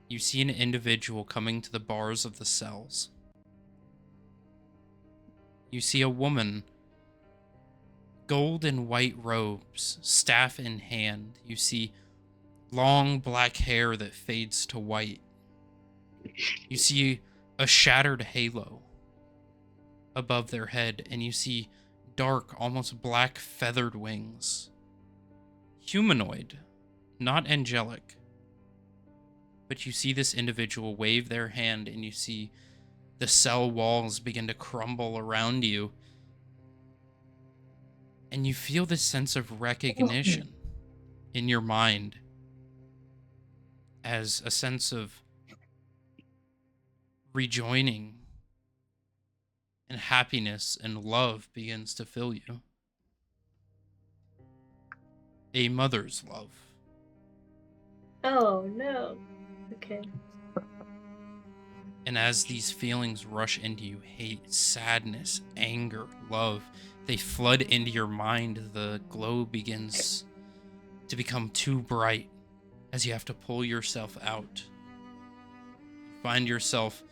you see an individual coming to the bars of the cells. You see a woman, gold and white robes, staff in hand. You see long black hair that fades to white. You see a shattered halo above their head, and you see dark, almost black feathered wings. Humanoid, not angelic. But you see this individual wave their hand, and you see the cell walls begin to crumble around you. And you feel this sense of recognition in your mind, as a sense of rejoining and happiness and love begins to fill you. A mother's love. Oh no. Okay. And as these feelings rush into you, hate, sadness, anger, love, they flood into your mind. The glow begins to become too bright as you have to pull yourself out. You find yourself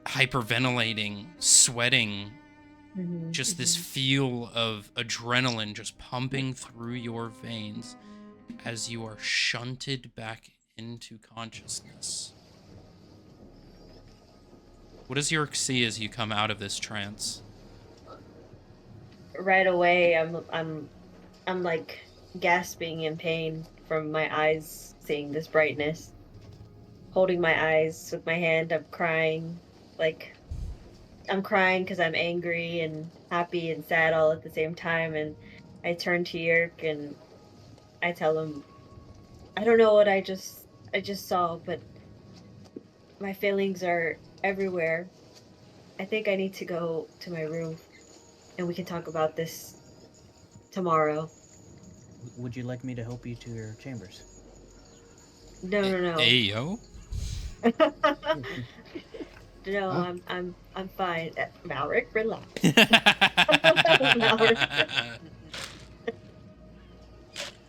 hyperventilating, sweating, just this feel of adrenaline just pumping through your veins as you are shunted back into consciousness. What does Yerk see as you come out of this trance? Right away, I'm like gasping in pain from my eyes seeing this brightness. Holding my eyes with my hand, I'm crying. Like, I'm crying because I'm angry and happy and sad all at the same time. And I turn to Yerk and I tell him, I don't know what I just saw, but my feelings are everywhere. I think I need to go to my room and we can talk about this tomorrow. Would you like me to help you to your chambers? No. Ayo? No, Huh? I'm fine. Malric, relax.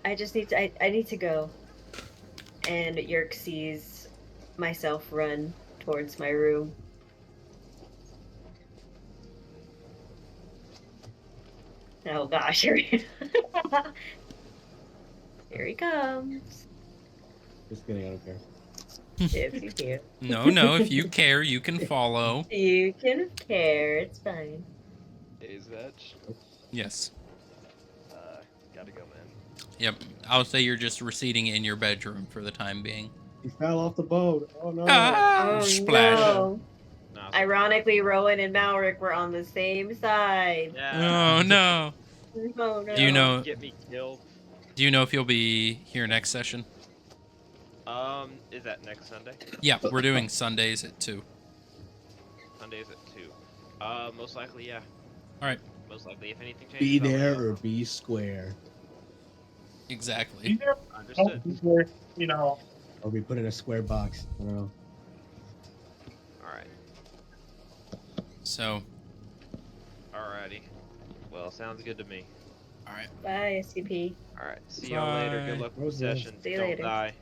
I just need to I need to go. And Yerk sees myself run towards my room. Oh gosh, here he comes. Just kidding, I don't care. If you care. No, if you care, you can follow. You can care, it's fine. Is that? Yes. Gotta go, man. Yep. I'll say you're just receding in your bedroom for the time being. He fell off the boat. Oh no. Oh Splash. no. No, Ironically, Rowan and Malric were on the same side. yeah. Oh no. Oh no. Do you know? Get me killed. Do you know if you'll be here next session? Is that next Sunday? Yeah, we're doing Sundays at 2. Sundays at 2. Most likely, yeah. All right. Most likely, if anything changes. Be I'll let you there know. or be square. Exactly. Understood. You know, Or be put in a square box. I don't know. Alright. So, Alrighty. Well, sounds good to me. all right. Bye, SCP. Alright. See y'all later. Good Bye. luck with the Roses. session. See you Don't later. die.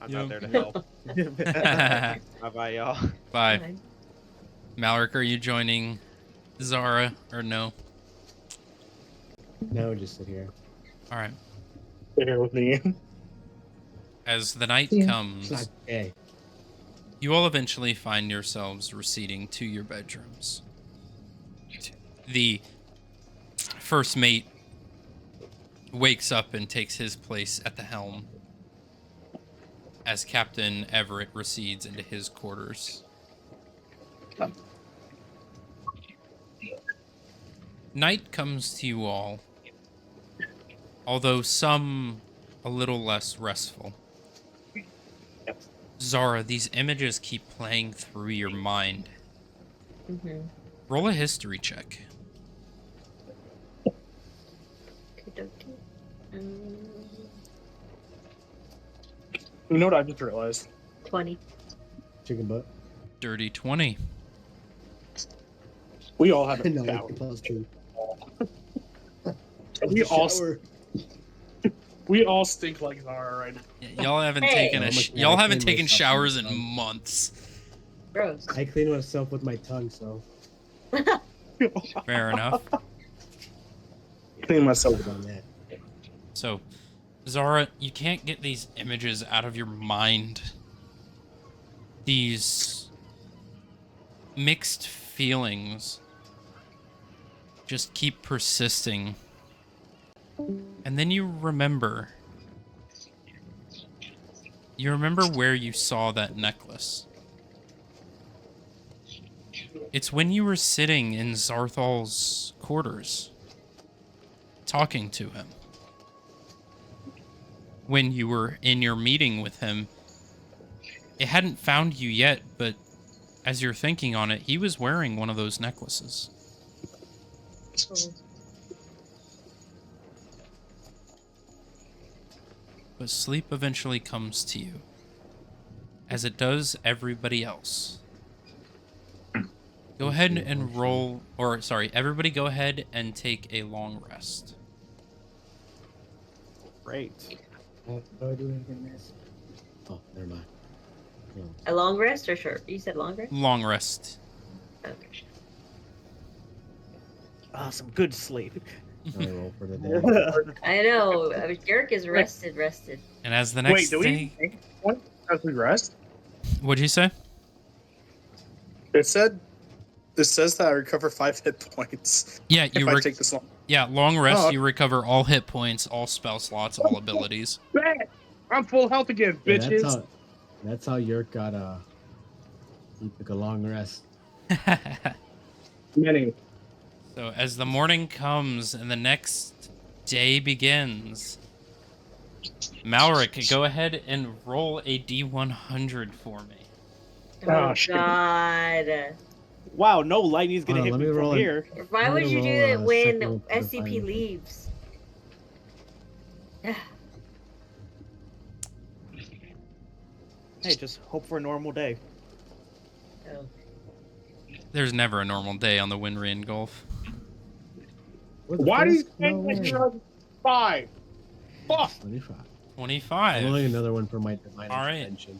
I'm Yep. not there to help. Bye bye, y'all. Bye. Bye. Malric, are you joining Zara or no? No, just sit here. All right. sit here with me. As the night Yeah. comes, It's not gay. you all eventually find yourselves receding to your bedrooms. The first mate wakes up and takes his place at the helm as Captain Everett recedes into his quarters. Night comes to you all, although some a little less restful. Zara, these images keep playing through your mind. Roll a history check. Okey-dokey. You know what I just realized? 20. Chicken butt. Dirty 20. We all have a No, shower. plus 2. We all Shower. we all stink like Zara right now. Y'all haven't Hey. taken Oh a my sh- God, y'all I haven't cleaned taken myself showers in in the months. Gross. I clean myself with my tongue, so Fair enough. Clean myself. on that. So, Zara, you can't get these images out of your mind. These mixed feelings just keep persisting. And then you remember. You remember where you saw that necklace. It's when you were sitting in Zarthal's quarters, talking to him. When you were in your meeting with him, it hadn't found you yet, but as you're thinking on it, he was wearing one of those necklaces. But sleep eventually comes to you, as it does everybody else. Go ahead and roll, or sorry, everybody go ahead and take a long rest. Great. How do I do anything this? Oh, never mind. No. A long rest or short? You said long rest? Long rest. Okay. Some good sleep. I roll for the day. I know. Yerk is rested. And as the next Wait, do we day... take one as we rest? What'd you say? It says that I recover 5 hit points. Yeah, If you I take this long. Yeah, long rest, Oh. you recover all hit points, all spell slots, all abilities. Bet! I'm full health again, Yeah, bitches. that's how Yerk got he took a long rest. Many. So as the morning comes and the next day begins, Malric, go ahead and roll a D100 for me. Oh, shit. God. Wow, no lightning's gonna hit let me me from roll it. here. Why I'm would gonna you do roll that a when second for the SCP final. leaves? Hey, just hope for a normal day. Oh. There's never a normal day on the Winrian Gulf. What the Why do you frisk? No think way. you're 5? Fuck! 25. 25. Rolling another one for my divine All right. intervention.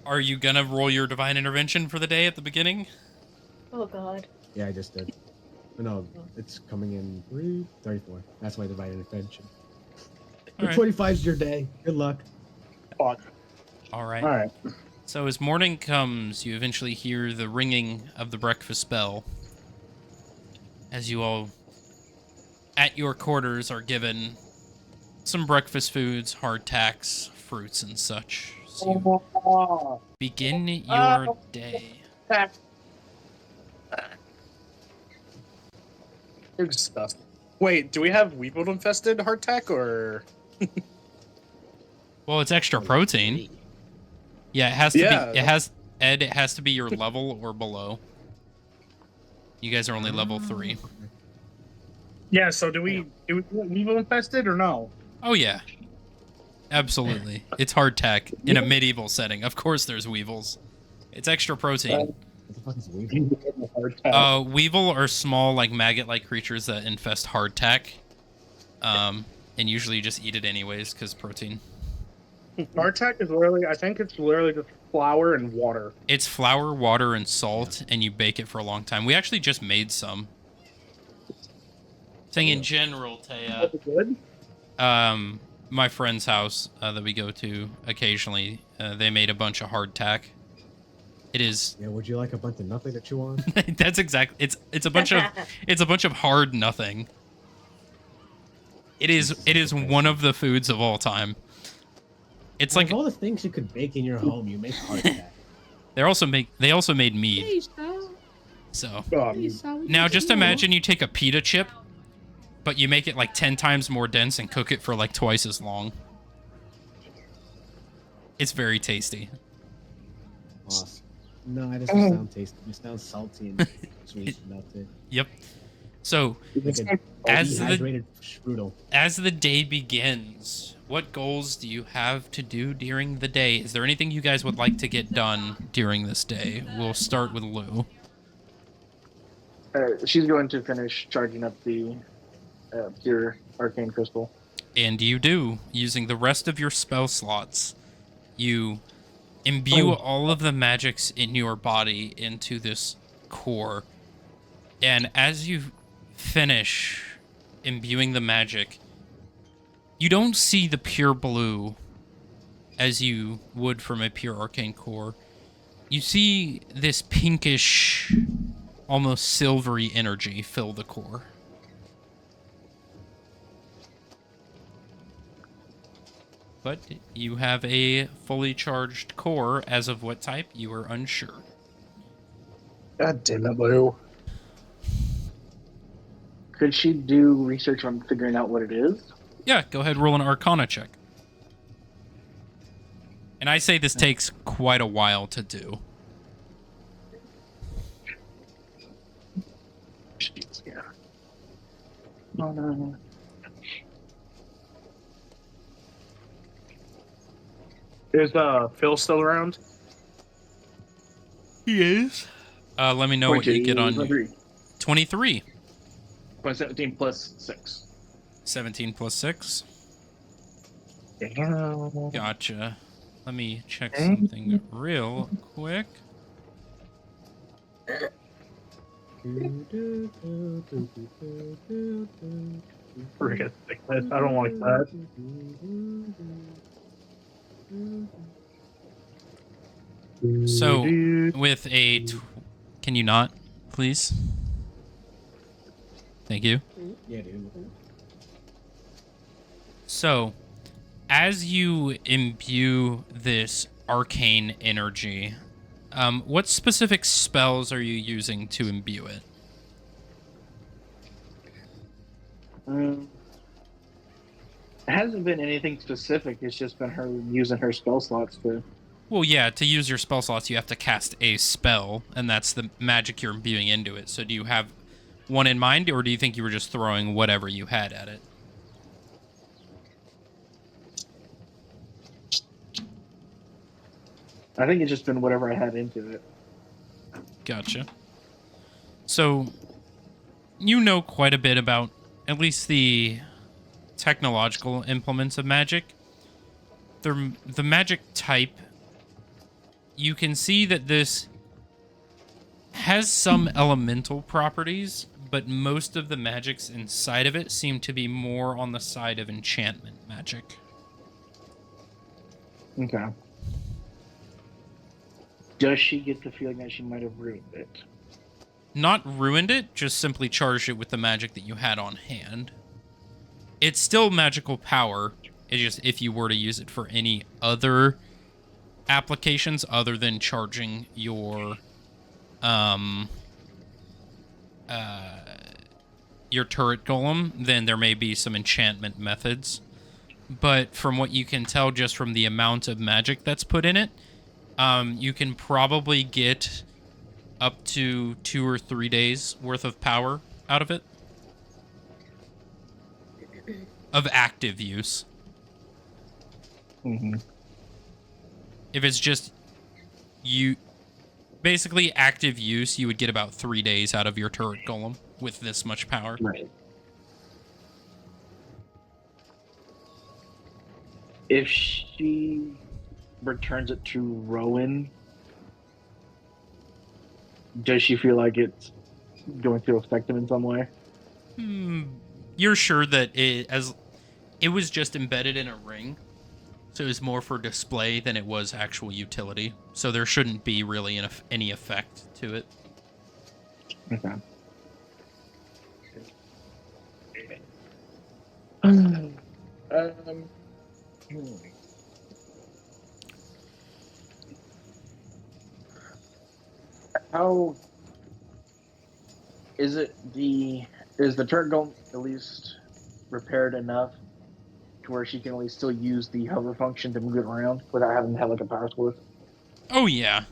Are you gonna roll your divine intervention for the day at the beginning? Oh, God. Yeah, I just did. Oh, no, it's coming in 34. That's my divine intervention. All right. 25 is your day. Good luck. Fuck. All right. Alright. So as morning comes, you eventually hear the ringing of the breakfast bell. As you all, at your quarters, are given some breakfast foods, hardtacks, fruits, and such. So you begin your day. You're disgusting. Wait, do we have weevil infested hardtack or? Well, it's extra protein. Yeah, it has to Yeah. be. It has to be your level or below. You guys are only level 3. Yeah. So do we want weevil infested or no? Oh yeah, absolutely. It's hardtack in a medieval setting. Of course, there's weevils. It's extra protein. What the fuck is weevil? Weevil are small, like maggot-like creatures that infest hardtack. And usually you just eat it anyways because protein. Hardtack is literally, I think it's literally just flour and water. It's flour, water, and salt, and you bake it for a long time. We actually just made some. Saying in general, Taya, Good. my friend's house that we go to occasionally, they made a bunch of hardtack. It is. Yeah, would you like a bunch of nothing to chew on? That's exactly. It's a bunch of hard nothing. It is one of the foods of all time. It's Like like all the things you could bake in your home, you make hardtack. they also made mead. So Um, now just imagine you take a pita chip, but you make it like 10 times more dense and cook it for like twice as long. It's very tasty. Awesome. No, it doesn't sound tasty. It sounds salty and sweet. And that's it. Yep. So Like a as the dehydrated strudel. as the day begins, what goals do you have to do during the day? Is there anything you guys would like to get done during this day? We'll start with Lou. She's going to finish charging up the pure arcane crystal. And you do, using the rest of your spell slots. You imbue all of the magics in your body into this core. And as you finish imbuing the magic, you don't see the pure blue as you would from a pure arcane core. You see this pinkish almost silvery energy fill the core. But you have a fully charged core. As of what type, you are unsure. God damn it, Lou. Could she do research on figuring out what it is? Yeah, go ahead, roll an Arcana check. And I say this takes quite a while to do. Yeah. No, no, no. Is Phil still around? He is. Let me know what you get on 23. 23. 17 plus 6. 17 plus 6. Damn. Gotcha. Let me check something real quick. Friggin' sickness. I don't like that. So, with a... Can you not, please? Thank you. Yeah, dude. So, as you imbue this arcane energy, what specific spells are you using to imbue it? It hasn't been anything specific. It's just been her using her spell slots to. Well, yeah, to use your spell slots, you have to cast a spell, and that's the magic you're imbuing into it. So do you have one in mind, or do you think you were just throwing whatever you had at it? I think it's just been whatever I had into it. Gotcha. So, you know quite a bit about at least the technological implements of magic. The magic type, you can see that this has some elemental properties, but most of the magics inside of it seem to be more on the side of enchantment magic. Okay. Does she get the feeling that she might have ruined it? Not ruined it, just simply charged it with the magic that you had on hand. It's still magical power. It's just if you were to use it for any other applications other than charging your turret golem, then there may be some enchantment methods. But from what you can tell just from the amount of magic that's put in it, you can probably get up to 2 or 3 days worth of power out of it. Of active use. Mm-hmm. If it's just you, basically active use, you would get about 3 days out of your turret golem with this much power. Right. If she returns it to Rowan, does she feel like it's going to affect him in some way? You're sure that it was just embedded in a ring, so it was more for display than it was actual utility. So there shouldn't be really any effect to it. Okay. How is it is the turret golem at least repaired enough to where she can at least still use the hover function to move it around without having to have like a power source? Oh yeah.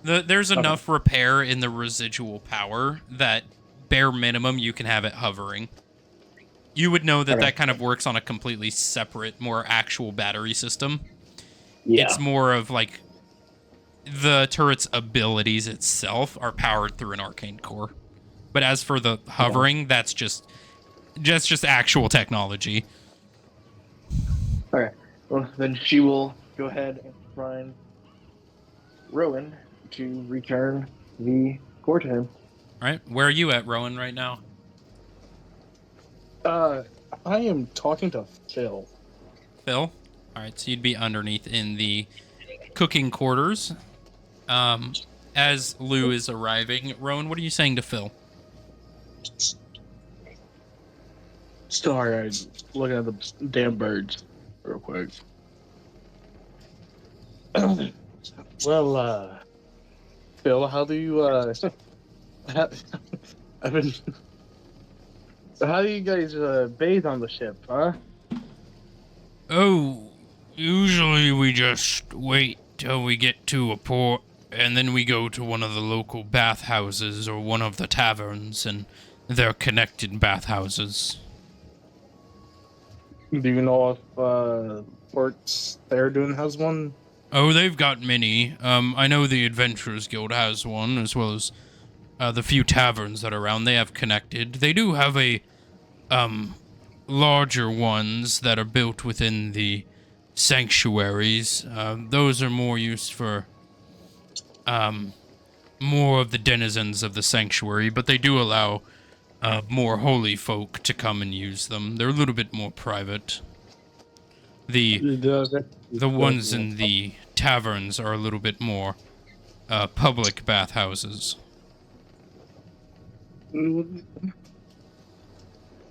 There's enough repair in the residual power that bare minimum you can have it hovering. You would know that that kind of works on a completely separate, more actual battery system. Yeah. It's more of like the turret's abilities itself are powered through an arcane core. But as for the hovering, that's just actual technology. Okay. Well, then she will go ahead and find Rowan to return the core to him. All right, where are you at, Rowan, right now? I am talking to Phil. Phil? All right, so you'd be underneath in the cooking quarters. as Lou is arriving, Rowan, what are you saying to Phil? Sorry, I was looking at the damn birds real quick. Well, Phil, how do you, how, I've been, how do you guys, bathe on the ship, huh? Oh, usually we just wait till we get to a port, and then we go to one of the local bathhouses or one of the taverns, and they're connected bathhouses. Do you know if, Port Theridun has one? Oh, they've got many. I know the Adventurers Guild has one, as well as the few taverns that are around. They have connected. They do have a larger ones that are built within the sanctuaries. Those are more used for more of the denizens of the sanctuary, but they do allow more holy folk to come and use them. They're a little bit more private. The ones in the taverns are a little bit more public bathhouses.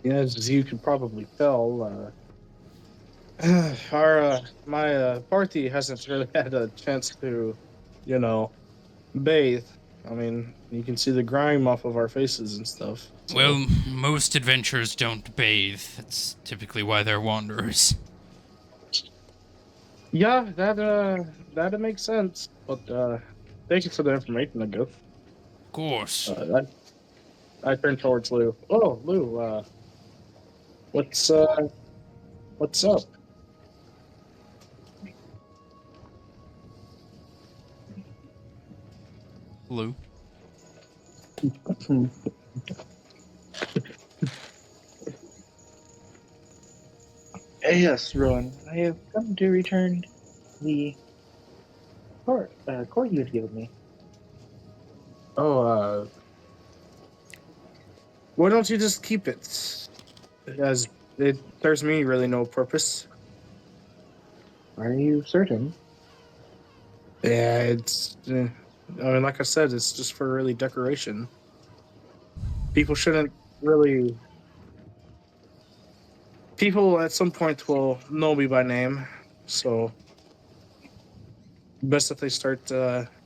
Yeah, as you can probably tell, my party hasn't really had a chance to, bathe. I mean, you can see the grime off of our faces and stuff. So. Well, most adventurers don't bathe. That's typically why they're wanderers. Yeah, that makes sense. But thank you for the information, I guess. Of course. I turn towards Lou. Oh, Lou, what's up? Lou. Yes, Rowan. I have come to return the cord you had given me. Oh, why don't you just keep it? As it serves me really no purpose. Are you certain? Yeah, it's. I mean, like I said, it's just for really decoration. People shouldn't really. People at some point will know me by name, so best if they start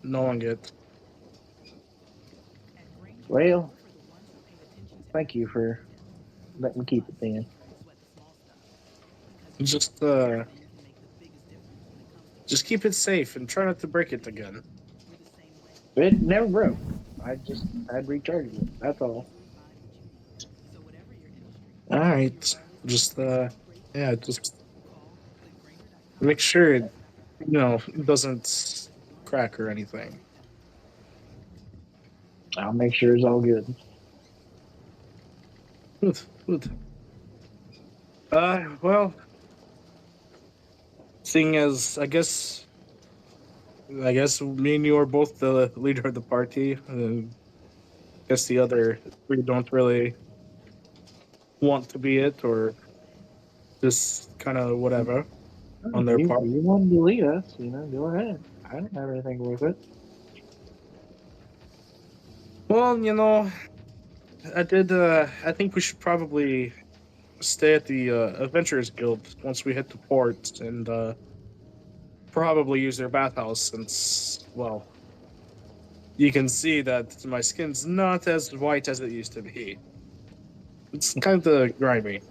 knowing it. Well, thank you for letting me keep it then. Just keep it safe and try not to break it again. It never broke. I'd recharged it. That's all. All right, just just make sure it, it doesn't crack or anything. I'll make sure it's all good. Good. Well, seeing as I guess me and you are both the leader of the party. I guess the other three don't really want to be it, or just kind of whatever on their part. You wanted to lead us, go ahead. I don't have anything with it. Well, I did. I think we should probably stay at the Adventurers Guild once we hit the port, and probably use their bathhouse since, well, you can see that my skin's not as white as it used to be. It's kind of grimy.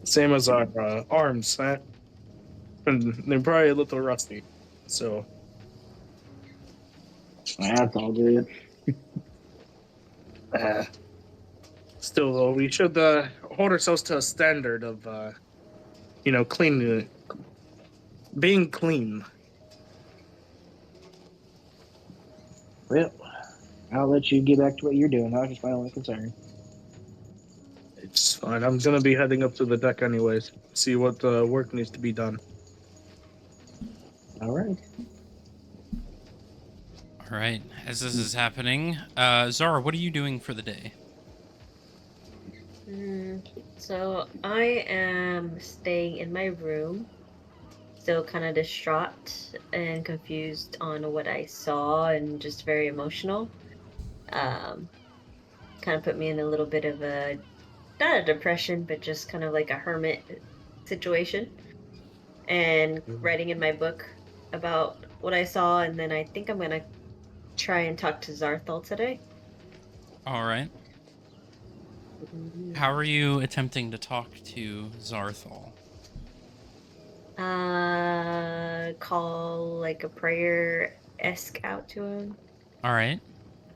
Same as our arms, huh? And they're probably a little rusty. So. That's all good. Still, though, we should hold ourselves to a standard of, clean, being clean. Well, I'll let you get back to what you're doing. That was just my only concern. It's fine. I'm gonna be heading up to the deck anyways. See what work needs to be done. All right. All right. As this is happening, Zara, what are you doing for the day? So I am staying in my room. still kind of distraught and confused on what I saw and just very emotional. Kind of put me in a little bit of a, not a depression, but just kind of like a hermit situation. And writing in my book about what I saw, and then I think I'm gonna try and talk to Zarthal today. All right. How are you attempting to talk to Zarthal? Call like a prayer-esque out to him. All right.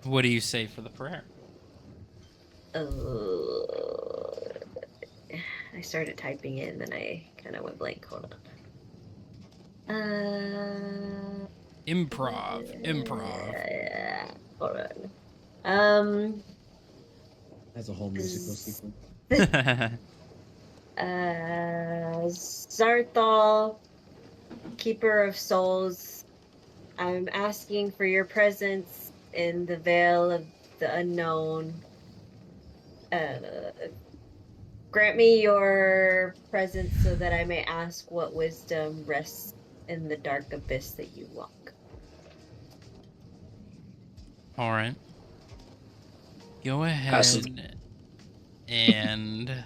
What do you say for the prayer? I started typing it and then I kind of went blank. Hold on. Improv. Hold on. That's a whole musical sequence. Zarthal, Keeper of Souls, I'm asking for your presence in the Veil of the Unknown. Grant me your presence so that I may ask what wisdom rests in the dark abyss that you walk. All right. Go ahead and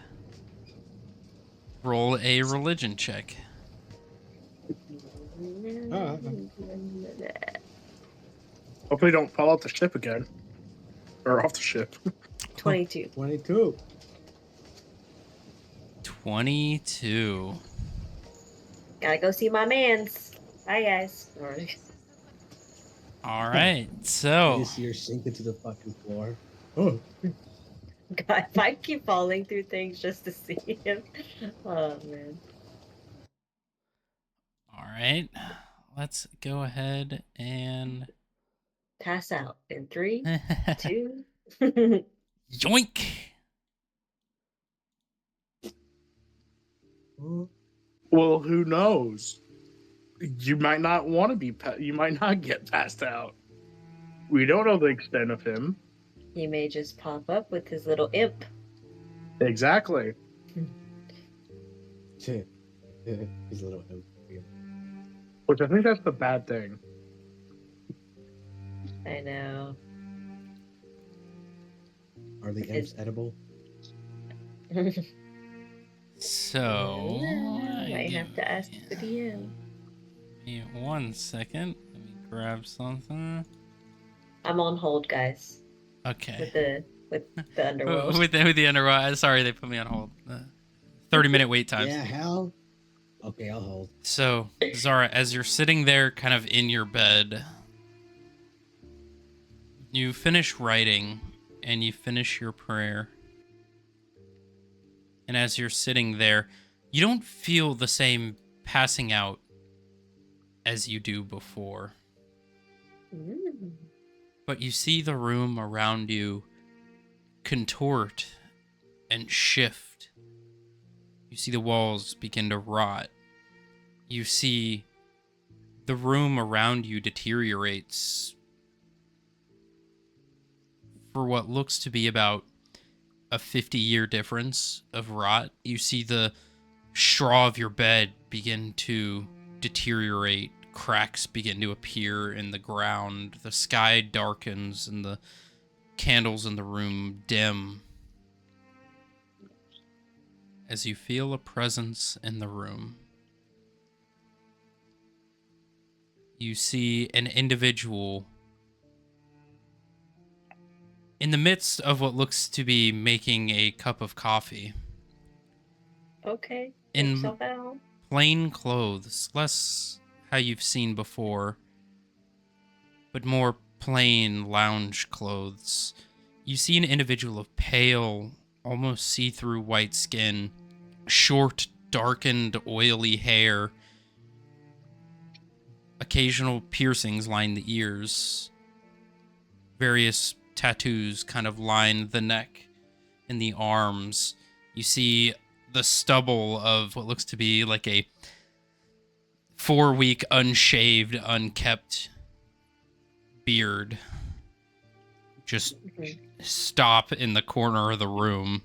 roll a religion check. Hopefully, don't fall off the ship again, or off the ship. 22. 22. 22. Gotta go see my mans. Bye, guys. All right. You So, see her sink into the fucking floor. Oh, God, if I keep falling through things just to see him. Oh, man. all right. Let's go ahead and Pass out in 3, 2. yoink. Well, who knows? You might not want to be. You might not get passed out. We don't know the extent of him. He may just pop up with his little imp. Exactly. shit. His little imp. Which I think that's the bad thing. I know. Are the imps edible? So, I have to ask the DM. Give me 1 second. Let me grab something. I'm on hold, guys. Okay. With the underworld. with the underworld. Sorry, they put me on hold. 30-minute wait times. Yeah, hell. Okay, I'll hold. So, Zara, as you're sitting there kind of in your bed, you finish writing and you finish your prayer. And as you're sitting there, you don't feel the same passing out as you do before. But you see the room around you contort and shift. You see the walls begin to rot. You see the room around you deteriorates for what looks to be about a 50-year difference of rot. You see the straw of your bed begin to deteriorate. Cracks begin to appear in the ground. The sky darkens and the candles in the room dim as you feel a presence in the room. You see an individual in the midst of what looks to be making a cup of coffee. Okay. In plain clothes, less how you've seen before, but more plain lounge clothes. You see an individual of pale, almost see-through white skin, short, darkened, oily hair. Occasional piercings line the ears. Various tattoos kind of line the neck and the arms. You see the stubble of what looks to be like a 4-week unshaved, unkept beard just stop in the corner of the room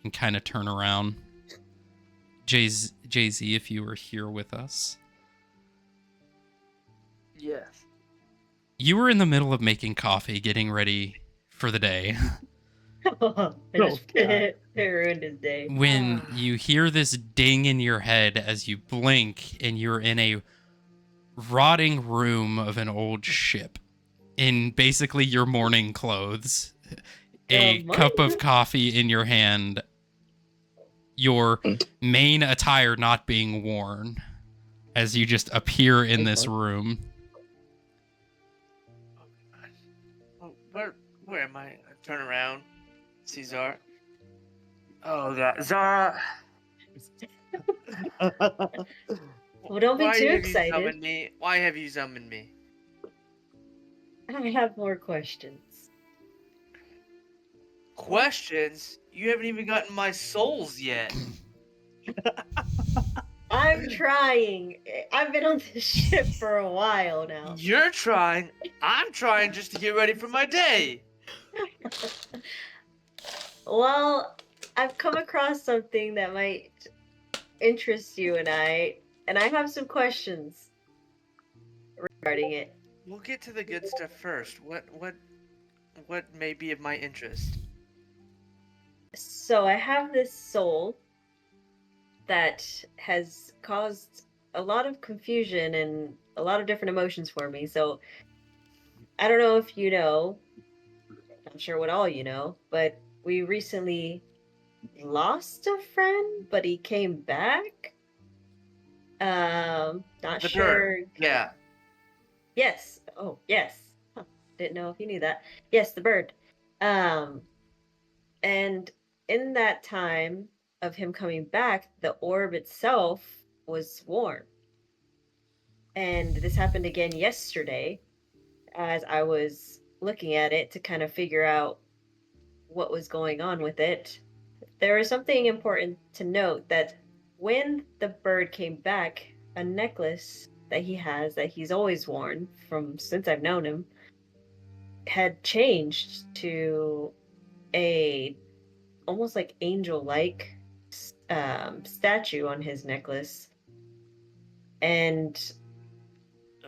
and kind of turn around. Jay-Z, if you were here with us. Yes. You were in the middle of making coffee, getting ready for the day, I just it ruined his day. when you hear this ding in your head as you blink and you're in a rotting room of an old ship in basically your morning clothes, a cup of coffee in your hand, your main attire not being worn, as you just appear in this room. Oh, where am I? I turn around. See Zara. Oh god, Zara. Well, don't be Why too have you excited. summoned me? Why have you summoned me? I have more questions. Questions? You haven't even gotten my souls yet. I'm trying. I've been on this ship for a while now. You're trying. I'm trying just to get ready for my day. Well, I've come across something that might interest you and I have some questions regarding it. We'll get to the good stuff first. What may be of my interest? So I have this soul that has caused a lot of confusion and a lot of different emotions for me. So I don't know if you know, I'm sure what all you know, but we recently lost a friend, but he came back. Not The sure. bird. Yeah. Yes. Oh, yes. Huh. Didn't know if you knew that. Yes, the bird. And in that time of him coming back, the orb itself was warm. And this happened again yesterday as I was looking at it to kind of figure out what was going on with it. There is something important to note that when the bird came back, a necklace that he has that he's always worn from since I've known him had changed to a almost like angel-like statue on his necklace, and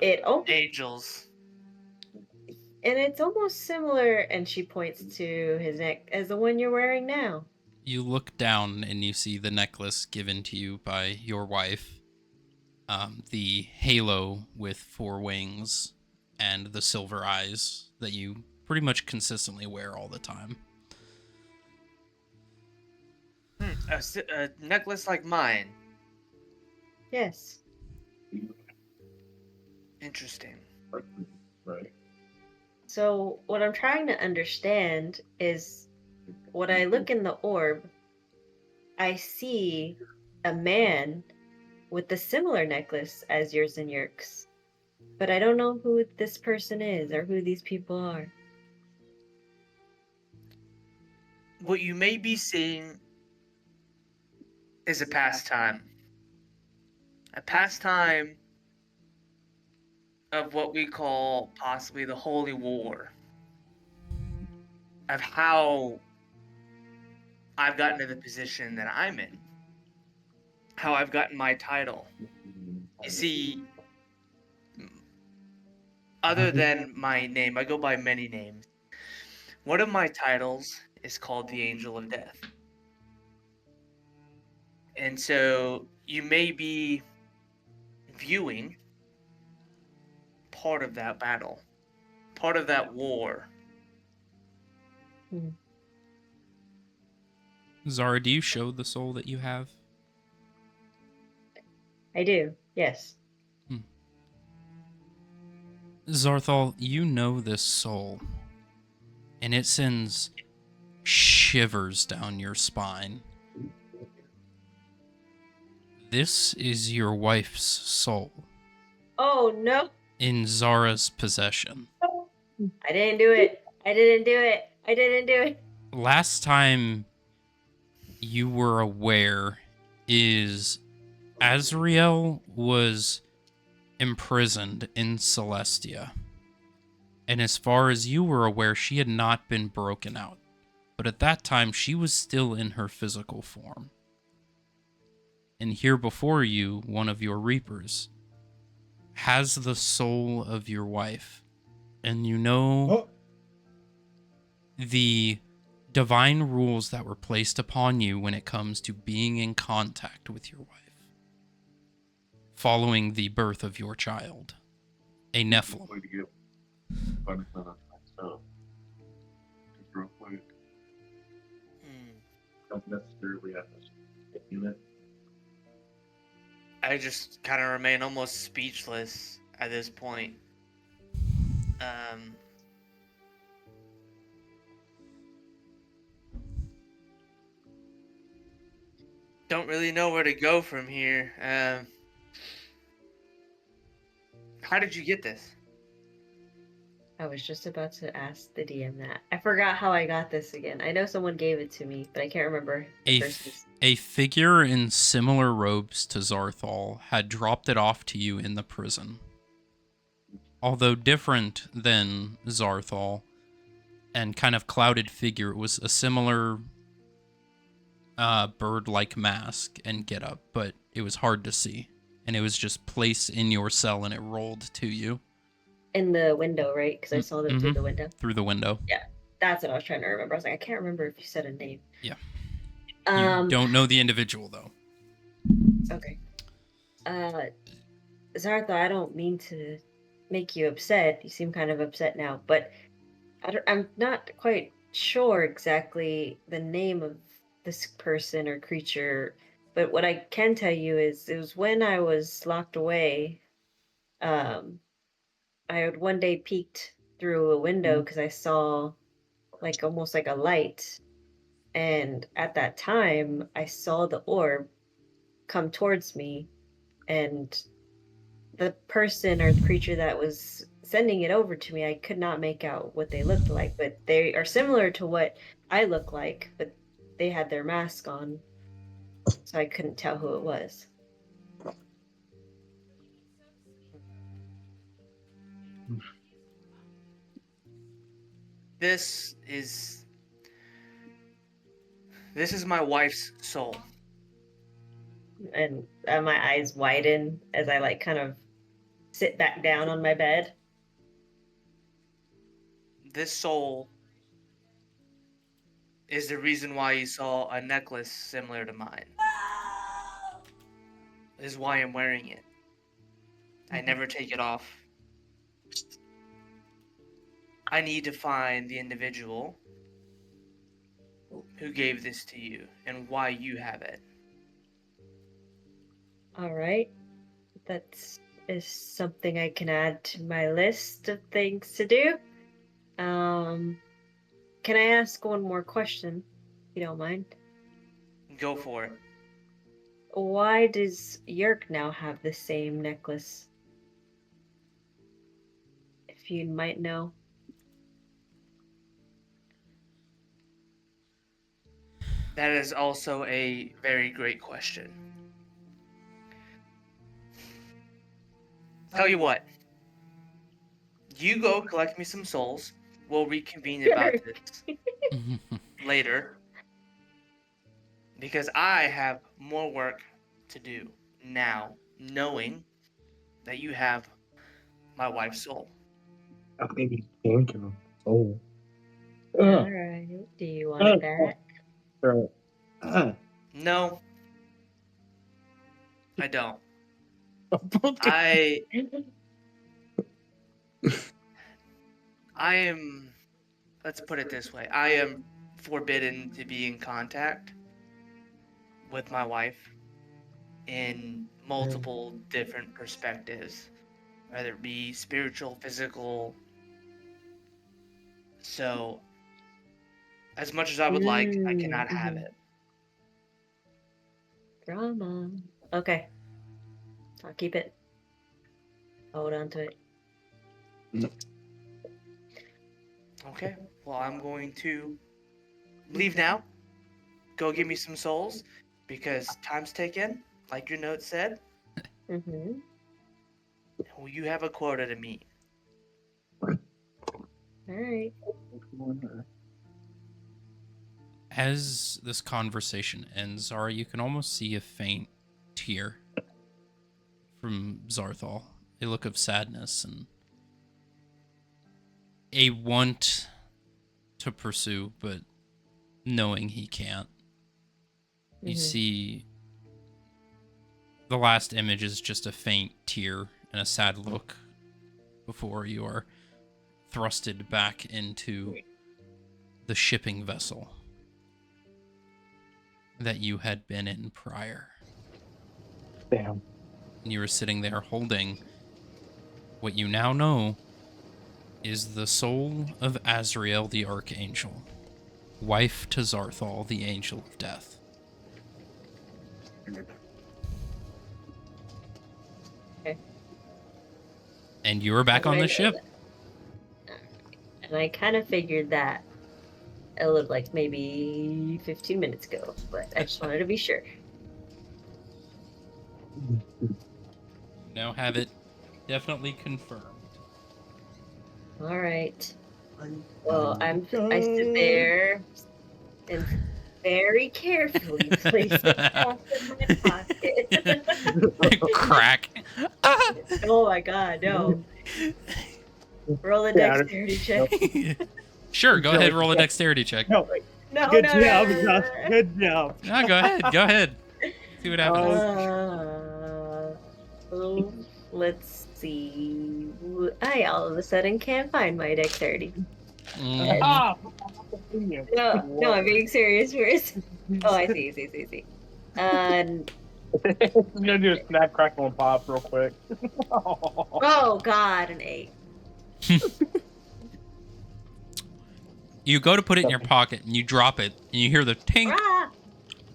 Angels. And it's almost similar, and she points to his neck, as the one you're wearing now. You look down and you see the necklace given to you by your wife. The halo with 4 wings and the silver eyes that you pretty much consistently wear all the time. A necklace like mine. Yes. Interesting. Right. So what I'm trying to understand is when I look in the orb, I see a man with a similar necklace as yours and Yerk's. But I don't know who this person is or who these people are. What you may be seeing is a pastime. A pastime of what we call possibly the Holy War. Of how I've gotten to the position that I'm in. How I've gotten my title. You see, other than my name, I go by many names. One of my titles is called the Angel of Death. And so you may be viewing part of that battle, part of that war. Zara, do you show the soul that you have? I do, yes. Zarthal, you know this soul, and it sends shivers down your spine. This is your wife's soul. Oh, no. In Zara's possession. I didn't do it. I didn't do it. I didn't do it. Last time you were aware is Azrael was imprisoned in Celestia. And as far as you were aware, she had not been broken out. But at that time, she was still in her physical form. And here before you, one of your reapers has the soul of your wife, and you know Oh, the divine rules that were placed upon you when it comes to being in contact with your wife, following the birth of your child, a Nephilim. Going to get punishment on myself. Just real quick. Don't necessarily have to in it. I just kind of remain almost speechless at this point. Don't really know where to go from here. How did you get this? I was just about to ask the DM that. I forgot how I got this again. I know someone gave it to me, but I can't remember the person's. A figure in similar robes to Zarthal had dropped it off to you in the prison. Although different than Zarthal and kind of clouded figure, it was a similar bird-like mask and getup, but it was hard to see. And it was just placed in your cell and it rolled to you. In the window, right? Because I saw them through the window. Through the window. Yeah, that's what I was trying to remember. I was like, I can't remember if you said a name. Yeah. You don't know the individual, though. Okay. Zartha, I don't mean to make you upset. You seem kind of upset now, but I'm not quite sure exactly the name of this person or creature. But what I can tell you is it was when I was locked away. I had one day peeked through a window because I saw like almost like a light. And at that time, I saw the orb come towards me, and the person or the creature that was sending it over to me, I could not make out what they looked like, but they are similar to what I look like, but they had their mask on, so I couldn't tell who it was. This is my wife's soul. And my eyes widen as I like kind of sit back down on my bed. This soul is the reason why you saw a necklace similar to mine. This is why I'm wearing it. I never take it off. I need to find the individual who gave this to you and why you have it. All right. That is something I can add to my list of things to do. Can I ask one more question, if you don't mind? Go for it. Why does Yerk now have the same necklace? If you might know. That is also a very great question. Tell you what. You go collect me some souls. We'll reconvene about this later. Because I have more work to do now, knowing that you have my wife's soul. I think he's thinking. Oh. All right. Do you want it back? No, I don't. I am, let's put it this way. I am forbidden to be in contact with my wife in multiple different perspectives, whether it be spiritual, physical. So, as much as I would like, I cannot have it. Drama. Okay. I'll keep it. Hold on to it. Okay, well, I'm going to leave now. Go give me some souls, because time's ticking, like your note said. Mm-hmm. Well, you have a quota to meet. All right. As this conversation ends, Zara, you can almost see a faint tear from Zarthal a look of sadness and a want to pursue, but knowing he can't. You see the last image is just a faint tear and a sad look before you are thrusted back into the shipping vessel that you had been in prior. Damn. And you were sitting there holding what you now know is the soul of Azrael the Archangel, wife to Zarthal the Angel of Death. Okay. And you are back on the ship. And I kind of figured that a little, like maybe 15 minutes ago, but I just wanted to be sure. Now have it definitely confirmed. All right. Well, I sit there and very carefully place the cash in my pocket. Crack. Oh my god, no. Roll a dexterity check. Sure, go ahead, roll a dexterity check. No, No, good no, job, no, no, Josh. no. Good job. No, go ahead. See what happens. Let's see. I all of a sudden can't find my dexterity. Ah! No, I'm being serious first. Oh, I see. I'm gonna do a snap, crackle, and pop real quick. Oh god, an 8. You go to put it in your pocket, and you drop it, and you hear the tink Ah!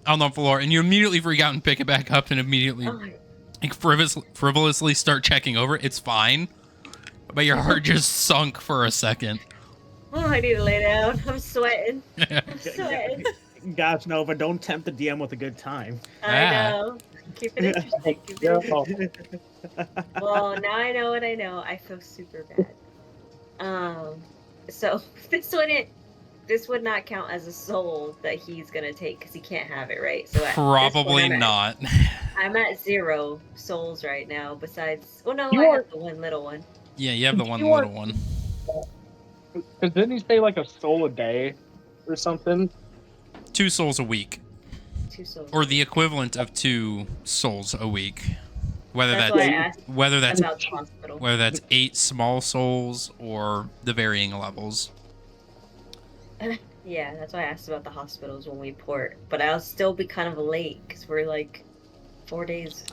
on the floor, and you immediately freak out and pick it back up, and immediately Oh, like, frivolously start checking over it. It's fine, but your heart just sunk for a second. oh, I need to lay down. I'm sweating. I'm sweating. Gosh, Nova, don't tempt the DM with a good time. I know. Keep it interesting. Keep it interesting. Well, now I know what I know. I feel super bad. So this would not count as a soul that he's gonna take because he can't have it, right? So Probably not. I'm at 0 souls right now. Besides, well, no, You I are- have the one little one. Yeah, you have the one You are- little one. Because didn't he say like a soul a day or something? 2 souls a week, 2 souls. or the equivalent of 2 souls a week. Whether That's that's why I asked whether that's about the hospital. whether that's 8 small souls or the varying levels. Yeah, that's why I asked about the hospitals when we port. But I'll still be kind of late because we're like 4 days.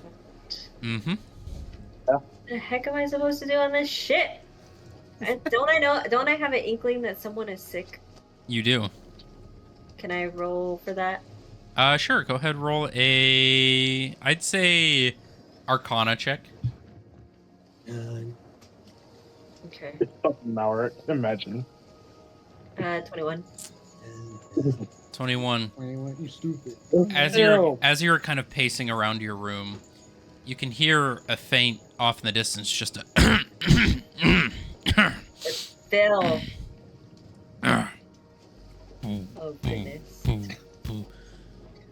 Mm-hmm. What the heck am I supposed to do on this shit? And don't I have an inkling that someone is sick? You do. Can I roll for that? Sure. Go ahead. Roll I'd say, Arcana check. Okay. It's fucking Mauer. Imagine. 21. 21. You stupid. As you're kind of pacing around your room, you can hear a faint off in the distance, just a. It's Phil. Oh goodness.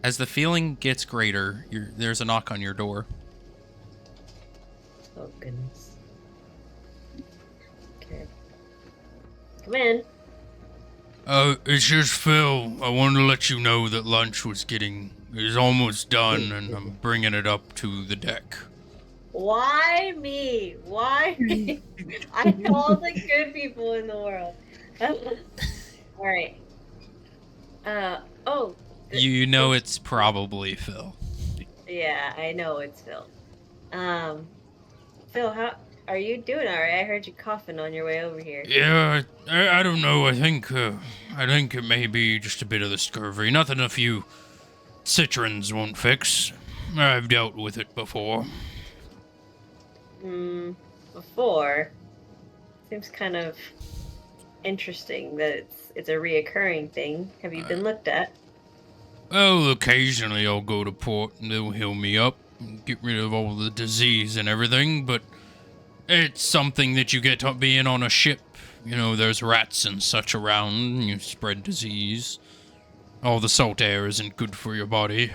As the feeling gets greater, there's a knock on your door. Oh goodness. Okay. Come in. It's just Phil. I wanted to let you know that lunch is almost done, and I'm bringing it up to the deck. Why me? Why me? I know all the good people in the world. All right. Oh. You know it's probably Phil. Yeah, I know it's Phil. Phil, how are you doing? All right, I heard you coughing on your way over here. Yeah, I don't know. I think it may be just a bit of the scurvy. Nothing a few citrons won't fix. I've dealt with it before. Before. Seems kind of interesting that it's a reoccurring thing. Have you been looked at? Well, occasionally I'll go to port and they'll heal me up and get rid of all the disease and everything, but it's something that you get to being on a ship. You know, there's rats and such around, and you spread disease. All the salt air isn't good for your body.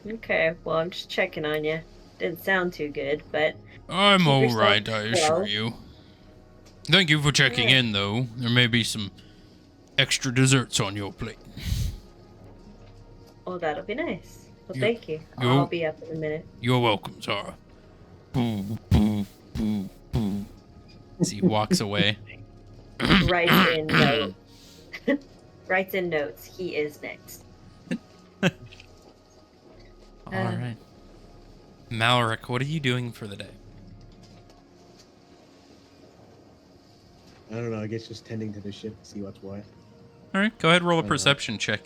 Okay, well, I'm just checking on you. Didn't sound too good, but I'm keep all yourself right, I assure well. you. Thank you for checking Alright. in, though. There may be some extra desserts on your plate. Oh, that'll be nice. Well, You- thank you. you- I'll be up in a minute. You're welcome, Zara. Boo, boo, boo, boo. As he walks away. Writes in notes. Writes in notes. He is next. All right. Maloric, what are you doing for the day? I don't know. I guess just tending to the ship to see what's what. All right, go ahead, roll a know. perception check.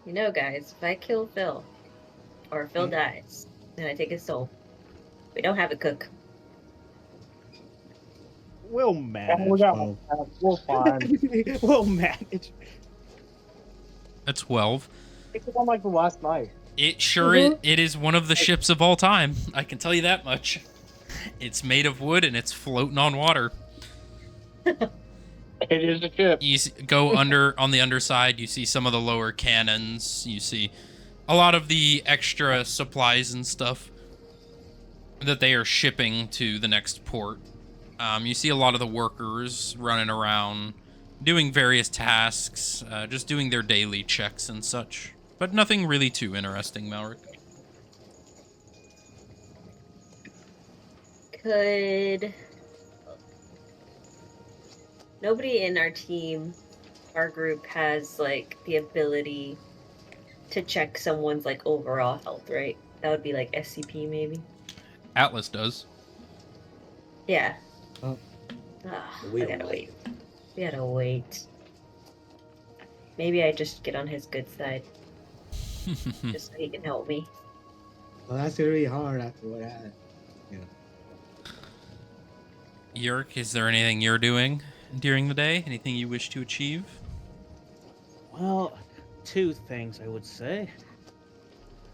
You know, guys, if I kill Phil, or Phil dies, and I take his soul, we don't have a cook. We'll Oh, manage. we got Well. we'll find. We'll manage. That's 12. It's on like the last night. It sure it is one of the ships of all time. I can tell you that much. It's made of wood and it's floating on water. It is a ship. You go under on the underside, you see some of the lower cannons, you see a lot of the extra supplies and stuff that they are shipping to the next port. You see a lot of the workers running around doing various tasks, just doing their daily checks and such. But nothing really too interesting, Malric. Could nobody in our team, our group, has like the ability to check someone's like overall health, right? That would be like SCP maybe. Atlas does. Yeah. Oh. I gotta wait. We gotta wait. Maybe I just get on his good side, just so he can help me. Well, that's gonna be hard after what happened. Yerk, is there anything you're doing during the day? Anything you wish to achieve? Well, two things I would say.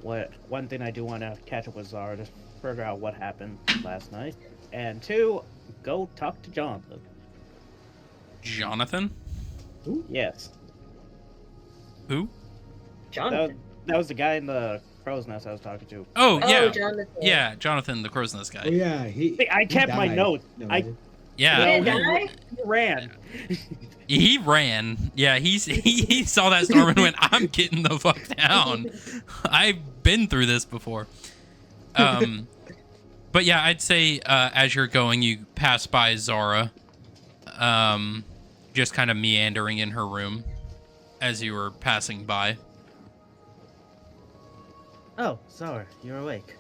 One thing I do want to catch up with Zara to figure out what happened last night, and two, go talk to Jonathan. Jonathan? Yes. Who? Jonathan. That was the guy in the crow's nest I was talking to. Oh, yeah. Jonathan. Yeah, Jonathan, the crow's nest guy. Oh yeah, I kept my died. notes. No, I he didn't. Yeah. He didn't die? He ran. He ran. Yeah, he saw that storm and went, I'm getting the fuck down. I've been through this before. But yeah, I'd say as you're going, you pass by Zara, just kind of meandering in her room as you were passing by. Oh, Zara, you're awake.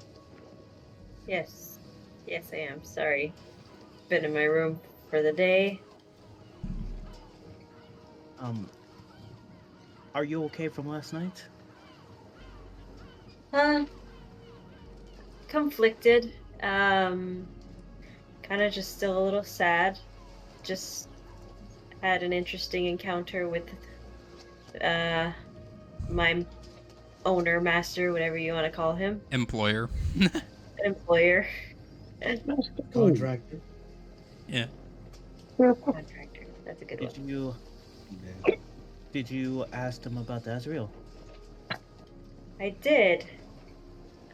Yes. Yes, I am. Sorry. Been in my room for the day. Are you okay from last night? Conflicted. Kind of just still a little sad. Just had an interesting encounter with my owner, master, whatever you want to call him. Employer. Employer. Contractor. Yeah. Contractor. That's a good one. Did you ask him about the Azrael? I did.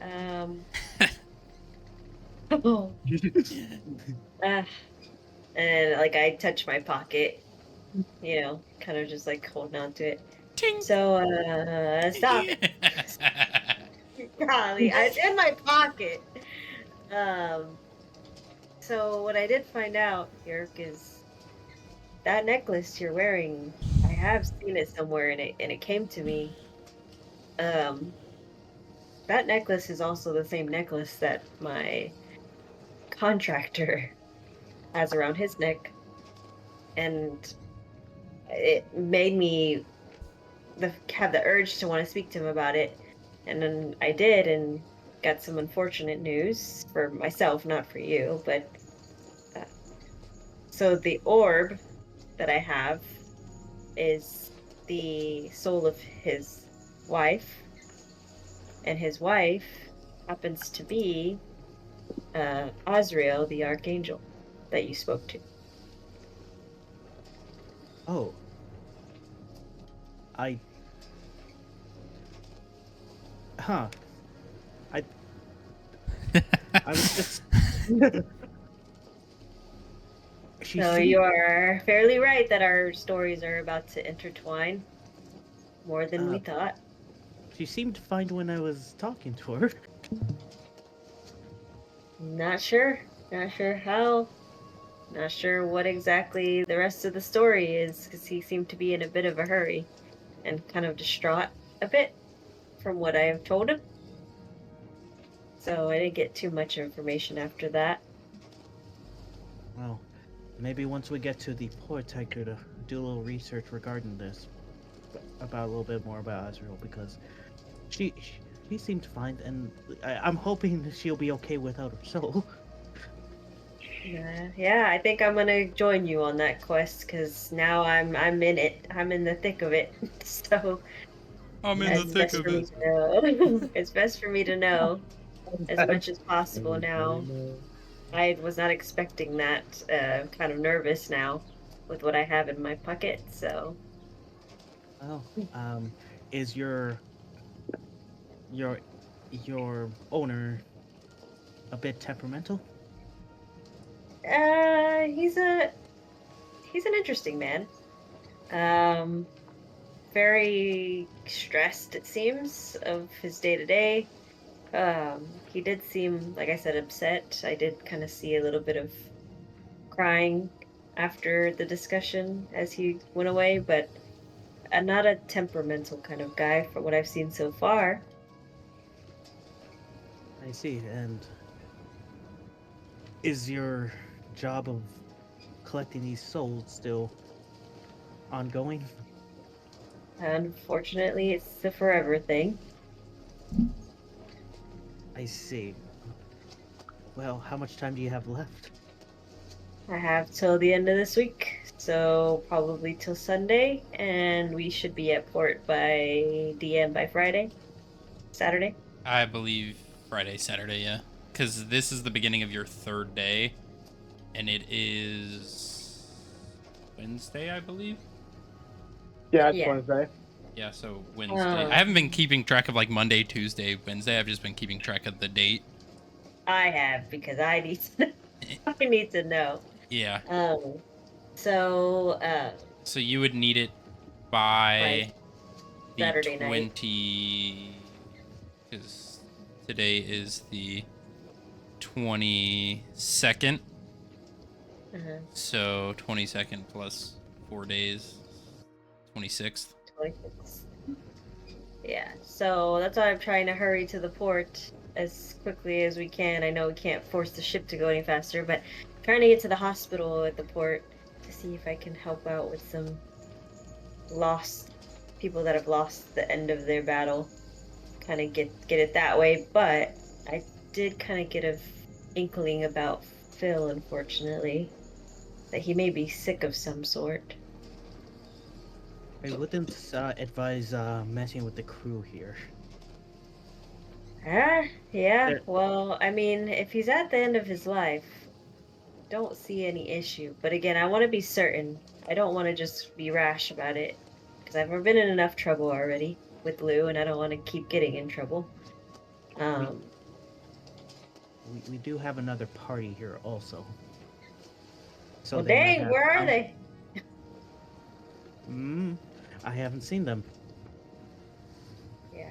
And like I touched my pocket, you know, kind of just like holding on to it. Ting. So stop. Golly, it's in my pocket. So what I did find out, Yerk, is that necklace you're wearing. I have seen it somewhere, and it came to me. That necklace is also the same necklace that my contractor has around his neck, and it made me have the urge to want to speak to him about it. And then I did, and got some unfortunate news for myself, not for you. But so the orb that I have is the soul of his wife, and his wife happens to be Azrael, the archangel that you spoke to. Oh. I. Huh. I. I was just. She So seemed, you are fairly right that our stories are about to intertwine more than we thought. she seemed fine when I was talking to her. Not sure. Not sure how. Not sure what exactly the rest of the story is, because he seemed to be in a bit of a hurry and kind of distraught a bit from what I have told him. So I didn't get too much information after that. Well, maybe once we get to the port, I could do a little research regarding this, about a little bit more about Azrael, because she she seemed fine, and I'm hoping that she'll be okay without her soul. Yeah, I think I'm gonna join you on that quest because now I'm in it. I'm in the thick of it. So I'm in the it's thick best of for me it. to know. It's best for me to know as much as possible now. I was not expecting that. Kind of nervous now with what I have in my pocket. So Well, is your your owner a bit temperamental? he's an interesting man. Um, very stressed, it seems, of his day to day. He did seem, like I said, upset. I did kind of see a little bit of crying after the discussion as he went away, but not a temperamental kind of guy from what I've seen so far. I see. And is your job of collecting these souls still ongoing? Unfortunately, it's a forever thing. I see. Well, how much time do you have left? I have till the end of this week, so probably till Sunday, and we should be at port by DM by Friday, Saturday. I believe Friday, Saturday, yeah. Because this is the beginning of your third day, and it is Wednesday, I believe. Yeah, it's Yeah. Wednesday. Yeah, so Wednesday. I haven't been keeping track of like Monday, Tuesday, Wednesday. I've just been keeping track of the date. I have because I need to. I need to know. Yeah. Um. So, So you would need it by by the Saturday night. 20, because today is the 22nd. Uh-huh. So 22nd plus 4 days, 26th. 26. Yeah. So that's why I'm trying to hurry to the port as quickly as we can. I know we can't force the ship to go any faster, but trying to get to the hospital at the port to see if I can help out with some lost people that have lost the end of their battle. Kind of get it that way, but I did kind of get a inkling about Phil, unfortunately, that he may be sick of some sort. I wouldn't advise messing with the crew here. Yeah. There- Well, I mean, if he's at the end of his life, don't see any issue. But again, I want to be certain. I don't want to just be rash about it because I've been in enough trouble already with Lou, and I don't want to keep getting in trouble. We do have another party here also. So Well, they might dang, have. where are they? I haven't seen them. Yeah.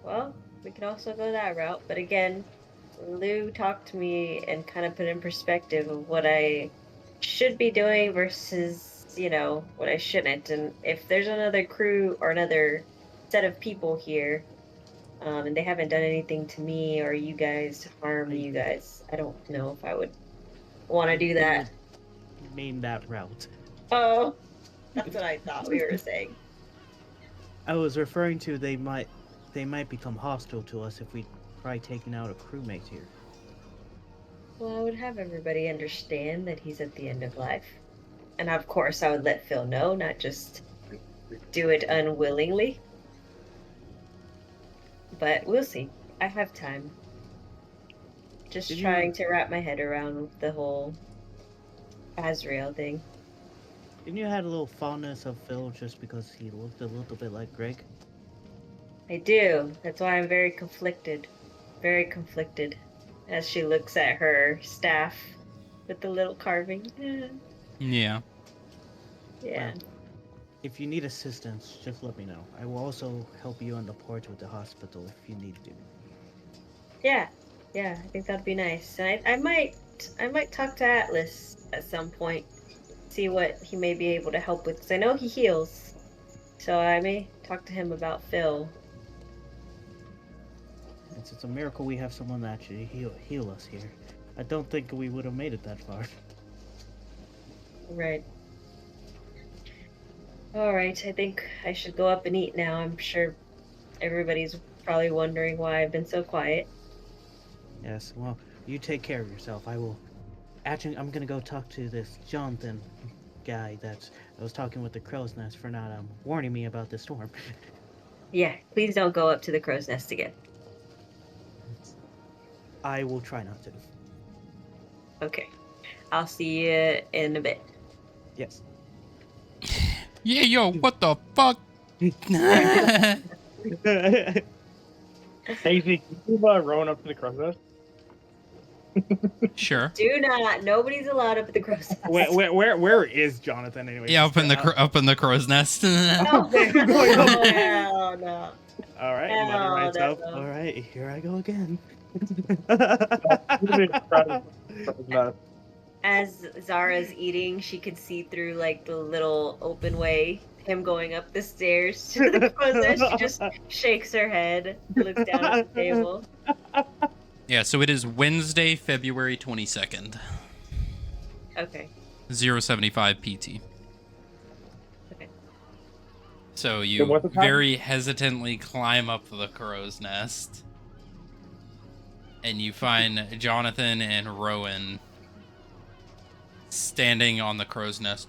Well, we can also go that route. But again, Lou talked to me and kind of put in perspective of what I should be doing versus, what I shouldn't. And if there's another crew or another set of people here, and they haven't done anything to me or you guys to harm you guys, I don't know if I would want to do that. Mean that route. Oh, that's what I thought we were saying. I was referring to they might become hostile to us if we try taking out a crewmate here. Well, I would have everybody understand that he's at the end of life. And of course, I would let Phil know, not just do it unwillingly. But we'll see. I have time. Just trying to wrap my head around the whole Azrael thing. Didn't you had a little fondness of Phil just because he looked a little bit like Greg? I do. That's why I'm very conflicted. Very conflicted. As she looks at her staff with the little carving. Yeah. Yeah. Well, if you need assistance, just let me know. I will also help you on the porch with the hospital if you need to. Yeah. Yeah, I think that'd be nice. And I might talk to Atlas at some point. See what he may be able to help with. 'Cause I know he heals. So I may talk to him about Phil. It's a miracle we have someone that actually heal us here. I don't think we would have made it that far. Right. Alright, I think I should go up and eat now. I'm sure everybody's probably wondering why I've been so quiet. Yes, well, you take care of yourself. I will. Actually, I'm gonna go talk to this Jonathan guy that I was talking with the crow's nest for not warning me about the storm. Yeah, please don't go up to the crow's nest again. I will try not to. Okay. I'll see you in a bit. Yes. Yeah, yo, what the fuck? Daisy, can you Rowan up to the crow's nest? Sure. Do not. Nobody's allowed up at the crow's nest. Where is Jonathan anyway? Yeah, up in the crow's nest. Oh, hell no. All right, Hell mother rights up. no. All right, here I go again. As Zara's eating, she could see through like the little open way, him going up the stairs to the crow's nest. She just shakes her head, looks down at the table. Yeah, so it is Wednesday, February 22nd. Okay. 075 PT. Okay. So Wait, you what's the time? very hesitantly climb up the crow's nest. And you find Jonathan and Rowan standing on the crow's nest.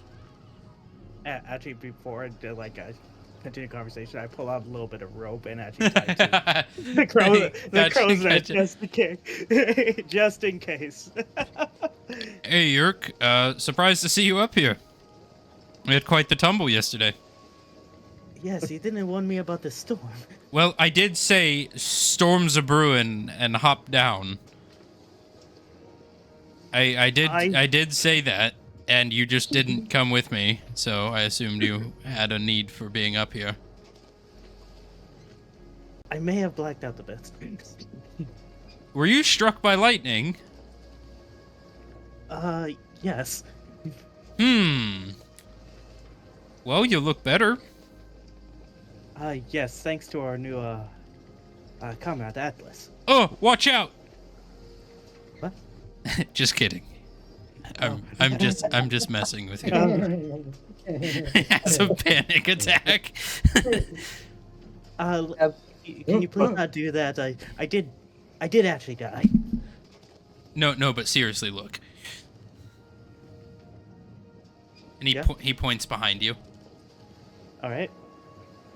Actually, before I did continue the conversation, I pull out a little bit of rope and actually tie it to the crow's nest just in case. Hey, Yerk. Surprised to see you up here. We had quite the tumble yesterday. Yes, he didn't warn me about the storm. Well, I did say storms are brewing and hop down. I did say that, and you just didn't come with me, so I assumed you had a need for being up here. I may have blacked out the bit. Were you struck by lightning? Yes. Well, you look better. Yes, thanks to our new, comrade, Atlas. Oh, watch out! What? Just kidding. I'm just messing with you. He has a panic attack. Can you please not do that? I did actually die. No, but seriously, look. And he points behind you. All right.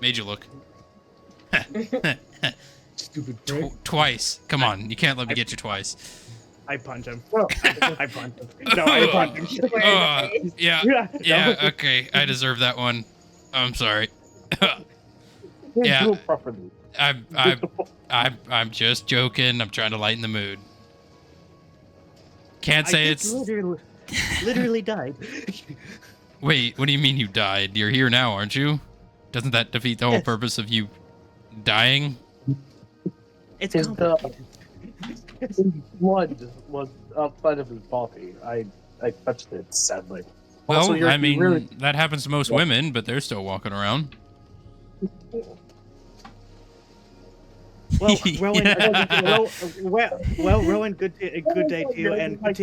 Made you look. Stupid prick. Twice. Come on, you can't let me get you twice. I punch him. I punch him. No, I punch him. Yeah, okay. I deserve that one. I'm sorry. Yeah. I'm just joking. I'm trying to lighten the mood. Can't say it's literally died. Wait, what do you mean you died? You're here now, aren't you? Doesn't that defeat the whole purpose of you dying? It's His complicated. blood was outside of his body. I touched it, sadly. Well, Also, I mean, that happens to most women, but they're still walking around. Well, Rowan, Rowan, good day to you, and good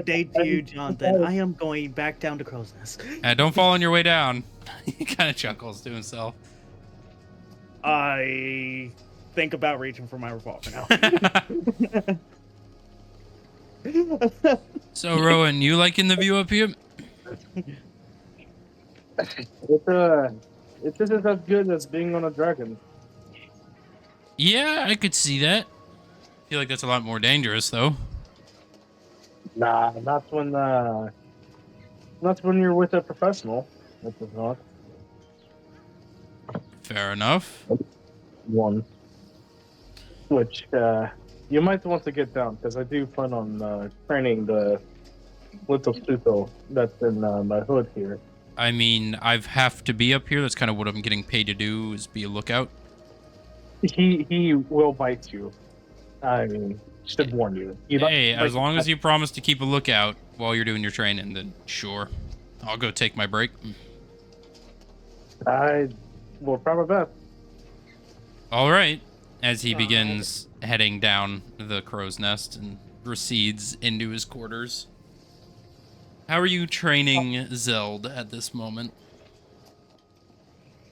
day to you, Jonathan. I am going back down to Crow's Nest. Don't fall on your way down. He kind of chuckles to himself. I think about reaching for my revolver now. So, Rowan, you liking the view up here? It isn't as good as being on a dragon. Yeah, I could see that. I feel like that's a lot more dangerous, though. Nah, not when you're with a professional. That does not. Fair enough. 1. Which you might want to get down because I do plan on training the little Pluto that's in my hood here. I mean, I've have to be up here. That's kind of what I'm getting paid to do, is be a lookout. He will bite you. I mean, should warn you. Hey, as long as you promise to keep a lookout while you're doing your training, then sure. I'll go take my break. I will try my best. All right. As he begins heading down the crow's nest and recedes into his quarters. How are you training Zeld at this moment?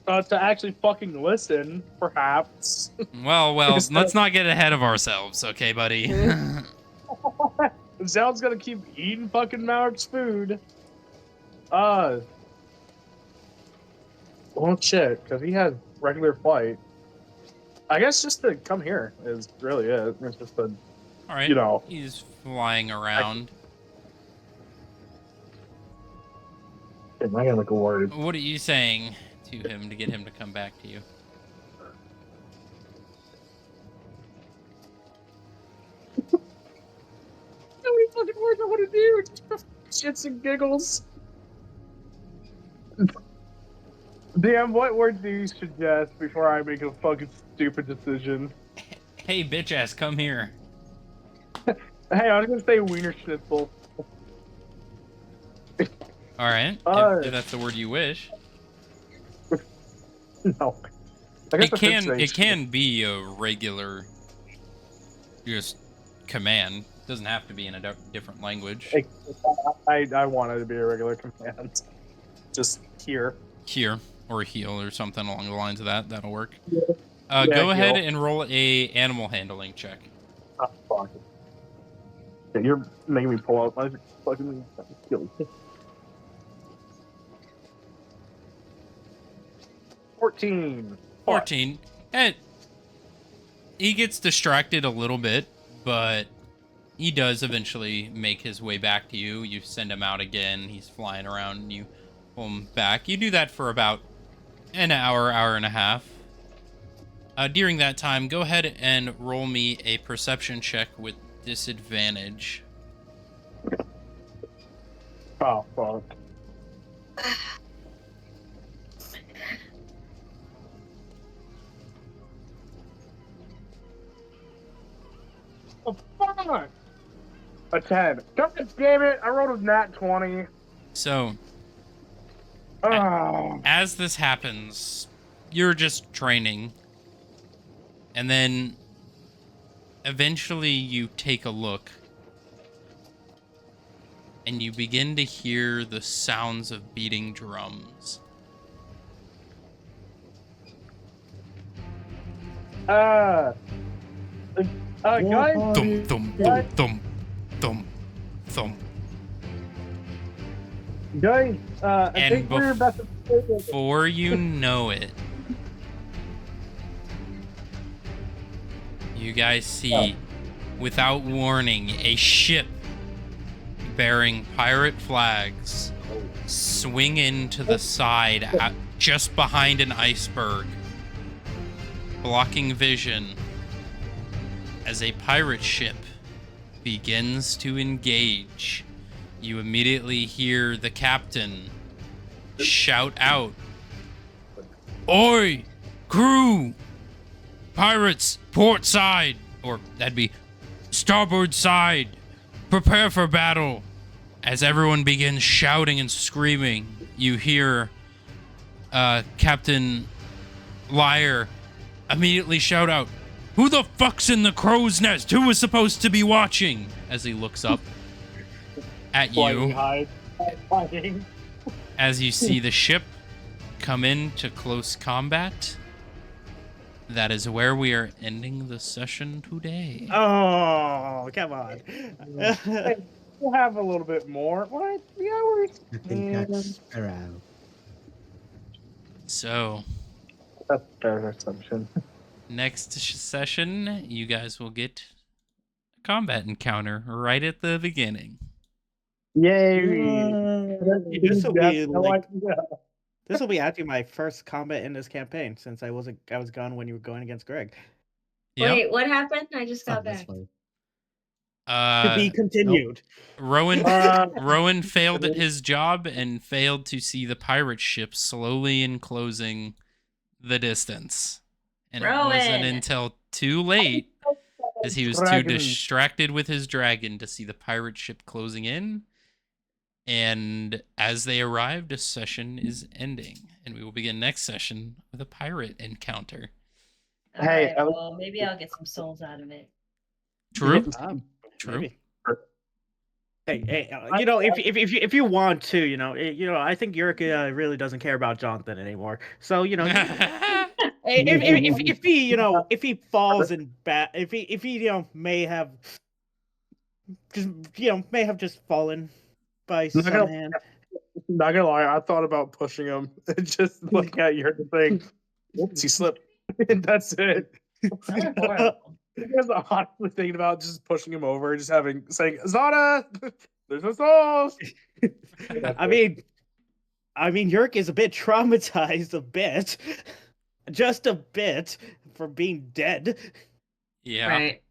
To actually fucking listen, perhaps. Well, let's not get ahead of ourselves, okay, buddy? Zeld's gonna keep eating fucking Malik's food. Well, shit, because he has regular flight. I guess just to come here is really it. It's just a, all right, you know. He's flying around. I gotta look worried. What are you saying to him to get him to come back to you? How many fucking words I want to do? Shits and giggles. Damn, what word do you suggest before I make a fucking stupid decision? Hey, bitch ass, come here. Hey, I was gonna say wiener schnitzel. All right, if that's the word you wish. No. I guess It can be a regular, just command. It doesn't have to be in a different language. I want it to be a regular command. Just here. Here, or heal, or something along the lines of that. That'll work. Yeah. Go ahead and roll a animal handling check. Oh, fuck. Yeah, you're making me pull out my fucking skills. 14. 14. And he gets distracted a little bit, but he does eventually make his way back to you. You send him out again. He's flying around, and you pull him back. You do that for about an hour, hour and a half. During that time, go ahead and roll me a perception check with disadvantage. Oh, fuck. Oh, fuck! A 10. God damn it, I rolled a nat 20. So, Oh. as this happens, you're just training. And then, eventually you take a look. And you begin to hear the sounds of beating drums. Guys? Thump, thump, Guys? thump, thump, thump. Guys, I And think we're about to... Before you know it, you guys see, without warning, a ship bearing pirate flags swing into the side just behind an iceberg, blocking vision as a pirate ship begins to engage. You immediately hear the captain shout out, "Oi, crew! Pirates, port side!" Or that'd be starboard side. Prepare for battle. As everyone begins shouting and screaming, you hear Captain Liar immediately shout out, "Who the fuck's in the crow's nest? Who was supposed to be watching?" As he looks up at you, as you see the ship come into close combat. That is where we are ending the session today. Oh, come on. Hey, we'll have a little bit more. What? 3 hours? I think that's around. So, That's a fair assumption. next session, you guys will get a combat encounter right at the beginning. Yay! This will be No like idea. This will be actually my first combat in this campaign since I was gone when you were going against Greg. Yep. Wait, what happened? I just got That's back. funny. To be continued. Rowan failed at his job and failed to see the pirate ship slowly enclosing the distance. And it wasn't Rowan! until too late, as he was too Dragon. distracted with his dragon, to see the pirate ship closing in. And as they arrived, a session is ending. And we will begin next session with a pirate encounter. Hey, Alright, well, maybe I'll get some souls out of it. True. True. Maybe. Hey, you know, if you want to, you know, I think Yurk really doesn't care about Jonathan anymore. So, you know, if he, you know, if he falls in if he, you know, may have just fallen by some hand. Not gonna lie, I thought about pushing him and just look at your thing. Whoops, he slipped. And that's it. That was horrible. I was honestly thinking about just pushing him over, just saying, Zana, there's no souls. I mean, Yurk is a bit traumatized, just a bit, from being dead. Yeah. Right.